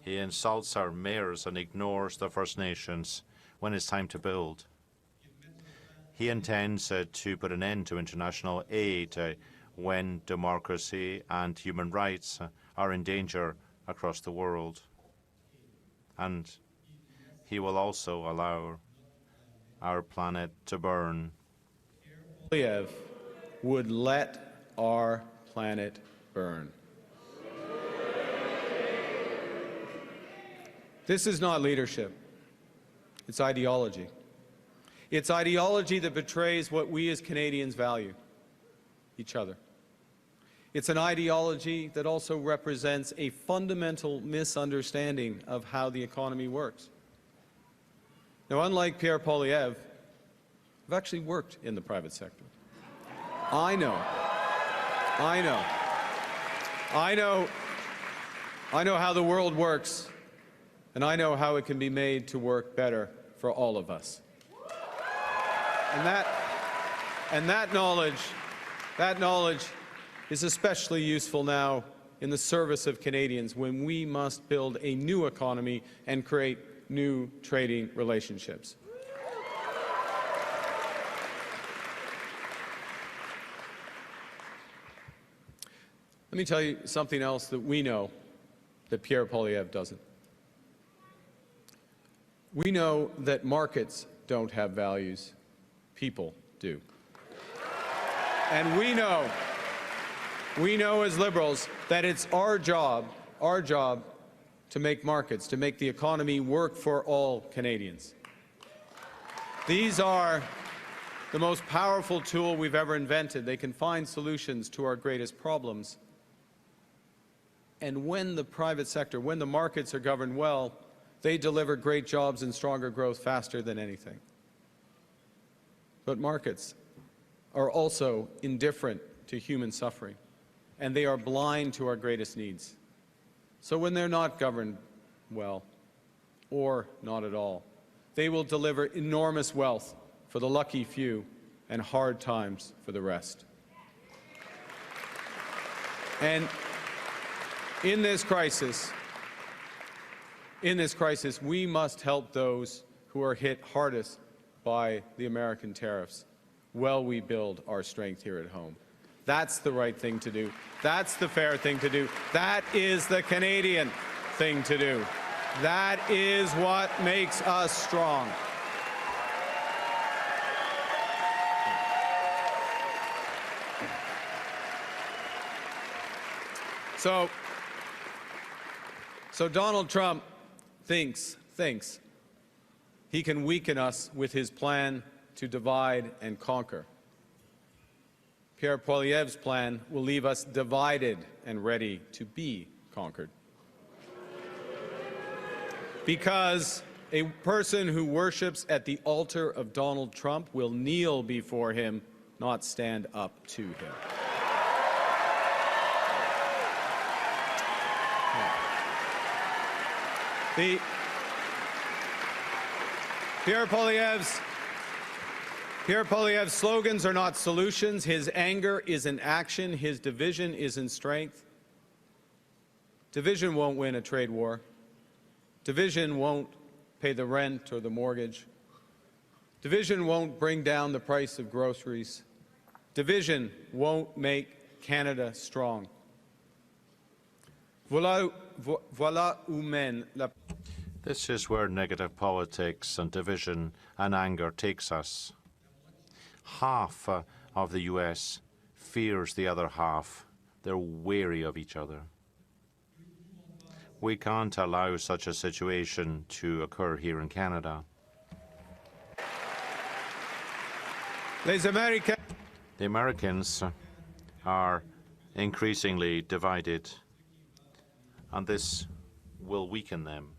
He insults our mayors and ignores the First Nations when it's time to build. He intends to put an end to international aid when democracy and human rights are in danger across the world. And he will also allow our planet to burn. Poilievre would let our planet burn. This is not leadership. It's ideology. It's ideology that betrays what we as Canadians value, each other. It's an ideology that also represents a fundamental misunderstanding of how the economy works. Now, unlike Pierre Poilievre, I've actually worked in the private sector. I know how the world works, and I know how it can be made to work better for all of us. And that knowledge is especially useful now in the service of Canadians when we must build a new economy and create new trading relationships. Let me tell you something else that we know that Pierre Poilievre doesn't. We know that markets don't have values, people do. And we know as Liberals that it's our job to make markets, to make the economy work for all Canadians. These are the most powerful tool we've ever invented. They can find solutions to our greatest problems. And when the private sector, when the markets are governed well, they deliver great jobs and stronger growth faster than anything. But markets are also indifferent to human suffering, and they are blind to our greatest needs. So when they're not governed well, or not at all. They will deliver enormous wealth for the lucky few and hard times for the rest. And in this crisis, we must help those who are hit hardest by the American tariffs while we build our strength here at home. That's the right thing to do. That's the fair thing to do. That is the Canadian thing to do. That is what makes us strong. So Donald Trump thinks he can weaken us with his plan to divide and conquer. Pierre Poilievre's plan will leave us divided and ready to be conquered. Because a person who worships at the altar of Donald Trump will kneel before him, not stand up to him. Pierre Poilievre's slogans are not solutions. His anger is in action. His division is in strength. Division won't win a trade war. Division won't pay the rent or the mortgage. Division won't bring down the price of groceries. Division won't make Canada strong. This is where negative politics and division and anger takes us. Half of the U.S. fears the other half. They're wary of each other. We can't allow such a situation to occur here in Canada. The Americans are increasingly divided, and this will weaken them.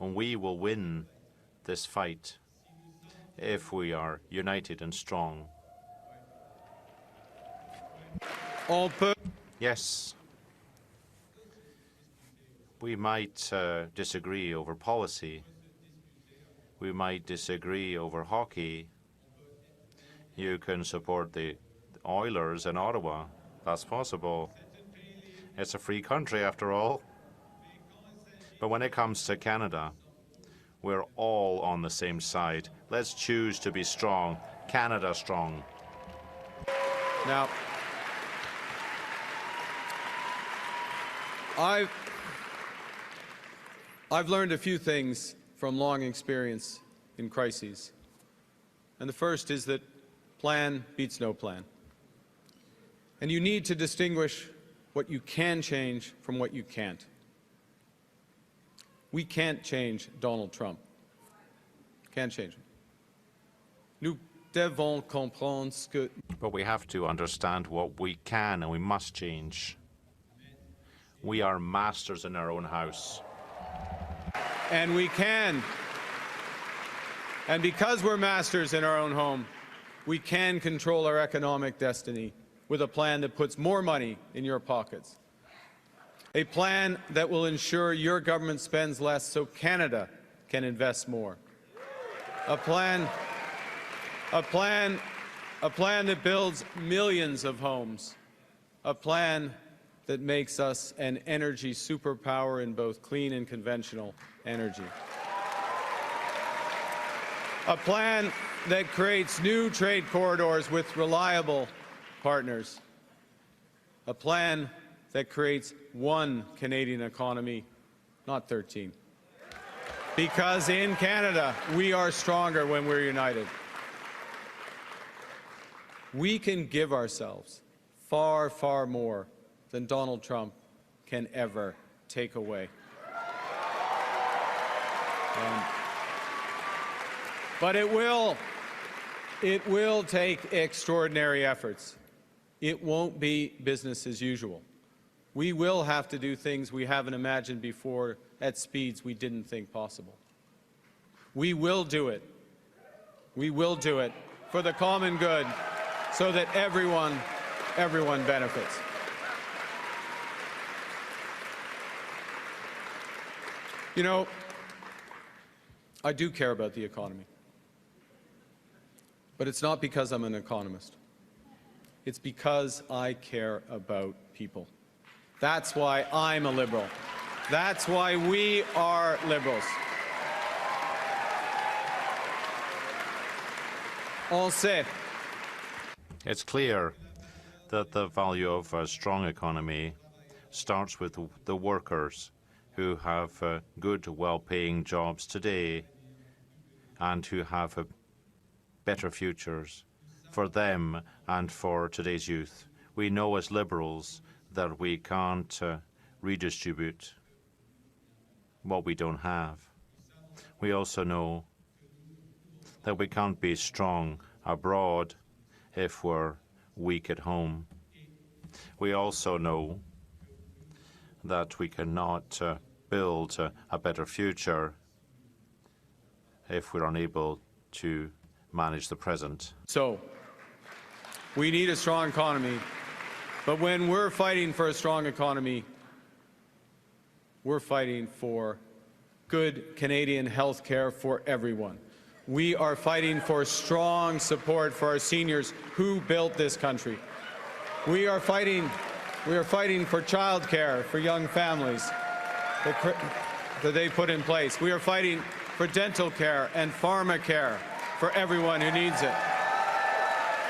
And we will win this fight if we are united and strong. Yes, we might disagree over policy. We might disagree over hockey. You can support the Oilers in Ottawa. That's possible. It's a free country, after all. But when it comes to Canada, we're all on the same side. Let's choose to be strong. Canada strong. Now, I've learned a few things from long experience in crises. And the first is that plan beats no plan. And you need to distinguish what you can change from what you can't. We can't change Donald Trump. Can't change him. Nous devons comprendre ce que... But we have to understand what we can and we must change. We are masters in our own house. And we can. And because we're masters in our own home, we can control our economic destiny with a plan that puts more money in your pockets. A plan that will ensure your government spends less so Canada can invest more. A plan that builds millions of homes. A plan that makes us an energy superpower in both clean and conventional energy. A plan that creates new trade corridors with reliable partners. A plan that creates one Canadian economy, not 13. Because in Canada, we are stronger when we're united. We can give ourselves far, far more than Donald Trump can ever take away. But it will take extraordinary efforts. It won't be business as usual. We will have to do things we haven't imagined before at speeds we didn't think possible. We will do it. We will do it for the common good so that everyone benefits. You know, I do care about the economy. But it's not because I'm an economist. It's because I care about people. That's why I'm a Liberal. That's why we are Liberals. On sait. It's clear that the value of a strong economy starts with the workers who have good, well-paying jobs today and who have better futures for them and for today's youth. We know as Liberals that we can't redistribute what we don't have. We also know that we can't be strong abroad if we're weak at home. We also know that we cannot build a better future if we're unable to manage the present. So, we need a strong economy, but when we're fighting for a strong economy, we're fighting for good Canadian health care for everyone. We are fighting for strong support for our seniors who built this country. We are fighting for child care for young families that they put in place. We are fighting for dental care and pharma care for everyone who needs it.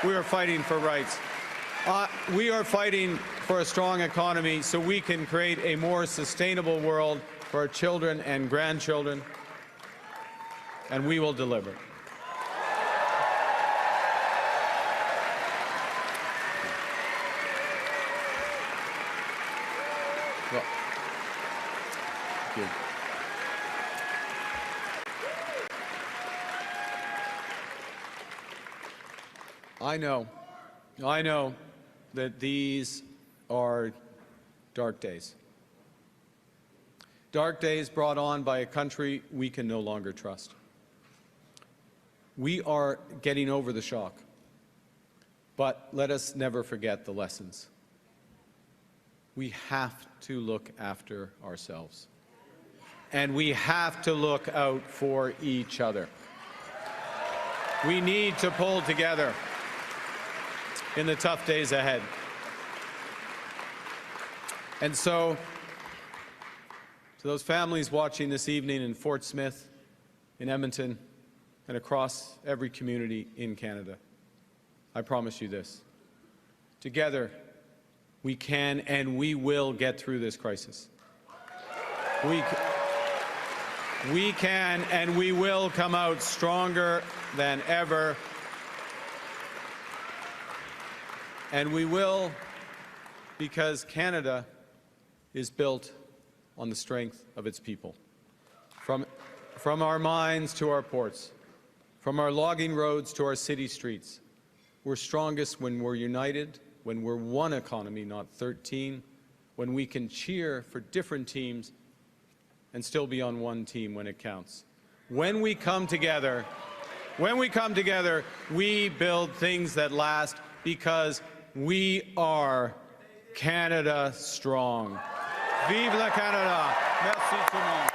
We are fighting for rights. We are fighting for a strong economy so we can create a more sustainable world for our children and grandchildren, and we will deliver. Well, thank you. I know that these are dark days. Dark days brought on by a country we can no longer trust. We are getting over the shock, but let us never forget the lessons. We have to look after ourselves, and we have to look out for each other. We need to pull together in the tough days ahead. And so, to those families watching this evening in Fort Smith, in Edmonton, and across every community in Canada, I promise you this. Together, we can and we will get through this crisis. We can and we will come out stronger than ever. And we will, because Canada is built on the strength of its people. From our mines to our ports, from our logging roads to our city streets, we're strongest when we're united, when we're one economy, not 13, when we can cheer for different teams and still be on one team when it counts. When we come together, we build things that last because we are Canada strong. Vive la Canada! Merci tout le monde.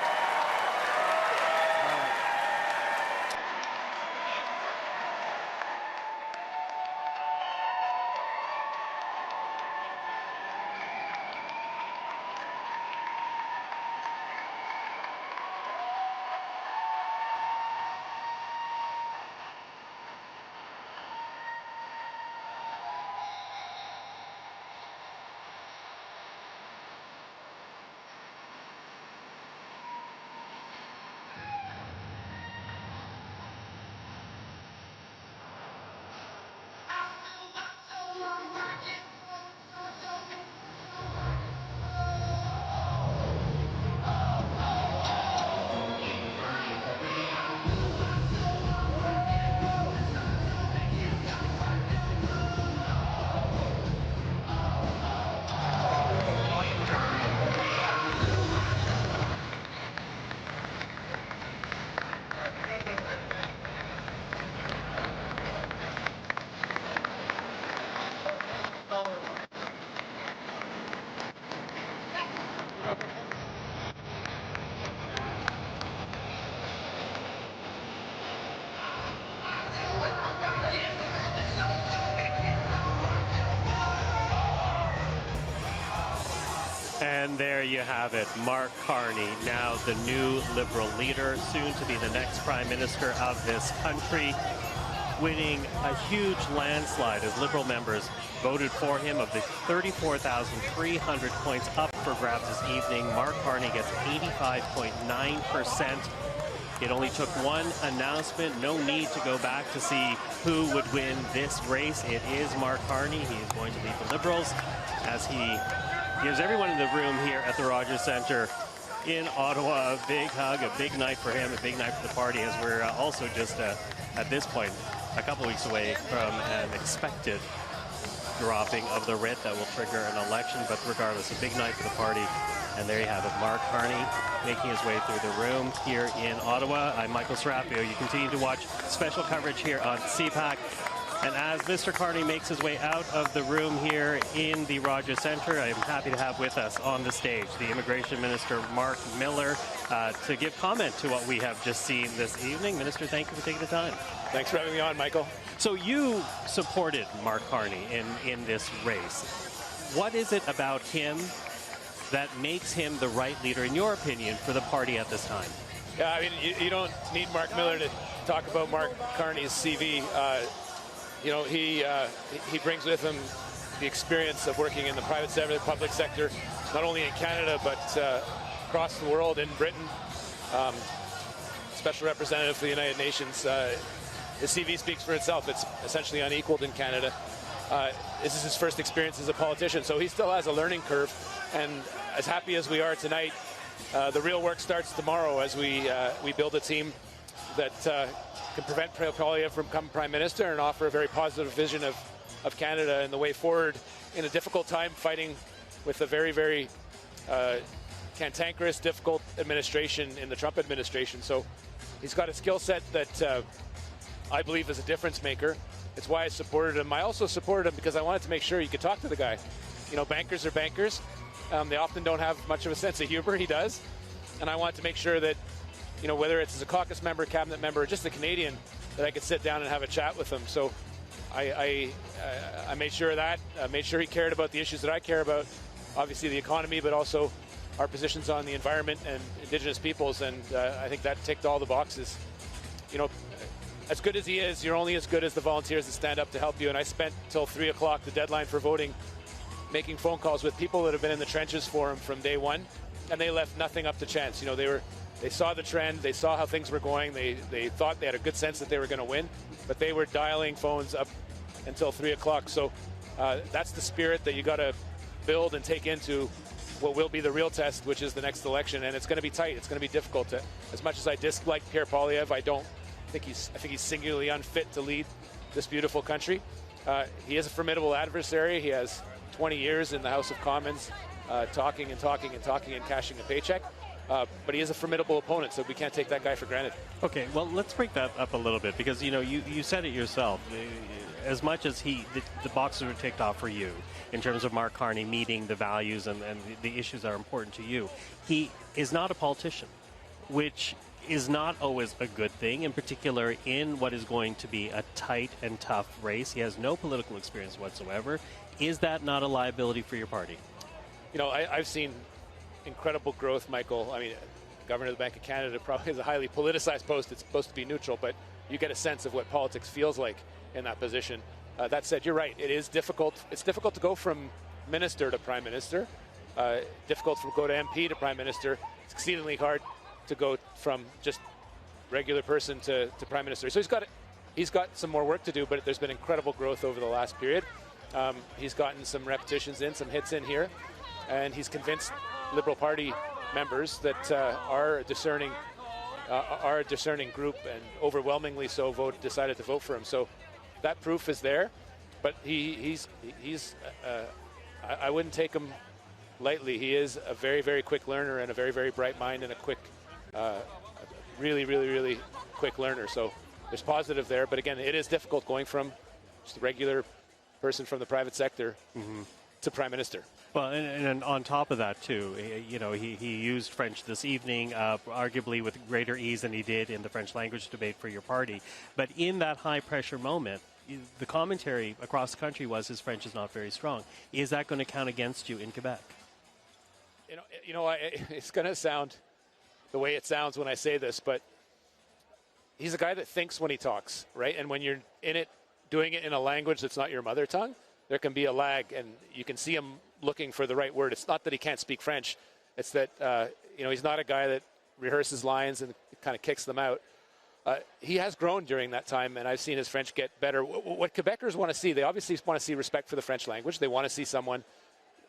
And there you have it, Mark Carney, now the new Liberal leader, soon to be the next Prime Minister of this country, winning a huge landslide as Liberal members voted for him. Of the 34,300 points up for grabs this evening, Mark Carney gets 85.9%. It only took one announcement. No need to go back to see who would win this race. It is Mark Carney. He is going to lead the Liberals as he gives everyone in the room here at the Rogers Centre in Ottawa a big hug, a big night for him, a big night for the party, as we're also just at this point a couple weeks away from an expected dropping of the writ that will trigger an election. But regardless, a big night for the party. And there you have it, Mark Carney making his way through the room here in Ottawa. I'm Michael Serapio. You continue to watch special coverage here on CPAC. And as Mr. Carney makes his way out of the room here in the Rogers Centre, I'm happy to have with us on the stage the Immigration Minister, Mark Miller, to give comment to what we have just seen this evening. Minister, thank you for taking the time. Thanks for having me on, Michael. So you supported Mark Carney in this race. What is it about him that makes him the right leader, in your opinion, for the party at this time? Yeah, I mean, you don't need Mark Miller to talk about Mark Carney's CV. You know, he brings with him the experience of working in the private sector, the public sector, not only in Canada, but across the world, in Britain. Special representative for the United Nations. His CV speaks for itself. It's essentially unequaled in Canada. This is his first experience as a politician, so he still has a learning curve. And as happy as we are tonight, the real work starts tomorrow as we build a team that can prevent Poilievre from becoming Prime Minister and offer a very positive vision of Canada and the way forward in a difficult time, fighting with a very, very cantankerous, difficult administration in the Trump administration. So he's got a skill set that I believe is a difference maker. It's why I supported him. I also supported him because I wanted to make sure you could talk to the guy. You know, bankers are bankers. They often don't have much of a sense of humor. He does. And I wanted to make sure that, you know, whether it's as a caucus member, cabinet member, or just a Canadian, that I could sit down and have a chat with him. So I made sure of that. I made sure he cared about the issues that I care about, obviously the economy, but also our positions on the environment and Indigenous peoples. And I think that ticked all the boxes. You know, as good as he is, you're only as good as the volunteers that stand up to help you. And I spent till 3 o'clock, the deadline for voting, making phone calls with people that have been in the trenches for him from day one, and they left nothing up to chance. You know, they saw the trend, they saw how things were going, they thought they had a good sense that they were going to win, but they were dialing phones up until 3 o'clock. So that's the spirit that you got to build and take into what will be the real test, which is the next election. And it's going to be tight. It's going to be difficult. As much as I dislike Pierre Poilievre, I think he's singularly unfit to lead this beautiful country. He is a formidable adversary. He has 20 years in the House of Commons, talking and cashing a paycheck. But he is a formidable opponent, so we can't take that guy for granted. Okay, well, let's break that up a little bit, because, you know, you said it yourself. As much as the boxes were ticked off for you in terms of Mark Carney meeting the values and the issues that are important to you, he is not a politician, which is not always a good thing, in particular in what is going to be a tight and tough race. He has no political experience whatsoever. Is that not a liability for your party? You know, I've seen incredible growth, Michael. I mean, Governor of the Bank of Canada probably is a highly politicized post. It's supposed to be neutral, but you get a sense of what politics feels like in that position. That said, you're right. It is difficult. It's difficult to go from minister to prime minister. Difficult to go to MP to prime minister. It's exceedingly hard to go from just regular person to prime minister. So he's got some more work to do, but there's been incredible growth over the last period. He's gotten some repetitions in, some hits in here, and he's convinced Liberal Party members that are a discerning group, and overwhelmingly so decided to vote for him. So that proof is there, but he's I wouldn't take him lightly. He is a very, very quick learner and a very, very bright mind and a quick, really, really, really quick learner. So there's positive there, but again, it is difficult going from just a regular person from the private sector to prime minister. Well, and on top of that, too, you know, he used French this evening, arguably with greater ease than he did in the French language debate for your party. But in that high-pressure moment, the commentary across the country was his French is not very strong. Is that going to count against you in Quebec? It's going to sound the way it sounds when I say this, but he's a guy that thinks when he talks, right? And when you're in it, doing it in a language that's not your mother tongue, there can be a lag, and you can see him looking for the right word. It's not that he can't speak French. It's that, he's not a guy that rehearses lines and kind of kicks them out. He has grown during that time, and I've seen his French get better. What Quebecers want to see, they obviously want to see respect for the French language. They want to see someone,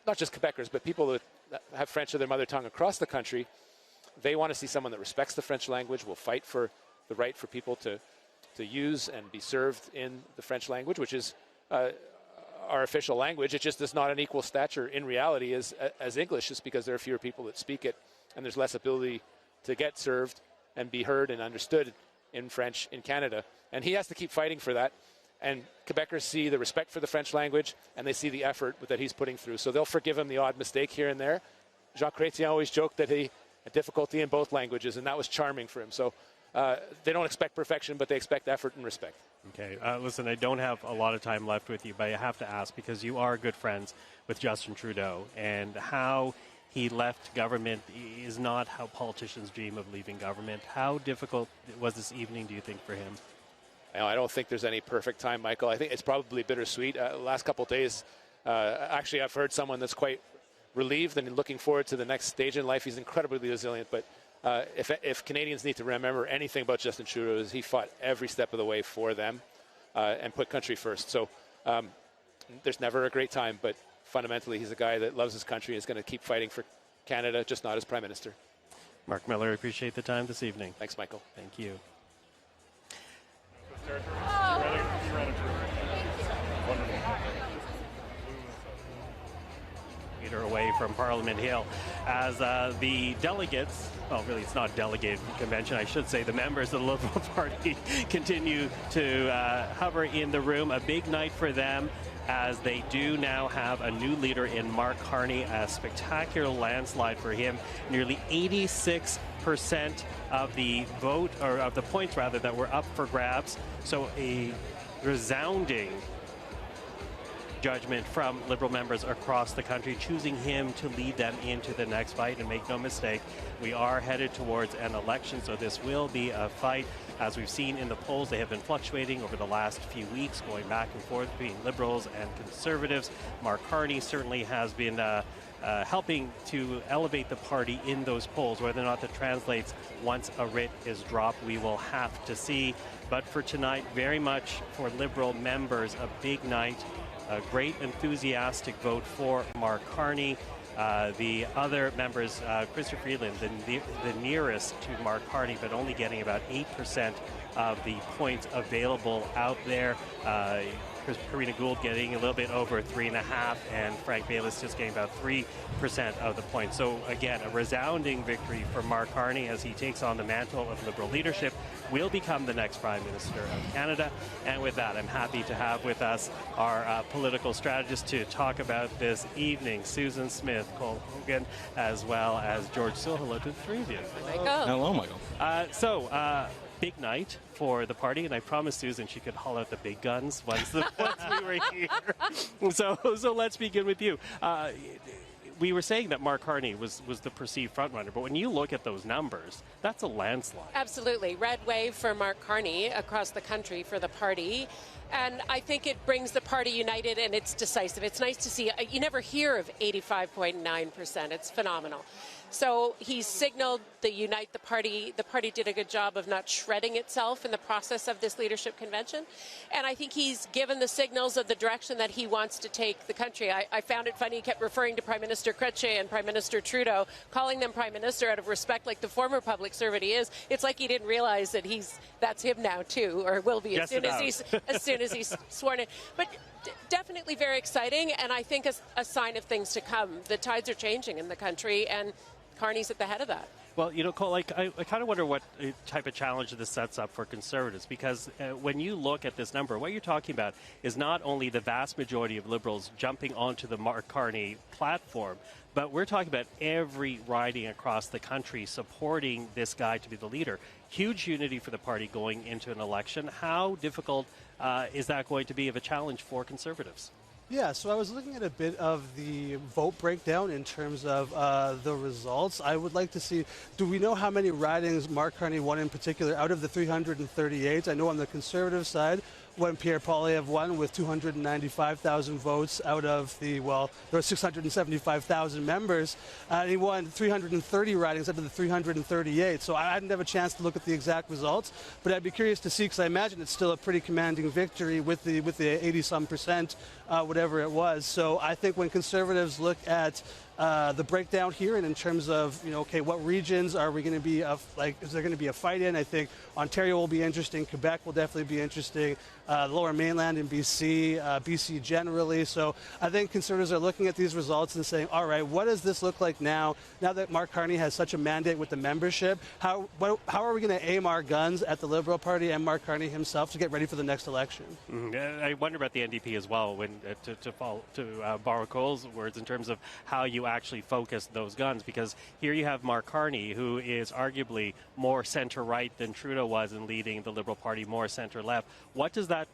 not just Quebecers, but people that have French as their mother tongue across the country. They want to see someone that respects the French language, will fight for the right for people to use and be served in the French language, which is our official language. It just is not an equal stature in reality as English, just because there are fewer people that speak it, and there's less ability to get served and be heard and understood in French in Canada. And he has to keep fighting for that. And Quebecers see the respect for the French language, and they see the effort that he's putting through. So they'll forgive him the odd mistake here and there. Jean Chrétien always joked that he had difficulty in both languages, and that was charming for him. So they don't expect perfection, but they expect effort and respect. Okay. Listen, I don't have a lot of time left with you, but I have to ask, because you are good friends with Justin Trudeau, and how he left government is not how politicians dream of leaving government. How difficult was this evening, do you think, for him? I don't think there's any perfect time, Michael. I think it's probably bittersweet. Last couple of days, actually, I've heard someone that's quite relieved and looking forward to the next stage in life. He's incredibly resilient, but if Canadians need to remember anything about Justin Trudeau, is he fought every step of the way for them and put country first. So there's never a great time, but fundamentally, he's a guy that loves his country and is going to keep fighting for Canada, just not as Prime Minister. Mark Miller, appreciate the time this evening. Thanks, Michael. Thank you. Meter away from Parliament Hill as the delegates, well, really it's not delegate convention, I should say, the members of the Liberal Party continue to hover in the room. A big night for them, as they do now have a new leader in Mark Carney. A spectacular landslide for him. Nearly 86% of the vote, or of the points rather, that were up for grabs. So a resounding judgment from Liberal members across the country, choosing him to lead them into the next fight. And make no mistake, we are headed towards an election, so this will be a fight. As we've seen in the polls, they have been fluctuating over the last few weeks, going back and forth between Liberals and Conservatives. Mark Carney certainly has been helping to elevate the party in those polls. Whether or not that translates once a writ is dropped, we will have to see. But for tonight, very much for Liberal members, a big night. A great enthusiastic vote for Mark Carney. The other members, Christopher Freeland, the nearest to Mark Carney, but only getting about 8% of the points available out there. Karina Gould getting a little bit over 3.5%, and Frank Baylis just getting about 3% of the points. So again, a resounding victory for Mark Carney as he takes on the mantle of Liberal leadership, will become the next Prime Minister of Canada. And with that, I'm happy to have with us our political strategist to talk about this evening, Susan Smith, Cole Hogan, as well as George Sill. Hello to the three of you. Michael. Hello, Michael. Big night for the party, and I promised Susan she could haul out the big guns once we were here. So let's begin with you. We were saying that Mark Carney was the perceived frontrunner, but when you look at those numbers, that's a landslide. Absolutely. Red wave for Mark Carney across the country for the party. And I think it brings the party united, and it's decisive. It's nice to see. You never hear of 85.9%. It's phenomenal. So he's signaled the unite the party. The party did a good job of not shredding itself in the process of this leadership convention. And I think he's given the signals of the direction that he wants to take the country. I found it funny he kept referring to Prime Minister Chrétien and Prime Minister Trudeau, calling them Prime Minister out of respect, like the former public servant he is. It's like he didn't realize that that's him now too, or will be as soon as he's sworn in. But definitely very exciting, and I think a sign of things to come. The tides are changing in the country, and Carney's at the head of that. Well, Cole, I kind of wonder what type of challenge this sets up for Conservatives, because when you look at this number, what you're talking about is not only the vast majority of Liberals jumping onto the Mark Carney platform, but we're talking about every riding across the country supporting this guy to be the leader. Huge unity for the party going into an election. How difficult is that going to be of a challenge for Conservatives? Yeah, so I was looking at a bit of the vote breakdown in terms of the results. I would like to see, do we know how many ridings Mark Carney won in particular out of the 338? I know on the Conservative side, when Pierre Poilievre won with 295,000 votes out of the, well, there were 675,000 members. He won 330 ridings out of the 338. So I didn't have a chance to look at the exact results, but I'd be curious to see, because I imagine it's still a pretty commanding victory with the 80-some%, whatever it was. So I think when Conservatives look at the breakdown here, and in terms of, okay, what regions are we going to be, is there going to be a fight in? I think Ontario will be interesting. Quebec will definitely be interesting. The Lower Mainland in BC, BC generally. So I think Conservatives are looking at these results and saying, all right, what does this look like now that Mark Carney has such a mandate with the membership? How are we going to aim our guns at the Liberal Party and Mark Carney himself to get ready for the next election? I wonder about the NDP as well, when to borrow Cole's words, in terms of how you actually focus those guns, because here you have Mark Carney, who is arguably more center-right than Trudeau was in leading the Liberal Party, more center-left. What does that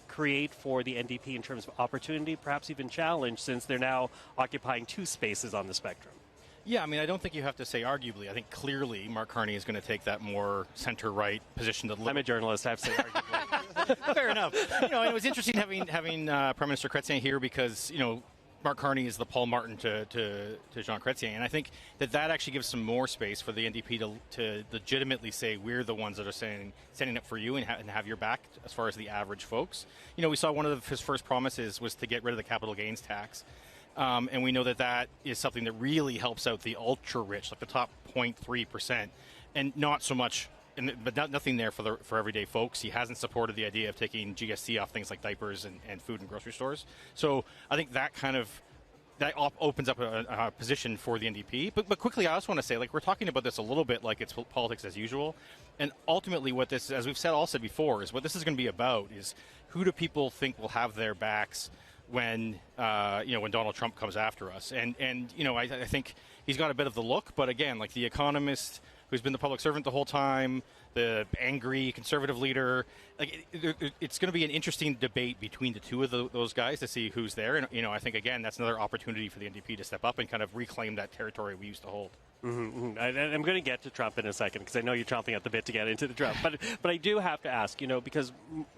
create for the NDP in terms of opportunity, perhaps even challenge, since they're now occupying two spaces on the spectrum? Yeah, I mean, I don't think you have to say arguably. I think clearly Mark Carney is going to take that more center-right position. I'm a journalist. I have to say arguably. Fair enough. It was interesting having Prime Minister Chrétien here, because, Mark Carney is the Paul Martin to Jean Chrétien, and I think that actually gives some more space for the NDP to legitimately say, we're the ones that are standing up for you and have your back as far as the average folks. We saw one of his first promises was to get rid of the capital gains tax. And we know that is something that really helps out the ultra-rich, like the top 0.3%, and not so much, but nothing there for everyday folks. He hasn't supported the idea of taking GST off things like diapers and food in grocery stores. So I think that opens up a position for the NDP. But quickly, I also want to say, we're talking about this a little bit like it's politics as usual. And ultimately what this, as we've all said before, is what this is going to be about is, who do people think will have their backs when Donald Trump comes after us. And I think he's got a bit of the look, but again, like the economist who's been the public servant the whole time, the angry conservative leader, it's going to be an interesting debate between the two of those guys to see who's there. And, I think, again, that's another opportunity for the NDP to step up and kind of reclaim that territory we used to hold. Mm-hmm. I'm going to get to Trump in a second, because I know you're chomping at the bit to get into the Trump. But I do have to ask, because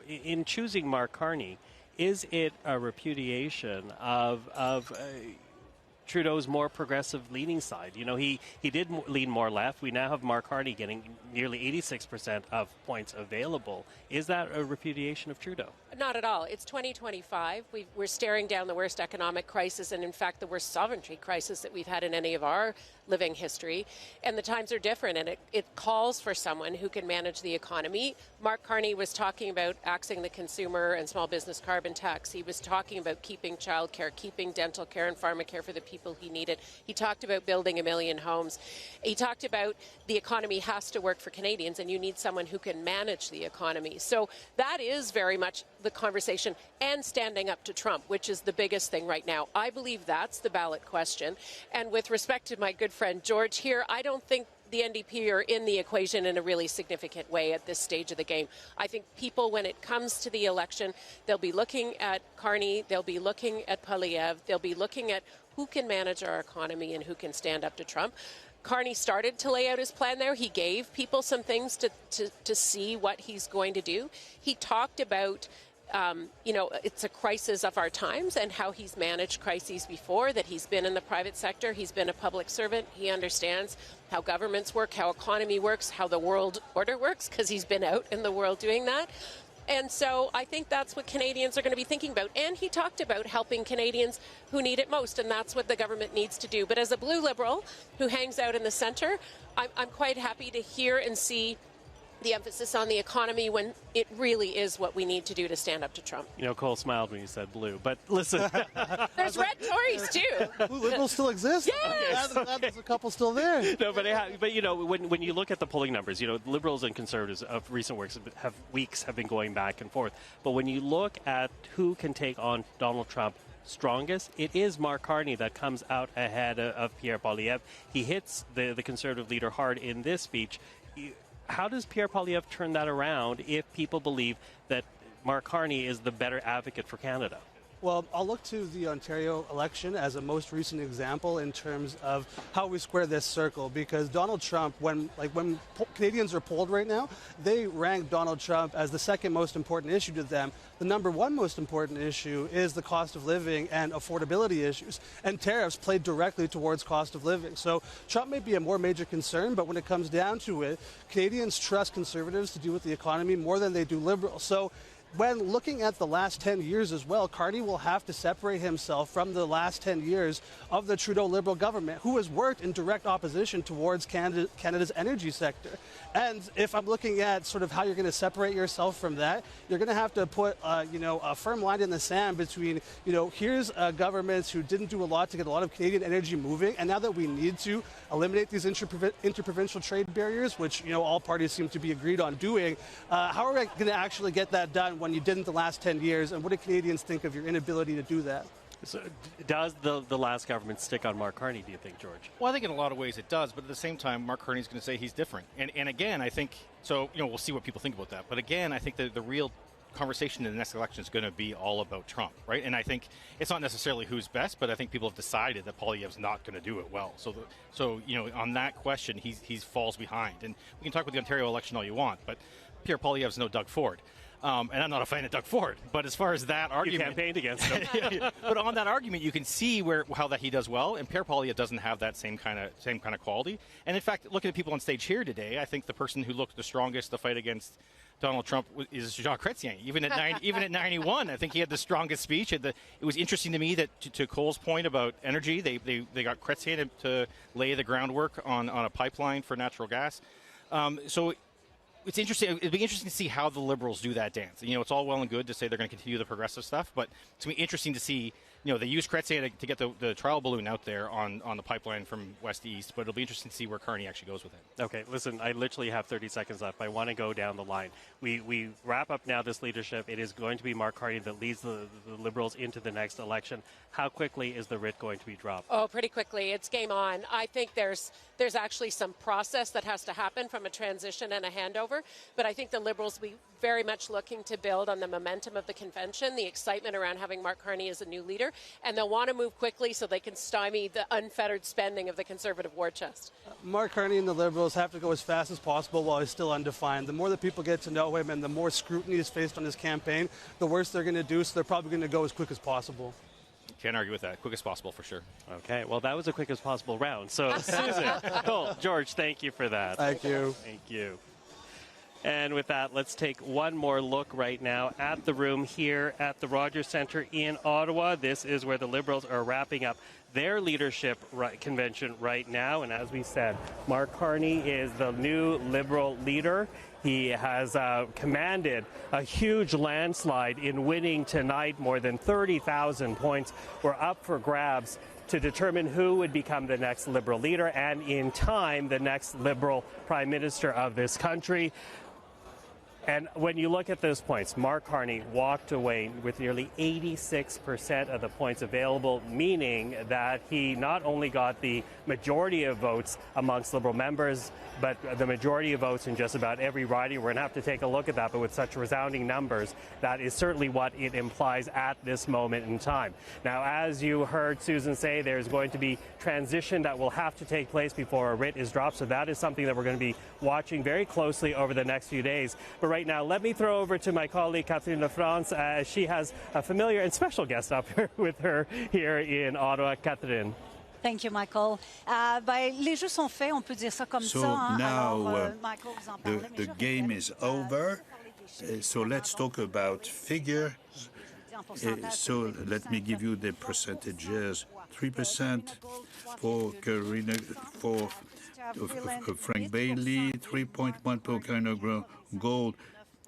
in choosing Mark Carney, is it a repudiation of Trudeau's more progressive leaning side? He did lean more left. We now have Mark Carney getting nearly 86% of points available. Is that a repudiation of Trudeau? Not at all. It's 2025. We're staring down the worst economic crisis, and in fact the worst sovereignty crisis that we've had in any of our living history. And the times are different, and it calls for someone who can manage the economy. Mark Carney was talking about axing the consumer and small business carbon tax. He was talking about keeping childcare, keeping dental care and pharmacare for the people he needed. He talked about building 1 million homes. He talked about the economy has to work for Canadians, and you need someone who can manage the economy. So that is very much the conversation, and standing up to Trump, which is the biggest thing right now. I believe that's the ballot question. And with respect to my good friend George here, I don't think the NDP are in the equation in a really significant way at this stage of the game. I think people, when it comes to the election, they'll be looking at Carney, they'll be looking at Poilievre, they'll be looking at who can manage our economy and who can stand up to Trump. Carney started to lay out his plan there. He gave people some things to see what he's going to do. He talked about it's a crisis of our times and how he's managed crises before, that he's been in the private sector, he's been a public servant, he understands how governments work, how economy works, how the world order works, because he's been out in the world doing that. And so I think that's what Canadians are going to be thinking about. And he talked about helping Canadians who need it most, and that's what the government needs to do. But as a blue Liberal who hangs out in the centre, I'm quite happy to hear and see the emphasis on the economy when it really is what we need to do to stand up to Trump. Cole smiled when you said blue, but listen. There's red Tories, too. Blue Liberals still exist? Yes! There's a couple still there. No, but when you look at the polling numbers, Liberals and Conservatives of recent weeks have been going back and forth. But when you look at who can take on Donald Trump strongest, it is Mark Carney that comes out ahead of Pierre Poilievre. He hits the Conservative leader hard in this speech. How does Pierre Poilievre turn that around if people believe that Mark Carney is the better advocate for Canada? Well, I'll look to the Ontario election as a most recent example in terms of how we square this circle, because Donald Trump, when Canadians are polled right now, they rank Donald Trump as the second most important issue to them. The number one most important issue is the cost of living and affordability issues, and tariffs play directly towards cost of living. So Trump may be a more major concern, but when it comes down to it, Canadians trust Conservatives to deal with the economy more than they do Liberals. So when looking at the last 10 years as well, Carney will have to separate himself from the last 10 years of the Trudeau Liberal government, who has worked in direct opposition towards Canada's energy sector. And if I'm looking at sort of how you're going to separate yourself from that, you're going to have to put, a firm line in the sand between, here's governments who didn't do a lot to get a lot of Canadian energy moving, and now that we need to eliminate these interprovincial trade barriers, which, all parties seem to be agreed on doing, how are we going to actually get that done when you didn't the last 10 years, and what do Canadians think of your inability to do that? So does the last government stick on Mark Carney, do you think, George? Well, I think in a lot of ways it does, but at the same time, Mark Carney's going to say he's different. And again, I think, so, we'll see what people think about that. But again, I think the real conversation in the next election is going to be all about Trump, right? And I think it's not necessarily who's best, but I think people have decided that Poilievre's not going to do it well. So on that question, he falls behind. And we can talk about the Ontario election all you want, but Pierre Poilievre's no Doug Ford. And I'm not a fan of Doug Ford, but as far as that argument, you campaigned against him. But on that argument, you can see how that he does well, and Pierre Poilievre doesn't have that same kind of quality. And in fact, looking at people on stage here today, I think the person who looked the strongest to fight against Donald Trump is Jean Chrétien. Even at 91, I think he had the strongest speech. It was interesting to me that, to Cole's point about energy, they got Chrétien to lay the groundwork on a pipeline for natural gas. So it's interesting. It'd be interesting to see how the Liberals do that dance. It's all well and good to say they're going to continue the progressive stuff, but it's going to be interesting to see. They use Chrétien to get the trial balloon out there on the pipeline from west to east, but it'll be interesting to see where Carney actually goes with it. Okay, listen, I literally have 30 seconds left. I want to go down the line. We wrap up now this leadership. It is going to be Mark Carney that leads the Liberals into the next election. How quickly is the writ going to be dropped? Oh, pretty quickly. It's game on. I think there's actually some process that has to happen from a transition and a handover, but I think the Liberals will be very much looking to build on the momentum of the convention, the excitement around having Mark Carney as a new leader, and they'll want to move quickly so they can stymie the unfettered spending of the Conservative war chest. Mark Carney and the Liberals have to go as fast as possible while he's still undefined. The more that people get to know him and the more scrutiny is faced on his campaign, the worse they're going to do, so they're probably going to go as quick as possible. Can't argue with that. Quick as possible, for sure. Okay, well, that was a quick as possible round. So, Susan, Cole, George, thank you for that. Thank you. Thank you. And with that, let's take one more look right now at the room here at the Rogers Centre in Ottawa. This is where the Liberals are wrapping up their leadership convention right now. And as we said, Mark Carney is the new Liberal leader. He has commanded a huge landslide in winning tonight. More than 30,000 points were up for grabs to determine who would become the next Liberal leader and, in time, the next Liberal Prime Minister of this country. And when you look at those points, Mark Carney walked away with nearly 86% of the points available, meaning that he not only got the majority of votes amongst Liberal members, but the majority of votes in just about every riding. We're going to have to take a look at that, but with such resounding numbers, that is certainly what it implies at this moment in time. Now, as you heard Susan say, there's going to be transition that will have to take place before a writ is dropped, so that is something that we're going to be watching very closely over the next few days. But right now, let me throw over to my colleague Catherine Lafrance. She has a familiar and special guest up here with her here in Ottawa. Catherine. Thank you, Michael. Les jeux sont faits, on peut dire ça comme so ça. Now Alors, Michael, vous en parlez, the game is over. So let's talk about figures. So let me give you the percentages. 3% for Frank Bailey, 3.1 for Karina Gold,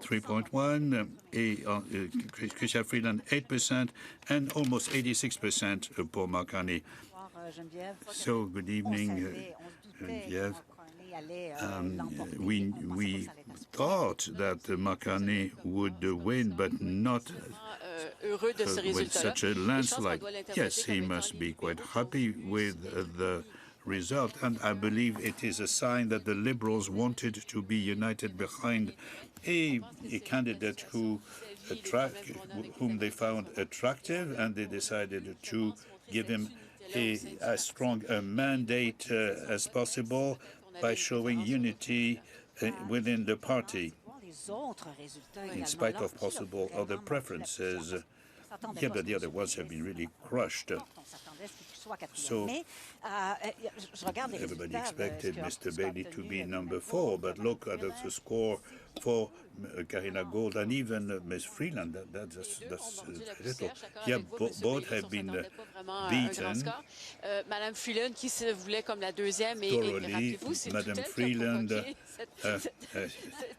3.1, Chrystia Freeland, 8%, and almost 86% for Mark Carney. So good evening, Geneviève. We thought that Mark Carney would win, but not with such a landslide. Yes, he must be quite happy with the result, and I believe it is a sign that the Liberals wanted to be united behind a candidate who whom they found attractive, and they decided to give him as strong a mandate as possible by showing unity within the party, in spite of possible other preferences. Yeah, but the other ones have been really crushed. So everybody expected Mr. Bailey to be number 4, but look at the score for Karina Gold and even Ms. Freeland. That's little. Yeah, both have been beaten Madame Freeland qui se voulait comme la deuxième et rappelez-vous, c'est Madame Freeland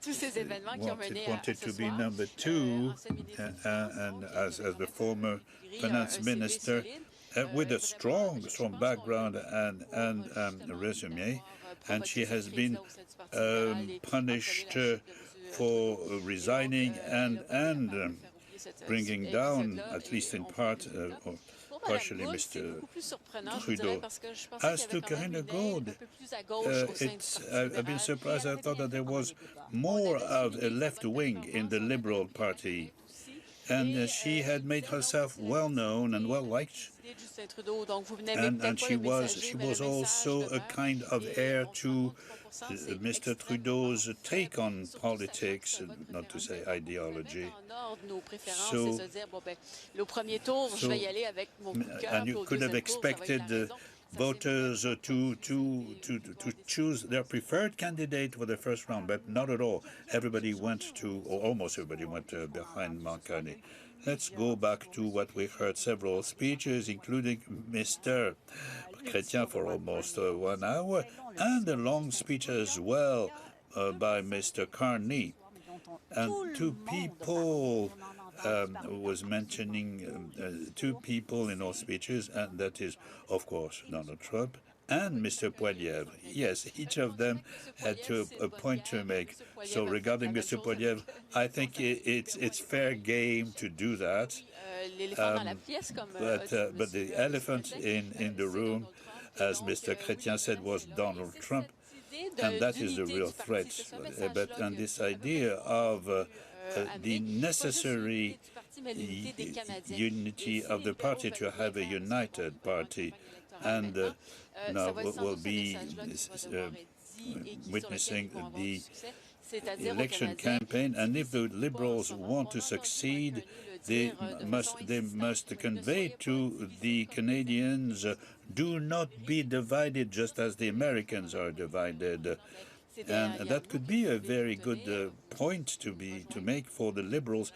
tous ces événements qui ont mené à wanted ce to be soir. number 2, and as the former finance minister, with a strong background and resume, and she has been punished for resigning and bringing down, at least in part, or partially, Mr. Trudeau. As to Karina Gold, I've been surprised. I thought that there was more of a left wing in the Liberal Party, and she had made herself well known and well liked. And she was also a kind of heir to Mr. Trudeau's take on politics, not to say ideology. So, and you could have expected voters to choose their preferred candidate for the first round, but not at all. Everybody went to, or almost everybody went behind Mark Carney. Let's go back to what we heard several speeches, including Mr. Chrétien for almost 1 hour, and a long speech as well by Mr. Carney. And two people was mentioning two people in all speeches, and that is, of course, Donald Trump and Mr. Poilievre. Yes, each of them had a point to make. So regarding Mr. Poilievre, I think it's fair game to do that. But the elephant in the room, as Mr. Chrétien said, was Donald Trump, and that is the real threat. And this idea of the necessary unity of the party, to have a united party, and now we'll be witnessing the election campaign, and if the Liberals want to succeed, they must convey to the Canadians, do not be divided just as the Americans are divided. And that could be a very good point to make for the Liberals.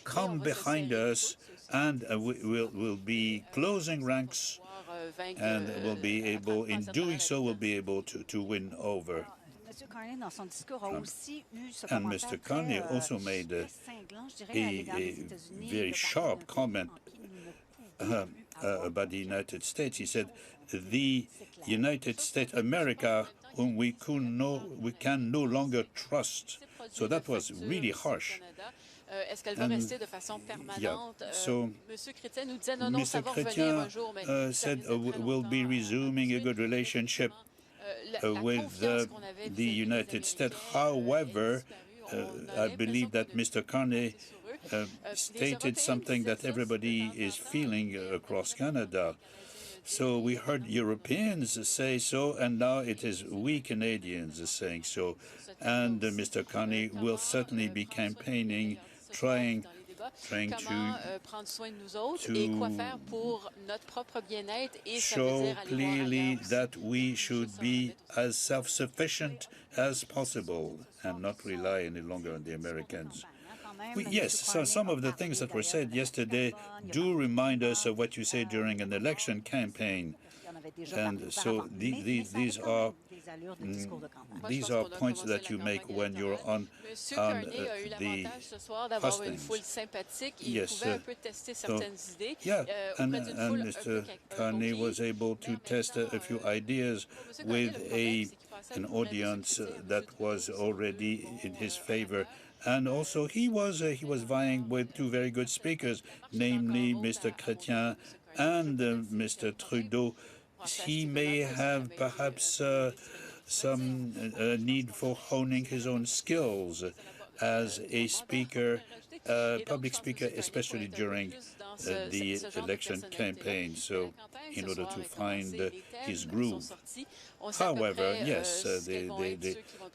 Come behind us, and we'll be closing ranks, and we'll be able, in doing so, we'll be able to win over. And Mr. Carney also made a very sharp comment about the United States. He said, the United States, America, whom we can no longer trust. So that was really harsh. So Mr. Chrétien said we'll be resuming a good relationship with the United States. However, I believe that Mr. Carney stated something that everybody is feeling across Canada. So we heard Europeans say so, and now it is we Canadians saying so. And Mr. Carney will certainly be campaigning, trying to show clearly that we should be as self-sufficient as possible and not rely any longer on the Americans. Yes, so some of the things that were said yesterday do remind us of what you say during an election campaign. And so these are points that you make when you're on the hustings. Yes, yeah, and Mr. Carney was able to test a few ideas with an audience that was already in his favor. And also he was vying with two very good speakers, namely Mr. Chrétien and Mr. Trudeau. He may have perhaps some need for honing his own skills as a speaker public speaker, especially during the election campaign, so in order to find his groove. However, yes,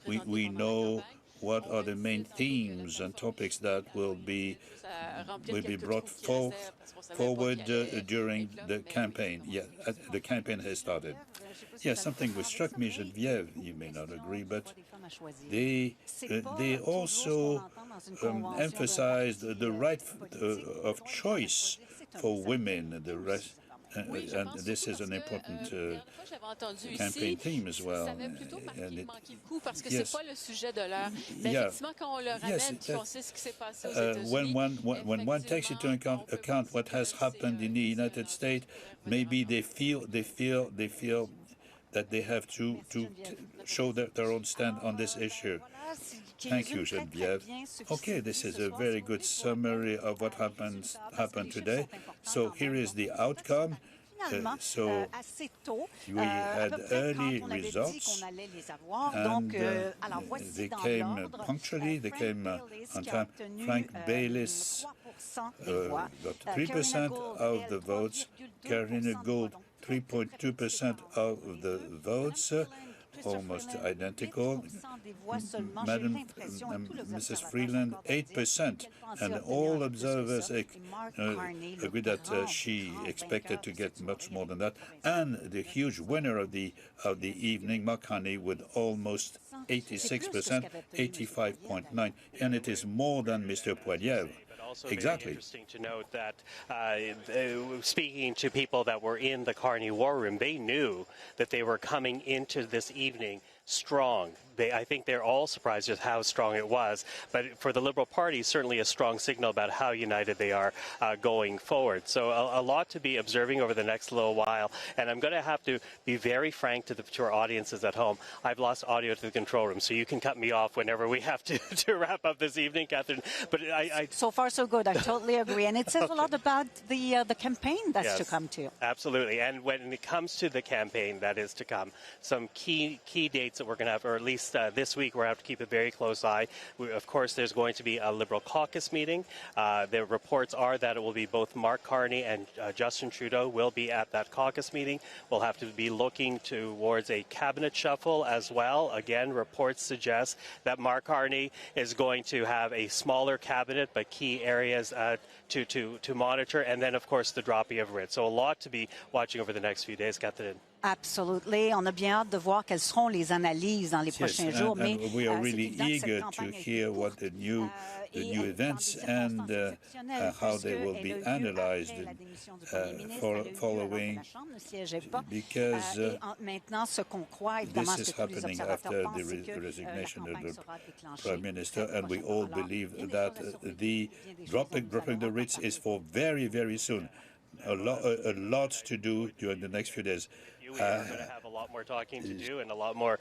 we know what are the main themes and topics that will be brought forward during the campaign. Yeah, the campaign has started. Yes, something which struck me, Geneviève, you may not agree, but they also emphasized the right of choice for women, and this is an important campaign theme as well. And when one takes into account what has happened in the United States, maybe they feel that they have to show their own stand on this issue. Thank you, Geneviève. Okay, this is a very good summary of what happened today. So here is the outcome. So we had early results, and they came punctually, they came on time. Frank Baylis got 3% of the votes, Karina Gould 3.2% of the votes, almost identical. Mrs. Freeland, 8%, and all observers agree that she expected to get much more than that. And the huge winner of the evening, Mark Carney, with almost 86%, 85.9%, and it is more than Mr. Poilievre. Also exactly. Very interesting to note that speaking to people that were in the Carney war room, they knew that they were coming into this evening strong. I think they're all surprised at how strong it was. But for the Liberal Party, certainly a strong signal about how united they are going forward. So a lot to be observing over the next little while. And I'm going to have to be very frank to our audiences at home. I've lost audio to the control room, so you can cut me off whenever we have to wrap up this evening, Catherine. But so far, so good. I totally agree. And it says a lot about the campaign that's to come too. Absolutely. And when it comes to the campaign that is to come, some key dates that we're going to have, or at least this week, we're going to have to keep a very close eye. Of course, there's going to be a Liberal caucus meeting. The reports are that it will be both Mark Carney and Justin Trudeau will be at that caucus meeting. We'll have to be looking towards a cabinet shuffle as well. Again, reports suggest that Mark Carney is going to have a smaller cabinet, but key areas to monitor. And then, of course, the dropping of writ. So a lot to be watching over the next few days, Catherine. Absolutely. On a bien hâte de voir quelles seront les analyses dans les prochains jours. And we are really eager to hear what the new events and how they will be analyzed following, because this is happening after the resignation of the Prime Minister, and we all believe that the dropping the writs is for very, very soon. A lot to do during the next few days. We're going to have a lot more talking to do and a lot more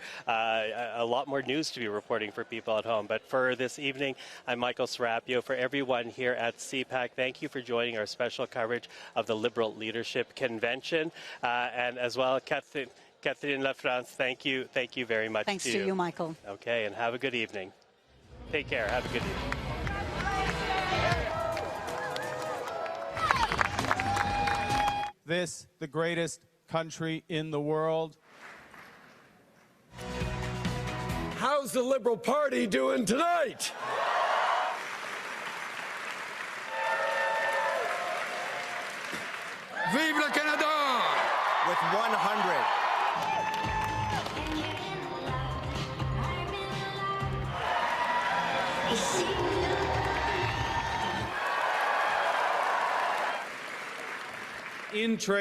news to be reporting for people at home. But for this evening, I'm Michael Serapio. For everyone here at CPAC, thank you for joining our special coverage of the Liberal Leadership Convention, and as well, Catherine Lafrance. Thank you very much. Thanks to you, Michael. Okay, and have a good evening. Take care. Have a good evening. This, the greatest country in the world. How's the Liberal Party doing tonight? Vive le Canada! With 100. In trade.